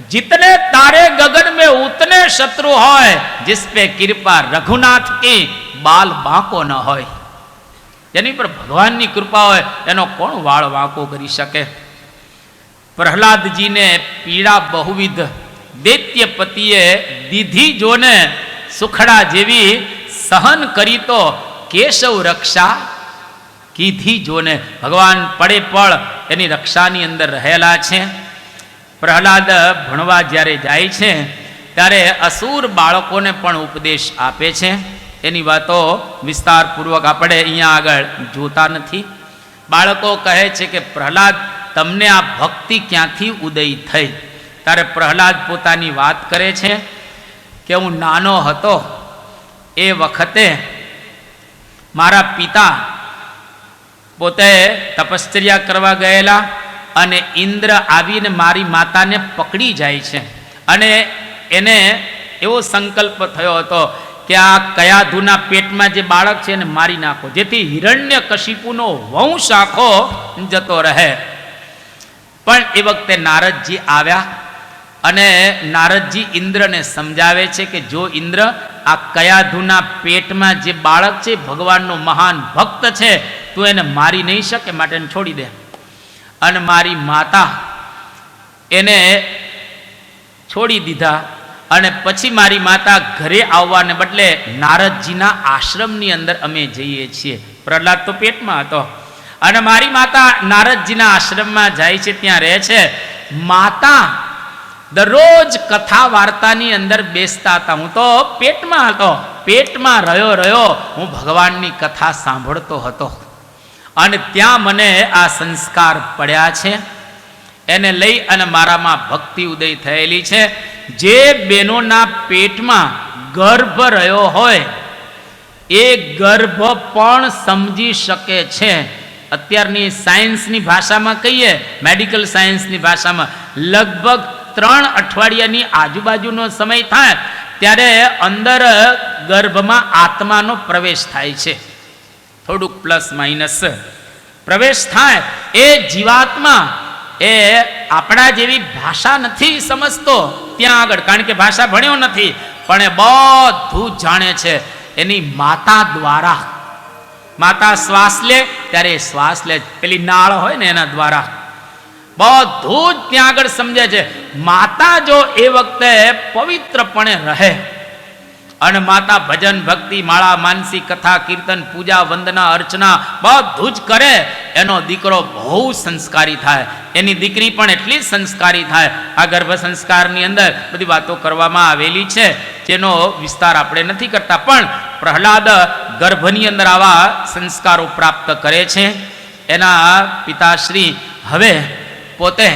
जितने तारे गगन में उतने शत्रु होय, जिस पे कृपा रघुनाथ की बाल बांको न होय. જેની પર ભગવાનની કૃપા હોય એનો કોણ વાળ વાંકો કરી શકે. પ્રહલાદજીને પીડા બહુવિધ દૈત્યપતિએ દીધી જોને સુખડા જેવી સહન કરી તો કેશવ રક્ષા કીધી જોને. ભગવાન પડે પળ એની રક્ષાની અંદર રહેલા છે. પ્રહલાદ ભણવા જ્યારે જાય છે ત્યારે અસુર બાળકોને પણ ઉપદેશ આપે છે. એની વાતો વિસ્તારપૂર્વક આપણે અહીંયા આગળ જોતા નથી. બાળકો કહે છે કે પ્રહલાદ, તમને આ ભક્તિ ક્યાંથી ઉદય થઈ? ત્યારે પ્રહલાદ પોતાની વાત કરે છે કે હું નાનો હતો એ વખતે મારા પિતા પોતે તપશ્ચર્યા કરવા ગયેલા, અને ઇન્દ્ર આવીને મારી માતાને પકડી જાય છે. અને એને એવો સંકલ્પ થયો હતો કે આ કયાધુના પેટમાં જે બાળક છે એને મારી નાખો, જેથી હિરણ્યકશિપુનો વંશ આખો જતો રહે. પણ એ વખતે નારદજી આવ્યા અને નારદજી ઇન્દ્રને સમજાવે છે કે જો ઇન્દ્ર, આ કયાધુના પેટમાં જે બાળક છે ભગવાનનો મહાન ભક્ત છે, તું એને મારી નહીં શકે, માટે એને છોડી દે. અને મારી માતા એને છોડી દીધા. અને પછી મારી માતા ઘરે આવવાને બદલે નારદજીના આશ્રમની અંદર અમે જઈએ છીએ. પ્રહલાદ તો પેટમાં હતો અને મારી માતા નારદજીના આશ્રમમાં જાય છે, ત્યાં રહે છે. માતા દરરોજ કથા વાર્તાની અંદર બેસતા હતા. હું તો પેટમાં હતો, પેટમાં રહ્યો હું ભગવાનની કથા સાંભળતો હતો. અને ત્યાં મને આ સંસ્કાર પડ્યા છે. એને લઈ અને મારામાં ભક્તિ ઉદય થયેલી છે. જે બહેનોના પેટમાં ગર્ભ રહ્યો હોય એ ગર્ભ પણ સમજી શકે છે. અત્યારની સાયન્સની ભાષામાં કહીએ, મેડિકલ સાયન્સની ભાષામાં, લગભગ 3 અઠવાડિયાની આજુબાજુનો સમય થાય ત્યારે અંદર ગર્ભમાં આત્માનો પ્રવેશ થાય છે. થોડુંક પ્લસ માઇનસ પ્રવેશ થાય. એ જીવાત્મા એ આપણા જેવી ભાષા નથી સમજતો ત્યાં આગળ, કારણ કે ભાષા ભણ્યો નથી, પણ એ બધું જાણે છે એની માતા દ્વારા. માતા શ્વાસ લે ત્યારે શ્વાસ લે, પેલી નાળ હોય ને એના દ્વારા બધું જ ત્યાં આગળ સમજે છે. માતા જો એ વખતે પવિત્રપણે રહે અને માતા ભજન ભક્તિ માળા માનસી કથા કીર્તન પૂજા વંદના અર્ચના બધું જ કરે, એનો દીકરો બહુ સંસ્કારી થાય, એની દીકરી પણ એટલી જ સંસ્કારી થાય. આ ગર્ભ સંસ્કારની અંદર બધી વાતો કરવામાં આવેલી છે, જેનો વિસ્તાર આપણે નથી કરતા. પણ પ્રહલાદ ગર્ભની અંદર આવા સંસ્કારો પ્રાપ્ત કરે છે. એના પિતાશ્રી હવે પોતે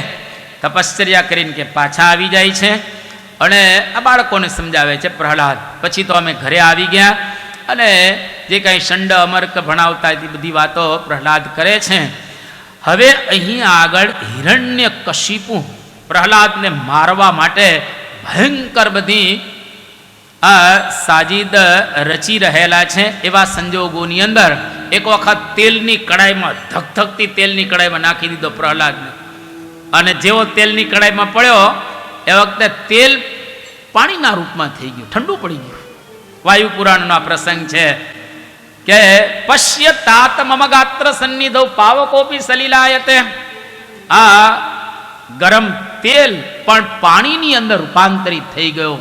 તપશ્ચર્યા કરીને કે પાછા આવી જાય છે અને આ બાળકોને સમજાવે છે પ્રહલાદ. પછી તો અમે ઘરે આવી ગયા અને જે કાંઈ ષંડ અમર્ક ભણાવતા હતી બધી વાતો પ્રહલાદ કરે છે. હવે અહીં આગળ હિરણ્યકશિપુ પ્રહલાદને મારવા માટે ભયંકર બધી સાજીદ રચી રહેલા છે. એવા સંજોગોની અંદર એક વખત તેલની કડાઈમાં ધગધગતી તેલની કડાઈમાં નાખી દીધો પ્રહલાદને, અને જેવો તેલની કડાઈમાં પડ્યો એ વખતે તેલ પાણીના રૂપમાં થઈ ગયું, ઠંડુ પડી ગયું. વાયુ પુરાણનો આ પ્રસંગ છે કે પશ્ય તાત મમ ગાત્ર સન્નિધૌ પાવકોપી સલીલાયતે. આ ગરમ તેલ પણ પાણીની અંદર રૂપાંતરિત થઈ ગયો,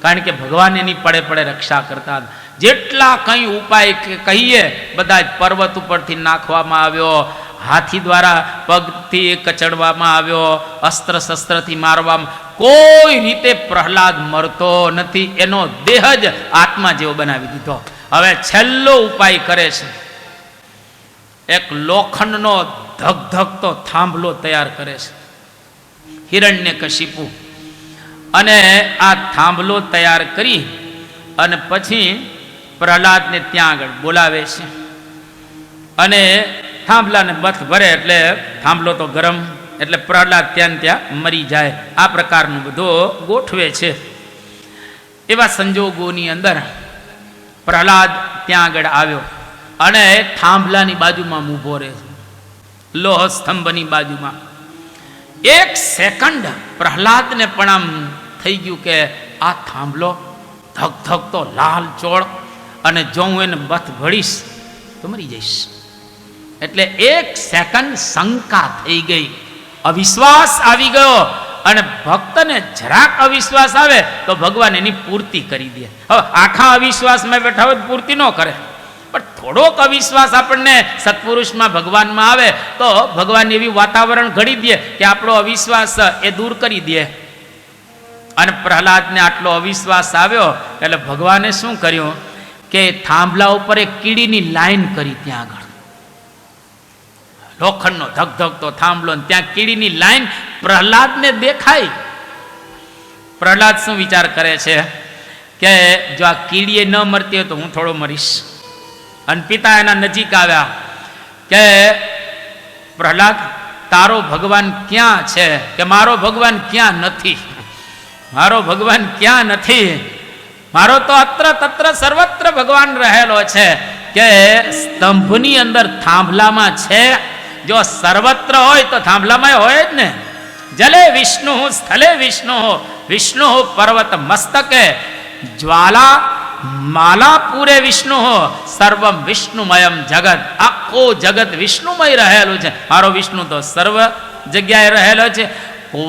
કારણ કે ભગવાન એની પડે પડે રક્ષા કરતા. જેટલા કંઈ ઉપાય કહીએ બધા જ પર્વત ઉપરથી નાખવામાં આવ્યો, હાથી દ્વારા પગથી કચડવામાં આવ્યો, અસ્ત્ર શસ્ત્રથી મારવામાં, કોઈ રીતે પ્રહલાદ મરતો નથી. એનો દેહ જ આત્મા જેવો બનાવી દીધો. હવે છેલ્લો ઉપાય કરે છે, એક લોખંડનો ધગધગતો થાંભલો તૈયાર કરે છે હિરણ્યકશિપુ, અને આ થાંભલો તૈયાર કરી અને પછી પ્રહલાદને ત્યાં આગળ બોલાવે છે. અને થાંભલાને બથ ભરે એટલે થાંભલો તો ગરમ, એટલે પ્રહલાદ ત્યાં મરી જાય. આ પ્રકારનું બધું ગોઠવે છે. એવા સંજોગોની અંદર પ્રહલાદ ત્યાં આગળ આવ્યો અને થાંભલાની બાજુમાં ઊભો રહે છે, લોહ સ્તંભની બાજુમાં. એક સેકન્ડ પ્રહલાદને પણ આમ થઈ ગયું કે આ થાંભલો ધગધગતો લાલ ચોળ, અને જો હું એને બથ ભળીશ તો મરી જઈશ. એટલે એક સેકન્ડ શંકા થઈ ગઈ, અવિશ્વાસ આવી ગયો. અને ભક્તને જરાક અવિશ્વાસ આવે તો ભગવાન એની પૂર્તિ કરી દે. હવે આખા અવિશ્વાસમાં બેઠા હોય પૂર્તિ ન કરે, પણ થોડોક અવિશ્વાસ આપણને સત્પુરુષમાં ભગવાનમાં આવે તો ભગવાન એવી વાતાવરણ ઘડી દે કે આપણો અવિશ્વાસ એ દૂર કરી દે. અને પ્રહલાદને આટલો અવિશ્વાસ આવ્યો એટલે ભગવાને શું કર્યું કે થાંભલા ઉપર એક કીડીની લાઈન કરી. ત્યાં આગળ લોખંડનો ધગધગતો થાંભલો, ત્યાં કીડીની લાઈન પ્રહલાદને દેખાય. પ્રહલાદ શું વિચાર કરે છે કે જો આ કીડીએ ન મરતી હોય તો હું થોડો મરીશ. અને પિતા એના નજીક આવ્યા કે પ્રહલાદ તારો ભગવાન ક્યાં છે? કે મારો ભગવાન ક્યાં નથી, મારો ભગવાન ક્યાં નથી, મારો તો અત્ર તત્ર સર્વત્ર ભગવાન રહેલો છે. કે સ્તંભની અંદર થાંભલામાં છે, જો સર્વત્ર હોય તો થાંભલામાં હોય જ ને. જલે વિષ્ણુ સ્થલે વિષ્ણુ, વિષ્ણુ પર્વત મસ્તકે જ્વાલા માલા પૂરે વિષ્ણુ, સર્વમ વિષ્ણુમયમ જગત. આખો જગત વિષ્ણુમય રહેલું છે. મારો વિષ્ણુ તો સર્વ જગ્યાએ રહેલો છે.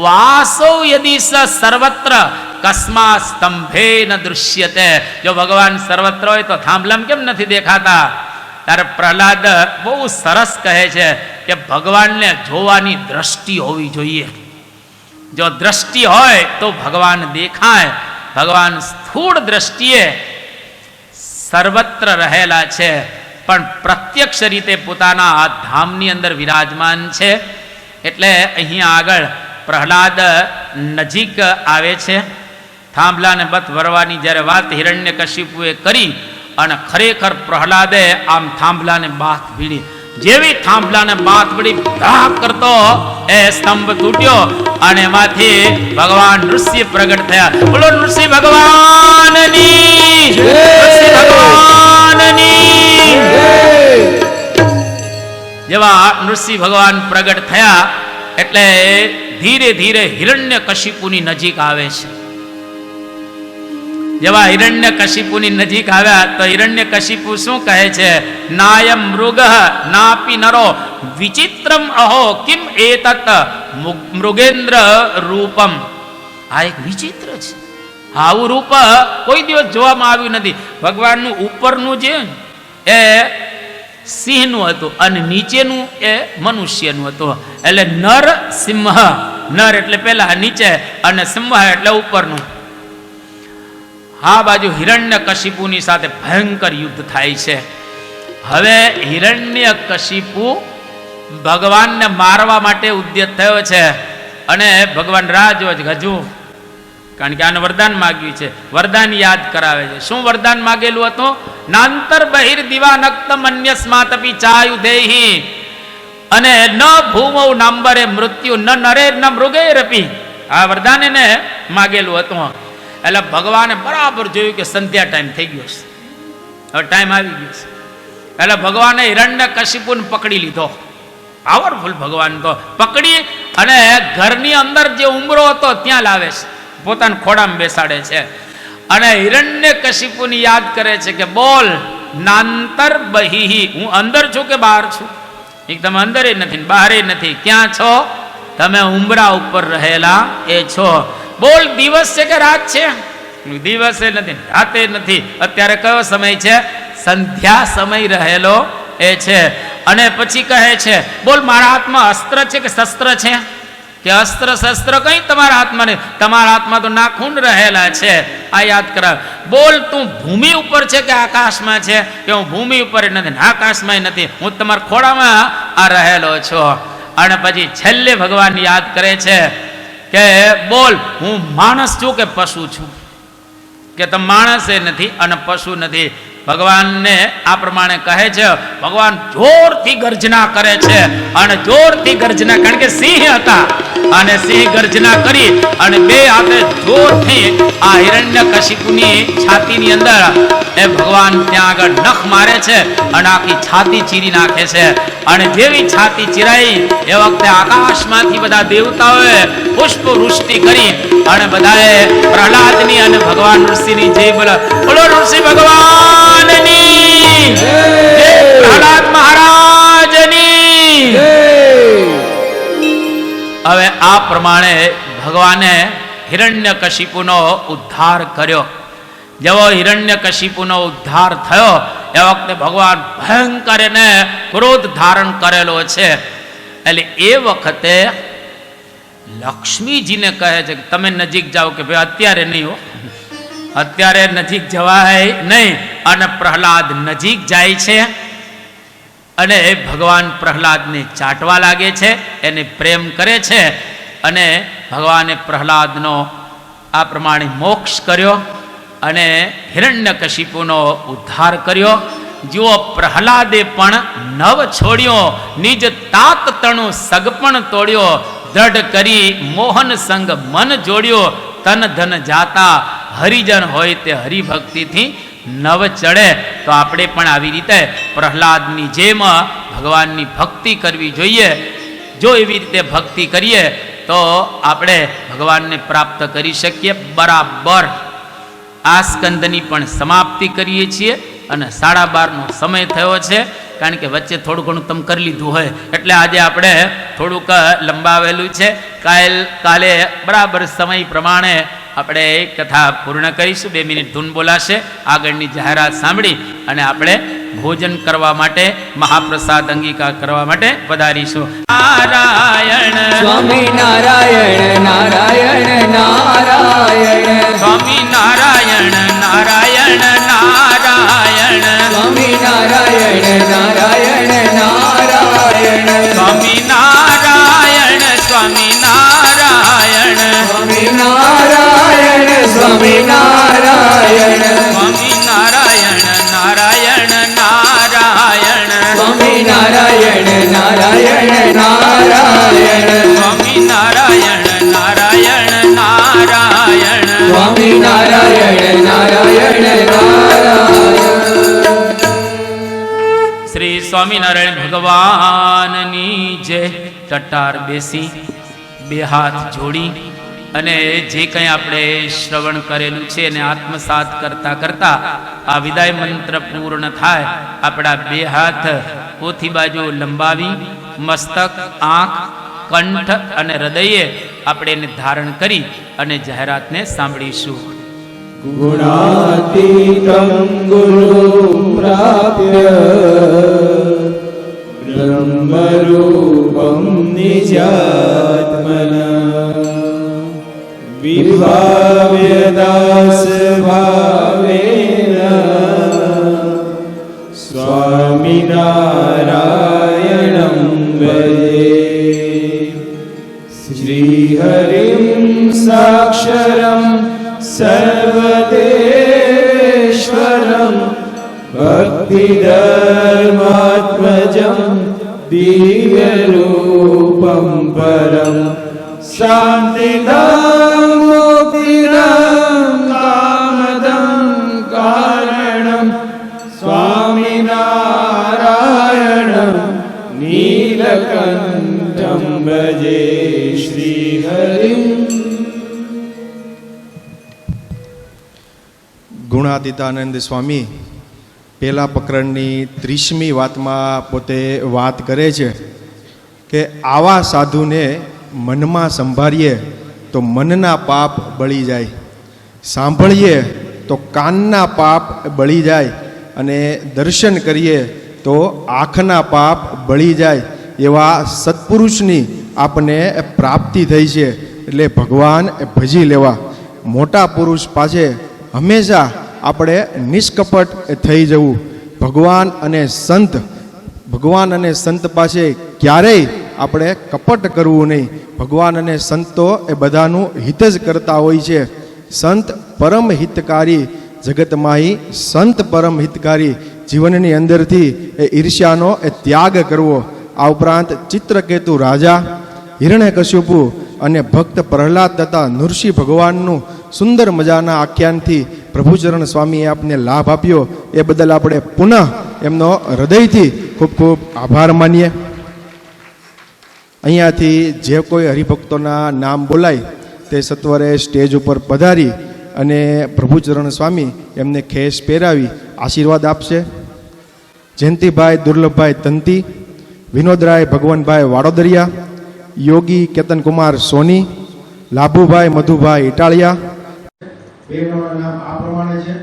વાસો યદિ સ સર્વત્ર કસ્મા સ્તંભે ન દૃશ્યતે. જો ભગવાન સર્વત્ર હોય તો થાંભલામાં કેમ નથી દેખાતા? ત્યારે પ્રહલાદ બહુ સરસ કહે છે કે ભગવાનને જોવાની દ્રષ્ટિ હોવી જોઈએ. જો દ્રષ્ટિ હોય તો ભગવાન દેખાય. ભગવાન સ્થૂળ દ્રષ્ટિએ સર્વત્ર રહેલા છે, પણ પ્રત્યક્ષ રીતે પોતાના આ ધામની અંદર વિરાજમાન છે. એટલે અહીંયા આગળ પ્રહલાદ નજીક આવે છે. થાંભલાને બત ભરવાની જ્યારે વાત હિરણ્યકશિપુએ કરી અને ખરેખર પ્રહલાદે આમ થાંભલાને બાથ ભીડી. જેવી થાંભલાને બાથ ભીડી ધા કરતો એ સ્તંભ તૂટ્યો અને એમાંથી ભગવાન નૃસિંહ પ્રગટ થયા. બોલો નૃસિંહ ભગવાનની જય, નૃસિંહ ભગવાનની જય. જેવા નૃસિંહ ભગવાન પ્રગટ થયા એટલે ધીરે ધીરે હિરણ્યકશિપુની નજીક આવે છે. જેવા હિરણ્યકશિપુની નજીક આવ્યા તો હિરણ્યકશિપુ શું કહે છે? નાયમ મૃગ નાપી નરો વિચિત્રમ અહો કિમ એતત મૃગેન્દ્ર રૂપમ. આ એક વિચિત્ર છે, આવું રૂપ કોઈ દિવસ જોવામાં આવ્યું નથી. ભગવાનનું ઉપરનું જે એ સિંહનું હતું અને નીચેનું એ મનુષ્યનું હતું. એટલે નર સિંહ, નર એટલે પેલા નીચે અને સિંહ એટલે ઉપરનું. આ બાજુ હિરણ્યકશિપુની સાથે ભયંકર યુદ્ધ થાય છે. હવે હિરણ્યકશિપુ ભગવાનને મારવા માટે ઉદ્યત થયો છે અને ભગવાન રાહ જોવે છે હજુ, કારણ કે આને વરદાન માગ્યું છે. વરદાન યાદ કરાવે છે. શું વરદાન માગેલું હતું? નાંતર બહિર દિવાનક્તમ અન્યસ્માતપી ચાયુધેહી અને ન ભૂમૌ નાંબરે મૃત્યુ ન નરે ન મૃગેરપી. આ વરદાન એને માગેલું હતું. એટલે ભગવાને બરાબર જોયું કે સંધ્યા ટાઈમ થઈ ગયો છે, હવે ટાઈમ આવી ગયો છે. એટલે ભગવાને હિરણ્યકશિપુને પકડી લીધો. પાવરફુલ ભગવાન તો પકડી અને ઘરની અંદર જે ઉંબરો હતો ત્યાં લાવે છે, પોતાના ખોડામાં બેસાડે છે અને હિરણ્યકશિપુને યાદ કરે છે કે બોલ નાંતર બહિહી, હું અંદર છું કે બહાર છું? એકદમ અંદર નથી બહાર નથી. ક્યાં છો? તમે ઉંબરા ઉપર રહેલા એ છો. બોલ દિવસ છે કે રાત છે? દિવસે નથી રાતે નથી. અત્યારે કયો સમય છે? સંધ્યા સમય રહેલો એ છે. અને પછી કહે છે બોલ મારા હાથમાં અસ્ત્ર છે કે શસ્ત્ર છે? કે અસ્ત્ર શસ્ત્ર કઈ તમારા હાથમાં નહીં, તમારા હાથમાં તો નાખૂન રહેલા છે. આ યાદ કરાવ. બોલ તું ભૂમિ ઉપર છે કે આકાશમાં છે? કે હું ભૂમિ ઉપર નથી, આકાશમાં નથી, હું તમારા ખોળામાં આ રહેલો છો. અને પછી છેલ્લે ભગવાન યાદ કરે છે કે બોલ હું માણસ છું કે પશુ છું? કે તમે માણસ એ નથી અને પશુ નથી. ભગવાનને આ પ્રમાણે કહે છે. ભગવાન જોરથી ગર્જના કરે છે અને જોરથી ગર્જના, કારણ કે સિંહ હતા અને સિંહ ગર્જના કરી અને બે હાથે જોરથી આ હિરણ્યકશિપુની છાતીની અંદર એ ભગવાન ત્યાં આગળ નખ મારે છે અને આખી છાતી ચીરી નાખે છે. અને જેવી છાતી ચીરાઈ એ વખતે આકાશમાંથી બધા દેવતાઓએ પુષ્પ વૃષ્ટિ કરી અને બધાએ પ્રહલાદની અને ભગવાન ઋષિની જય બોલો ઋષિ ભગવાનની જય, પ્રહલાદ મહારાજની. હવે આ પ્રમાણે ભગવાને હિરણ્યકશિપુનો ઉદ્ધાર કર્યો. જેવો હિરણ્યકશિપુનો ઉદ્ધાર થયો એ વખતે ભગવાન ભયંકર એને ક્રોધ ધારણ કરેલો છે. એટલે એ વખતે લક્ષ્મીજીને કહે છે કે તમે નજીક જાઓ. કે ભાઈ અત્યારે નહીં હો, અત્યારે નજીક જવાય નહીં. અને પ્રહલાદ નજીક જાય છે અને ભગવાન પ્રહલાદને ચાટવા લાગે છે, એને પ્રેમ કરે છે અને ભગવાને પ્રહલાદનો આ પ્રમાણે મોક્ષ કર્યો અને હિરણ્યકશિપુનો ઉદ્ધાર કર્યો. જુઓ પ્રહલાદે પણ નવ છોડ્યો, નિજ તાત તણુ સગપણ તોડ્યો, દ્રઢ કરી મોહન સંગ મન જોડ્યો, તન ધન જાતા હરિજન હોય તે હરિભક્તિથી નવ ચડે. તો આપણે પણ આવી રીતે પ્રહલાદની જેમ ભગવાનની ભક્તિ કરવી જોઈએ. જો એવી રીતે ભક્તિ કરીએ તો આપણે ભગવાનને પ્રાપ્ત કરી શકીએ. બરાબર આ સ્કંદની પણ સમાપ્તિ કરીએ છીએ અને 12:30નો સમય થયો છે. કારણ કે વચ્ચે થોડું ઘણું તમે કરી લીધું હોય એટલે આજે આપણે થોડુંક લંબાવેલું છે. કાલે બરાબર સમય પ્રમાણે આપણે કથા પૂર્ણ કરીશું. 2 મિનિટ ધૂન બોલાશે. આગળની જાહેરાત સાંભળી અને આપણે ભોજન કરવા માટે મહાપ્રસાદ અંગીકાર કરવા માટે પધારીશું. નારાયણ સ્વામી નારાયણ નારાયણ નારાયણ સ્વામી નારાયણ નારાયણ નારાયણ સ્વામી નારાયણ નારાયણ નારાયણ સ્વામી નારાયણ સ્વામી નારાયણ સ્વામી નારાયણ સ્વામી નારાયણ સ્વામી નારાયણ નારાયણ નારાયણ સ્વામી નારાયણ નારાયણ નારાયણ સ્વામી નારાયણ નારાયણ નારાયણ સ્વામી નારાયણ નારાયણ નારાયણ. શ્રી સ્વામિનારાયણ ભગવાનની જય. ટટાર બેસી બે હાથ જોડી અને જે કંઈ આપણે શ્રવણ કરેલું છે એને આત્મસાત કરતા કરતા આ વિદાય મંત્ર પૂર્ણ થાય. આપણા બે હાથ પોથી બાજુ લંબાવી મસ્તક, આંખ, કંઠ અને હૃદયે આપણે એને ધારણ કરી અને જાહેરાતને સાંભળીશું. ગુણાતીતં ગુરુ પ્રાપ્ય બ્રહ્મરૂપં નિજાત્મના વિભાવ્યદાસ ભાવેન સ્વામિનારાયણં भजे श्रीहरिं साक्षरं सर्वदेश्वरं भक्तिधर्मात्मजं दिव्यरूपं परं शान्तिदं मुक्तिदं कामदं कारणं स्वामिनारायणं नीलकण्ठं भजे श्रीहरिं। ગુણાતીતાનંદ સ્વામી પહેલા પ્રકરણની 30મી વાતમાં પોતે વાત કરે છે કે આવા સાધુને મનમાં સંભાળીએ તો મનના પાપ બળી જાય, સાંભળીએ તો કાનના પાપ બળી જાય અને દર્શન કરીએ તો આંખના પાપ બળી જાય. એવા સત્પુરુષની આપણને પ્રાપ્તિ થઈ છે. એટલે ભગવાન ભજી લેવા. મોટા પુરુષ પાસે હંમેશા આપણે નિષ્કપટ થઈ જવું. ભગવાન અને સંત પાસે ક્યારેય આપણે કપટ કરવું નહીં. ભગવાન અને સંતો એ બધાનું હિત જ કરતા હોય છે. સંત પરમ હિતકારી જગતમાહી, સંત પરમ હિતકારી. જીવનની અંદરથી એ ઈર્ષ્યાનો એ ત્યાગ કરવો. આ ઉપરાંત ચિત્રકેતુ રાજા, હિરણ્યકશ્યપુ અને ભક્ત પ્રહલાદ તથા નૃસિંહ ભગવાનનું સુંદર મજાના આખ્યાનથી પ્રભુચરણ સ્વામીએ આપને લાભ આપ્યો. એ બદલ આપણે પુનઃ એમનો હૃદયથી ખૂબ ખૂબ આભાર માનીએ. અહીંયાથી જે કોઈ હરિભક્તોના નામ બોલાય તે સત્વરે સ્ટેજ ઉપર પધારી અને પ્રભુચરણ સ્વામી એમને ખેસ પહેરાવી આશીર્વાદ આપશે. જયંતિભાઈ દુર્લભભાઈ તંતી, વિનોદરાય ભગવાનભાઈ વાડોદરિયા, યોગી કેતનકુમાર સોની, લાભુભાઈ મધુભાઈ ઇટાળિયા. બહેનોના નામ આ પ્રમાણે છે: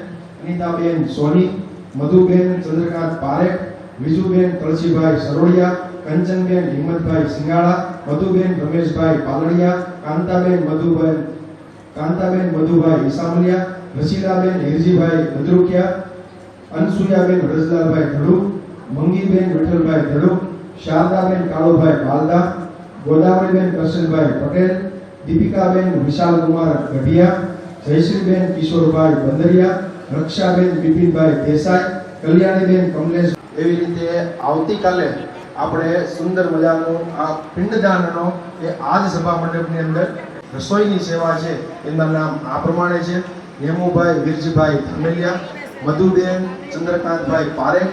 અનિતાબેન સોની, મધુબેન ચંદ્રકાંત પારેખ, વિજુબેન તુલસીભાઈ સરોડિયા, કંચનબેન હિંમતભાઈ સિંગાળા, મધુબેન રમેશભાઈ પાલડિયા, કાંતાબેન મધુભાઈ ઈસામલિયા, રસીલાબેન હિરજીભાઈ મધુકિયા, અનસુયાબેન રજલાલભાઈ ધડુ, મંગીબેન વિઠ્ઠલભાઈ ધડુ, શારદાબેન કાળુભાઈ બાલદા, ગોદાવરીબેન કરશનભાઈ પટેલ, દીપિકાબેન વિશાલકુમાર ગઢિયા, જયશ્રીબેન કિશોરભાઈ બંદરિયા, રક્ષાબેન બિપિનભાઈ દેસાઈ, કલ્યાણીબેન કમલેશ. એવી રીતે આવતીકાલે આપણે સુંદર મજાનો આ પિંડદાનનો એ આજ સભા મંડપની અંદર રસોઈની સેવા છે. એમના નામ આ પ્રમાણે છે: નેમુભાઈ વીરજીભાઈ ધમેલિયા, મધુબેન ચંદ્રકાંતભાઈ પારેખ,